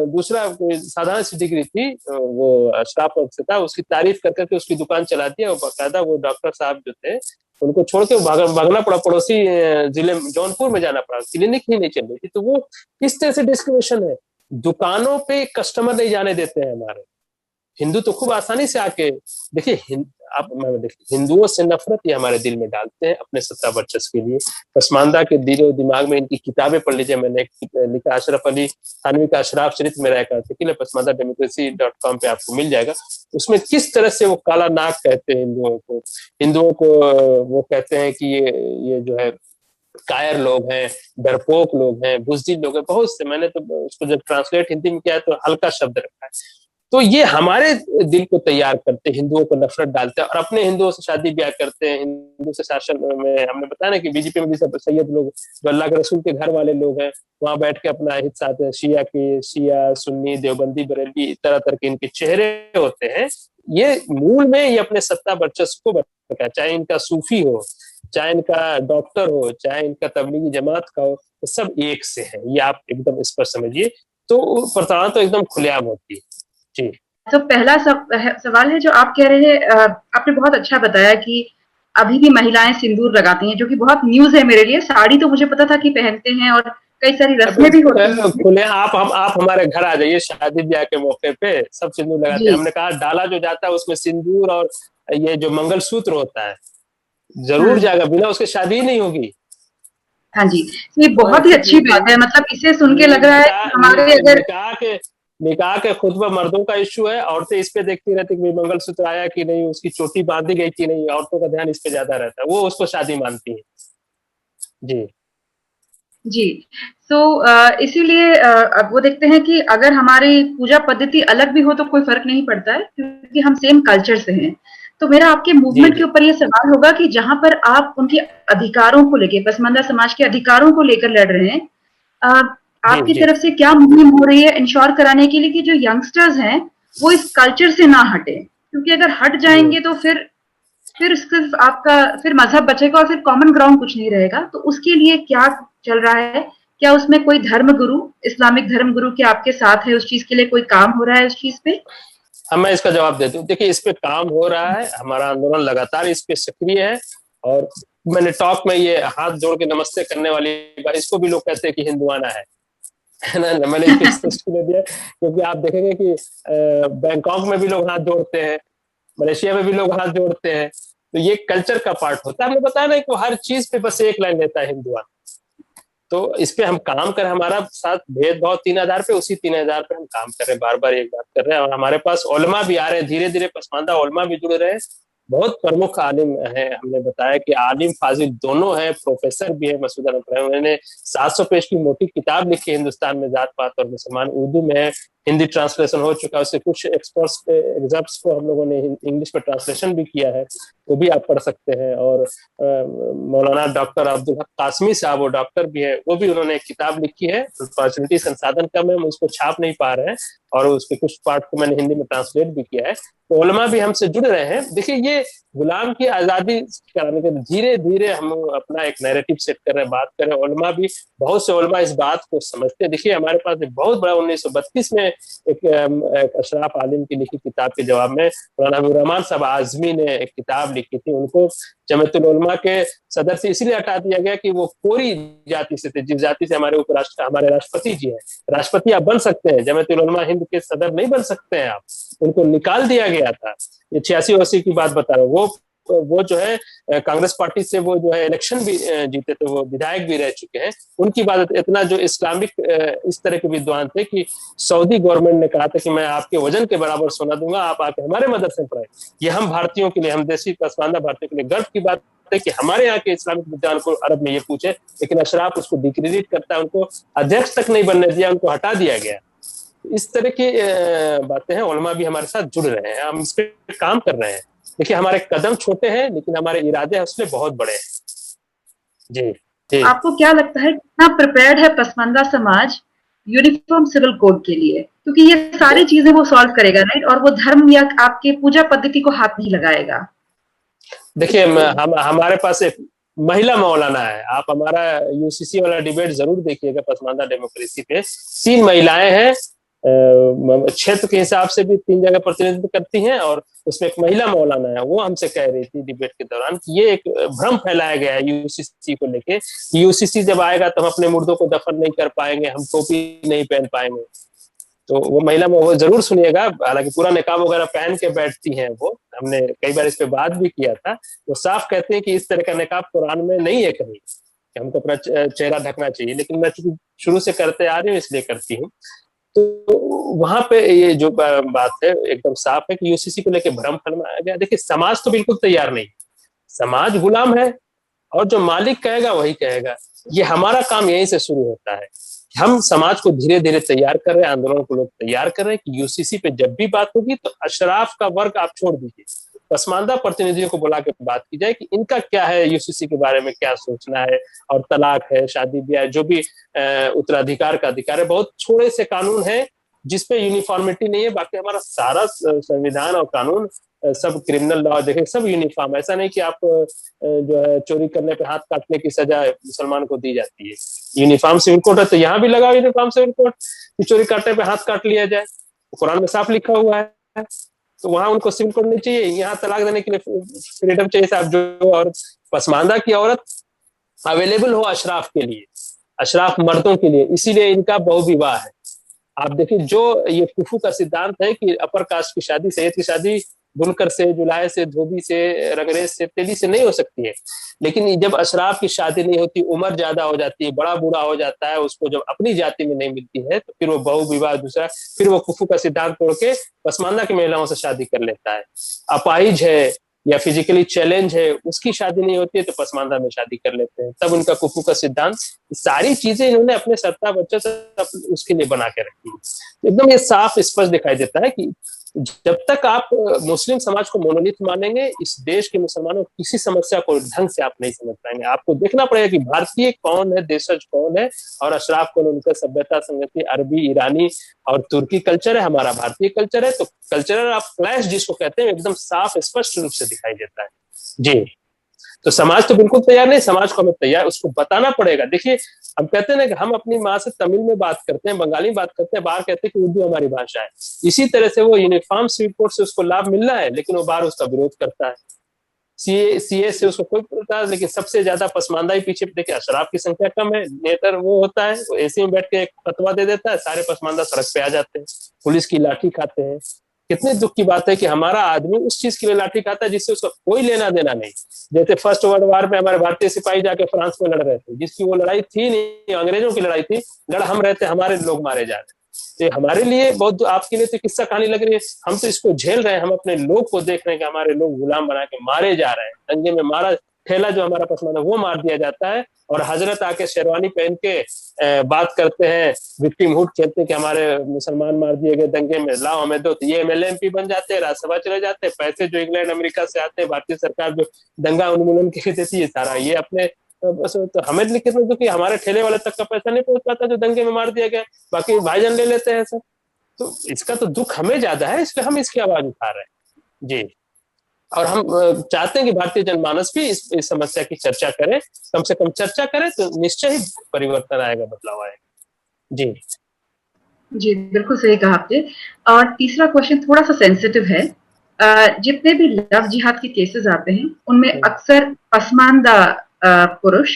दूसरा कोई साधारण सी डिग्री थी, वो अशराफ से था, उसकी तारीफ कर करके उसकी दुकान चला दिया। और बाकायदा वो डॉक्टर साहब जो थे उनको छोड़ के भागना पड़ा, पड़ोसी जिले जौनपुर में जाना पड़ा, क्लिनिक ही नहीं चल रही थी। तो वो किस तरह से डिस्क्रिमिनेशन है। दुकानों पे कस्टमर नहीं जाने देते हैं हमारे हिंदू, तो खूब आसानी से आके देखिए, आप मैं देखिए, हिंदुओं से नफरत ये हमारे दिल में डालते हैं अपने सत्ता वर्चस्व के लिए। पसमानदा के दिलो दिमाग में इनकी किताबें पढ़ लीजिए, मैंने लिखा अशरफ अली थानवी का अशराफ चरित्र, मेरा एक आर्टिकल है, पसमानदा democracy.com पे आपको मिल जाएगा। उसमें किस तरह से वो काला नाग कहते हैं हिंदुओं को वो कहते हैं कि ये जो है कायर लोग हैं, डरपोक लोग हैं, बुजदिल लोग हैं, बहुत से। मैंने तो उसको जब ट्रांसलेट हिंदी में किया तो हल्का शब्द रखा है। तो ये हमारे दिल को तैयार करते, हिंदुओं को नफरत डालते हैं और अपने हिंदुओं से शादी ब्याह करते हैं। हिंदू से शासन में हमने बताया ना कि बीजेपी में भी सब सैयद लोग, जो अल्लाह के रसूल के घर वाले लोग हैं, वहां बैठ के अपना हित साथ शिया सुन्नी देवबंदी बरेलवी तरह तरह के इनके चेहरे होते हैं। ये मूल में ये अपने सत्ता वर्चस्व को बताया, चाहे इनका सूफी हो, चाहे इनका डॉक्टर हो, चाहे इनका तबलीगी जमात का हो, तो सब एक से है। ये आप एकदम इस पर समझिए। तो प्रताड़ना तो एकदम खुलेआम होती है जी। तो पहला सवाल है जो आप कह रहे हैं, आपने बहुत अच्छा बताया कि अभी भी महिलाएं सिंदूर लगाती हैं, जो कि बहुत न्यूज है मेरे लिए। साड़ी तो मुझे पता था कि पहनते हैं और कई सारी रस्में भी होती हैं। खुले आप हमारे घर आ जाइए शादी ब्याह के मौके पे, सब सिंदूर लगाते हैं। हमने कहा डाला जो जाता है उसमें सिंदूर और ये जो मंगलसूत्र होता है जरूर जाएगा, बिना उसके शादी ही नहीं होगी। हाँ जी, ये बहुत ही अच्छी बात है। मतलब इसे सुन के लग रहा है कि हमारे अगर निकाह के खुतबा मर्दों का इश्यू है, औरतें इस पे देखती रहती कि मंगलसूत्र आया कि नहीं, उसकी चोटी बांधी गई कि नहीं, औरतों का ध्यान इस पे ज्यादा रहता है, वो उसको शादी मानती है जी। जी, तो इसीलिए अब वो देखते हैं कि अगर हमारी पूजा पद्धति अलग भी हो तो कोई फर्क नहीं पड़ता है, क्योंकि हम सेम कल्चर से हैं। तो मेरा आपके मूवमेंट के ऊपर ये सवाल होगा कि जहां पर आप उनके अधिकारों को लेके, पसमानदा समाज के अधिकारों को लेकर लड़ रहे हैं, आपकी तरफ से क्या मुहिम हो रही है इंश्योर कराने के लिए कि जो यंगस्टर्स हैं वो इस कल्चर से ना हटे? क्योंकि अगर हट जाएंगे तो फिर सिर्फ आपका फिर मजहब बचेगा और फिर कॉमन ग्राउंड कुछ नहीं रहेगा। तो उसके लिए क्या चल रहा है? क्या उसमें कोई धर्म गुरु, इस्लामिक धर्म गुरु के आपके साथ है? उस चीज के लिए कोई काम हो रहा है उस चीज पे? मैं इसका जवाब देता हूँ। देखिए, इस पे काम हो रहा है, हमारा आंदोलन लगातार इस पे सक्रिय है। और मैंने टॉक में ये हाथ जोड़ के नमस्ते करने वाली बात, इसको भी लोग कहते हैं कि हिंदुआना है ना। मैंने इसको स्पष्ट कर दिया, क्योंकि आप देखेंगे कि बैंकॉक में भी लोग हाथ जोड़ते हैं, मलेशिया में भी लोग हाथ जोड़ते हैं। तो ये कल्चर का पार्ट होता है। हमने बताया ना कि हर चीज पे बस एक लाइन लेता है हिंदुआना। तो इस पे हम काम कर, हमारा साथ भेदभाव 3000 पे, उसी 3000 पे हम काम कर रहे हैं, बार बार एक बात कर रहे हैं। और हमारे पास उलमा भी आ रहे हैं, धीरे धीरे पसमानदा उलमा भी जुड़ रहे हैं। बहुत प्रमुख आलिम है, हमने बताया कि आलिम फाजिल दोनों हैं, प्रोफेसर भी है मसूद अनवर। उन्होंने 700 पेज की मोटी किताब लिखी है, हिंदुस्तान में जात पात और मुसलमान, उर्दू में है। हिंदी ट्रांसलेशन हो चुका है, उससे कुछ एक्सपर्ट्स पे एग्जाम्प्स को हम लोगों ने इंग्लिश में ट्रांसलेशन भी किया है, वो भी आप पढ़ सकते हैं। और मौलाना डॉक्टर अब्दुल हक कासमी साहब, वो डॉक्टर भी है, वो भी उन्होंने एक किताब लिखी है, अपॉर्चुनिटी संसाधन कम है, हम उसको छाप नहीं पा रहे हैं, और उसके कुछ पार्ट को मैंने हिंदी में ट्रांसलेट भी किया है। तो उलमा भी हमसे जुड़ रहे हैं। देखिए, ये गुलाम की आजादी कराने के धीरे धीरे हम अपना एक नैरेटिव सेट कर रहे हैं, बात कर रहे हैं। उलमा भी, बहुत से उलमा इस बात को समझते हैं। देखिए, हमारे पास एक बहुत बड़ा 1932 में एक अशराफ आलिम की लिखी किताब के जवाब में मौलाना हबीबुर रहमान साहब आजमी ने एक किताब लिखी थी। उनको जमीयतुल उलमा के सदर से इसलिए हटा दिया गया कि वो कोरी जाति से थे, जिस जाति से हमारे हमारे राष्ट्रपति जी हैं। राष्ट्रपति आप बन सकते हैं, जमीयतुल उलमा हिंद के सदर नहीं बन सकते हैं आप। उनको निकाल दिया गया था। ये 86-80 की बात बता रहा हूँ। वो जो है कांग्रेस पार्टी से वो जो है इलेक्शन भी जीते थे, वो विधायक भी रह चुके हैं। उनकी बात इतना जो इस्लामिक इस तरह के विद्वान थे कि सऊदी गवर्नमेंट ने कहा था कि मैं आपके वजन के बराबर सोना दूंगा, आप आके हमारे मदरसे में पढ़ाएं। ये हम भारतीयों के लिए, हम देशी पसमानदा भारतीयों के लिए गर्व की बात है कि हमारे यहाँ के इस्लामिक विद्वान को अरब में ये पूछे, लेकिन अशराफ उसको डिक्रेडिट करता है, उनको अध्यक्ष तक नहीं बनने दिया, उनको हटा दिया गया। इस तरह की बातें हैं। उलमा भी हमारे साथ जुड़ रहे हैं, हम इस पे काम कर रहे हैं। देखिए, हमारे कदम छोटे हैं, लेकिन हमारे इरादे उसमें बहुत बड़े हैं। जी जी। आपको क्या लगता है कितना प्रिपेयर्ड है पसमानदा समाज यूनिफॉर्म सिविल कोड के लिए? क्योंकि ये सारी चीजें वो सॉल्व करेगा, राइट? और वो धर्म या आपके पूजा पद्धति को हाथ नहीं लगाएगा। देखिए, हमारे पास एक महिला मौलाना है। आप हमारा यूसीसी वाला डिबेट जरूर देखिएगा पसमानदा डेमोक्रेसी पे। 3 महिलाएं हैं, क्षेत्र के हिसाब से भी 3 जगह प्रतिनिधित्व करती हैं, और उसमें एक महिला मौलाना है। वो हमसे कह रही थी डिबेट के दौरान कि ये एक भ्रम फैलाया गया है यूसीसी को लेके। यूसीसी जब आएगा तो हम अपने मुर्दों को दफन नहीं कर पाएंगे, हम टोपी नहीं पहन पाएंगे। तो वो महिला में वो जरूर सुनिएगा, हालांकि पूरा निकाब वगैरह पहन के बैठती हैं वो। हमने कई बार इस पे बात भी किया था। वो साफ कहते हैं कि इस तरह का निकाब कुरान में नहीं है कहीं, हमको अपना चेहरा ढकना चाहिए, लेकिन मैं चूंकि शुरू से करते आ रही हूँ इसलिए करती हूँ। तो वहां पे ये जो बात है एकदम साफ है कि यूसीसी को लेकर भ्रम फैलाया गया। देखिए, समाज तो बिल्कुल तैयार नहीं, समाज गुलाम है, और जो मालिक कहेगा वही कहेगा। ये हमारा काम यहीं से शुरू होता है। हम समाज को धीरे धीरे तैयार कर रहे हैं, आंदोलन को लोग तैयार कर रहे हैं कि यूसीसी पे जब भी बात होगी तो अशराफ का वर्ग आप छोड़ दीजिए, पसमानदा प्रतिनिधियों को बुला के बात की जाए कि इनका क्या है, यूसीसी के बारे में क्या सोचना है। और तलाक है, शादी ब्याह, जो भी उत्तराधिकार का अधिकार है, बहुत थोड़े से कानून है जिसपे यूनिफॉर्मिटी नहीं है। बाकी हमारा सारा संविधान और कानून, सब क्रिमिनल लॉ देखें, सब यूनिफॉर्म। ऐसा नहीं कि आप जो है चोरी करने पे हाथ काटने की सजा मुसलमान को दी जाती है। यूनिफॉर्म सिविल कोड है, तो यहाँ भी लगाओ यूनिफॉर्म सिविल कोड कि चोरी करने पे हाथ काट लिया जाए। कुरान में साफ लिखा हुआ है, तो वहां उनको सिविल कोड नहीं चाहिए। यहाँ तलाक देने के लिए फ्रीडम चाहिए साहब। जो और पसमानदा की औरत अवेलेबल हो अशराफ के लिए, अशराफ मर्दों के लिए, इसीलिए इनका बहुविवाह है। आप देखिए, जो ये कुफू का सिद्धांत है कि अपर कास्ट की शादी, सैयद की शादी बुनकर से, जुलाहे से, धोबी से, रंगरेज से, तेली से नहीं हो सकती है। लेकिन जब अशराफ की शादी नहीं होती, उम्र ज्यादा हो जाती है, बड़ा बूढ़ा हो जाता है, उसको जब अपनी जाति में नहीं मिलती है, तो फिर वो बहुविवाह दूसरा, फिर वो कुफू का सिद्धांत तोड़ के पसमानदा की महिलाओं से शादी कर लेता है। अपाहिज है या फिजिकली चैलेंज है, उसकी शादी नहीं होती है तो पसमानदा में शादी कर लेते हैं। तब उनका कुफू का सिद्धांत, सारी चीजें इन्होंने अपने सत्ता बच्चों से उसके लिए बना के रखी है। एकदम ये साफ स्पष्ट दिखाई देता है कि जब तक आप मुस्लिम समाज को मोनोलिथ मानेंगे, इस देश के मुसलमानों की किसी समस्या को ढंग से आप नहीं समझ पाएंगे। आपको देखना पड़ेगा कि भारतीय कौन है, देशज कौन है, और अशराफ कौन, उनका सभ्यता संगति अरबी, ईरानी और तुर्की कल्चर है, हमारा भारतीय कल्चर है। तो कल्चरल आप क्लैश जिसको कहते हैं, एकदम साफ स्पष्ट रूप से दिखाई देता है। जी, तो समाज तो बिल्कुल तैयार नहीं, समाज को हमें तैयार, उसको बताना पड़ेगा। देखिए, हम कहते हैं ना कि हम अपनी माँ से तमिल में बात करते हैं, बंगाली में बात करते हैं, बाहर कहते हैं कि उर्दू हमारी भाषा है। इसी तरह से वो यूनिफॉर्म सिविल कोड से उसको लाभ मिल रहा है, लेकिन वो बाहर उसका विरोध करता है। सीए से उसको कोई पता है, लेकिन सबसे ज्यादा पसमानदा ही पीछे। देखिए, अशराफ की संख्या कम है, नेतर वो होता है, वो एसी में बैठ के एक फतवा दे देता है, सारे पसमानदा सड़क पे आ जाते हैं, पुलिस की लाठी खाते हैं। कितने दुख की बात है कि हमारा आदमी उस चीज के लिए लाठी खाता है जिससे उसका कोई लेना देना नहीं। जैसे फर्स्ट वर्ल्ड वॉर में हमारे भारतीय सिपाही जाके फ्रांस में लड़ रहे थे, जिसकी वो लड़ाई थी नहीं, अंग्रेजों की लड़ाई थी, लड़ हम रहे थे, हमारे लोग मारे जा रहे। तो हमारे लिए बहुत, आपके लिए तो किस्सा कहानी लग रही है, हम तो इसको झेल रहे हैं। हम अपने लोग को देख रहे हैं कि हमारे लोग गुलाम बना के मारे जा रहे हैं, दंगे में मारा, ठेला जो हमारा पसमानदा वो मार दिया जाता है, और हजरत आके शेरवानी पहन के बात करते हैं, विक्टिमहुड खेलते हैं कि हमारे मुसलमान मार दिए गए दंगे में, लाओ हमें दो, तो ये एमएलए एमपी बन जाते हैं, राज्यसभा चले जाते हैं, पैसे जो इंग्लैंड अमेरिका से आते हैं, भारतीय सरकार जो दंगा उन्मूलन के लिए देती है सारा ये अपने बस, तो हमें लिखित में कि हमारे ठेले वाले तक का पैसा नहीं पहुंच पाता जो दंगे में मार दिया गया, बाकी भाईजान ले लेते हैं सर। तो इसका तो दुख हमें ज्यादा है, इसलिए हम इसकी आवाज उठा रहे हैं जी। और हम चाहते हैं कि भारतीय जनमानस भी इस समस्या की चर्चा करे, कम से कम चर्चा करे, तो निश्चय ही परिवर्तन आएगा, बदलाव आएगा जी। जी बिल्कुल सही कहा आपने। और तीसरा क्वेश्चन थोड़ा सा सेंसिटिव है। जितने भी लव जिहाद के केसेस आते हैं उनमें अक्सर पसमानदा पुरुष,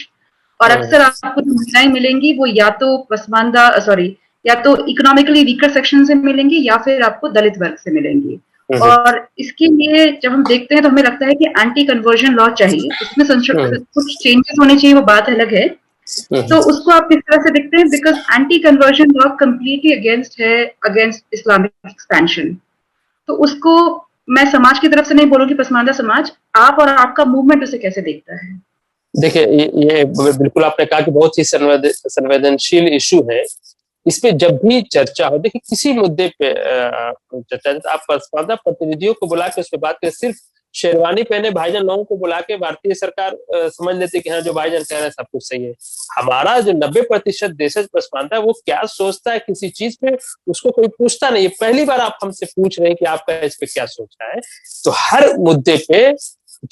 और अक्सर आपको जो महिलाएं मिलेंगी वो या तो पसमानदा या तो इकोनॉमिकली वीकर सेक्शन से मिलेंगी या फिर आपको दलित वर्ग से मिलेंगी। और इसके लिए जब हम देखते हैं तो हमें लगता है कि एंटी कन्वर्जन लॉ चाहिए, उसमें कुछ चेंजेस होने चाहिए, वो बात अलग है। तो उसको आप किस तरह से देखते हैं? Because anti conversion law completely against है, अगेंस्ट इस्लामिक एक्सपेंशन। तो उसको मैं समाज की तरफ से नहीं बोलूंगी, पसमानदा समाज, आप और आपका मूवमेंट उसे कैसे देखता है? देखिए ये बिल्कुल आपने कहा कि बहुत ही संवेदनशील इशू है। इस पे जब भी चर्चा हो, देखिए किसी मुद्दे पे चर्चा, आप पसमानदा प्रतिनिधियों को बुला के उस पर बात करें, सिर्फ शेरवानी पहने भाईजान लोगों को बुला के भारतीय सरकार समझ लेती कि हाँ जो भाईजान कह रहे हैं सब कुछ सही है। हमारा जो 90% देशज पसमानदा है वो क्या सोचता है किसी चीज पे, उसको कोई पूछता नहीं है। पहली बार आप हमसे पूछ रहे हैं कि आपका इस पे क्या सोचना है। तो हर मुद्दे पे,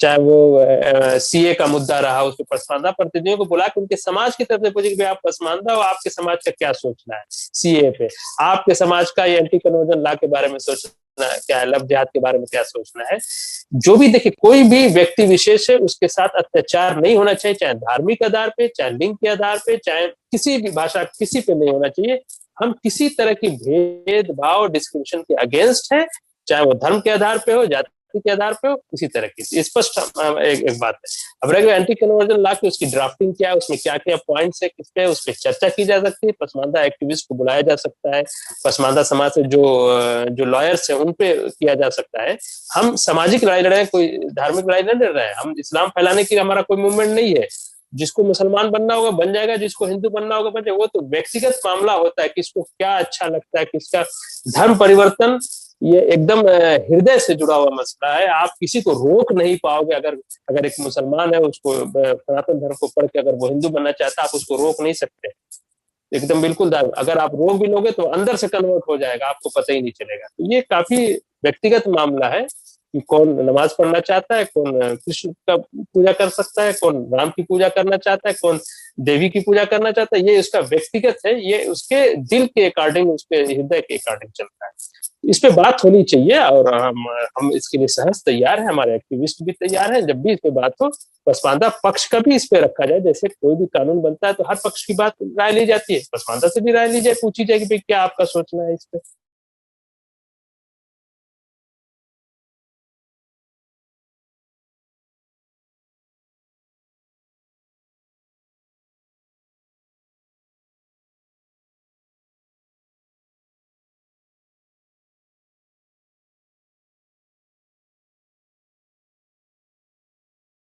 चाहे वो सीए का मुद्दा रहा, उसको पसमानदा प्रतिनिधियों को बुला के उनके समाज की तरफ से पूछे कि आप पसमानदा हो, आपके समाज का क्या सोचना है सीए पे, आपके समाज का ये एंटी कन्वर्जन लॉ के बारे में सोचना क्या है, लव जिहाद के बारे में क्या सोचना है। जो भी देखिए कोई भी व्यक्ति विशेष है उसके साथ अत्याचार नहीं होना चाहिए, चाहे धार्मिक आधार पे, चाहे लिंग के आधार पे, चाहे किसी भी भाषा, किसी पे नहीं होना चाहिए। हम किसी तरह की भेदभाव डिस्क्रिमिनेशन के अगेंस्ट है, चाहे वो धर्म के आधार पे हो, जाति के आधार पे हो, किसी तरह की स्पष्ट एक बात है। अब रह गया एंटी कन्वर्जन लॉ की, उसकी ड्राफ्टिंग क्या है, उसमें क्या क्या पॉइंट्स है, किस पे उस पर चर्चा की जा सकती है, पसमानदा एक्टिविस्ट को बुलाया जा सकता है, पसमानदा समाज से जो लॉयर्स है उन पे किया जा सकता है। हम सामाजिक लड़ाई लड़ रहे हैं, कोई धार्मिक लड़ाई नहीं लड़ रहे हैं। हम इस्लाम फैलाने की हमारा कोई मूवमेंट नहीं है। जिसको मुसलमान बनना होगा बन जाएगा, जिसको हिंदू बनना होगा बन जाएगा। वो तो व्यक्तिगत मामला होता है, किसको क्या अच्छा लगता है, किसका धर्म परिवर्तन, ये एकदम हृदय से जुड़ा हुआ मसला है। आप किसी को रोक नहीं पाओगे। अगर एक मुसलमान है, उसको सनातन धर्म को पढ़ के अगर वो हिंदू बनना चाहता है, आप उसको रोक नहीं सकते, एकदम बिल्कुल। अगर आप रोक भी लोगे तो अंदर से कन्वर्ट हो जाएगा, आपको पता ही नहीं चलेगा। तो ये काफी व्यक्तिगत मामला है कि कौन नमाज पढ़ना चाहता है, कौन कृष्ण का पूजा कर सकता है, कौन राम की पूजा करना चाहता है, कौन देवी की पूजा करना चाहता है। ये उसका व्यक्तिगत है, ये उसके दिल के अकॉर्डिंग, उसके हृदय के अकॉर्डिंग चलता है। इस पे बात होनी चाहिए, और हम इसके लिए सहज तैयार हैं, हमारे एक्टिविस्ट भी तैयार हैं। जब भी इस पे बात हो, पसमानदा पक्ष का भी इस पे रखा जाए। जैसे कोई भी कानून बनता है तो हर पक्ष की बात राय ली जाती है, पसमानदा से भी राय ली जाए, पूछी जाए कि भाई क्या आपका सोचना है इस पे।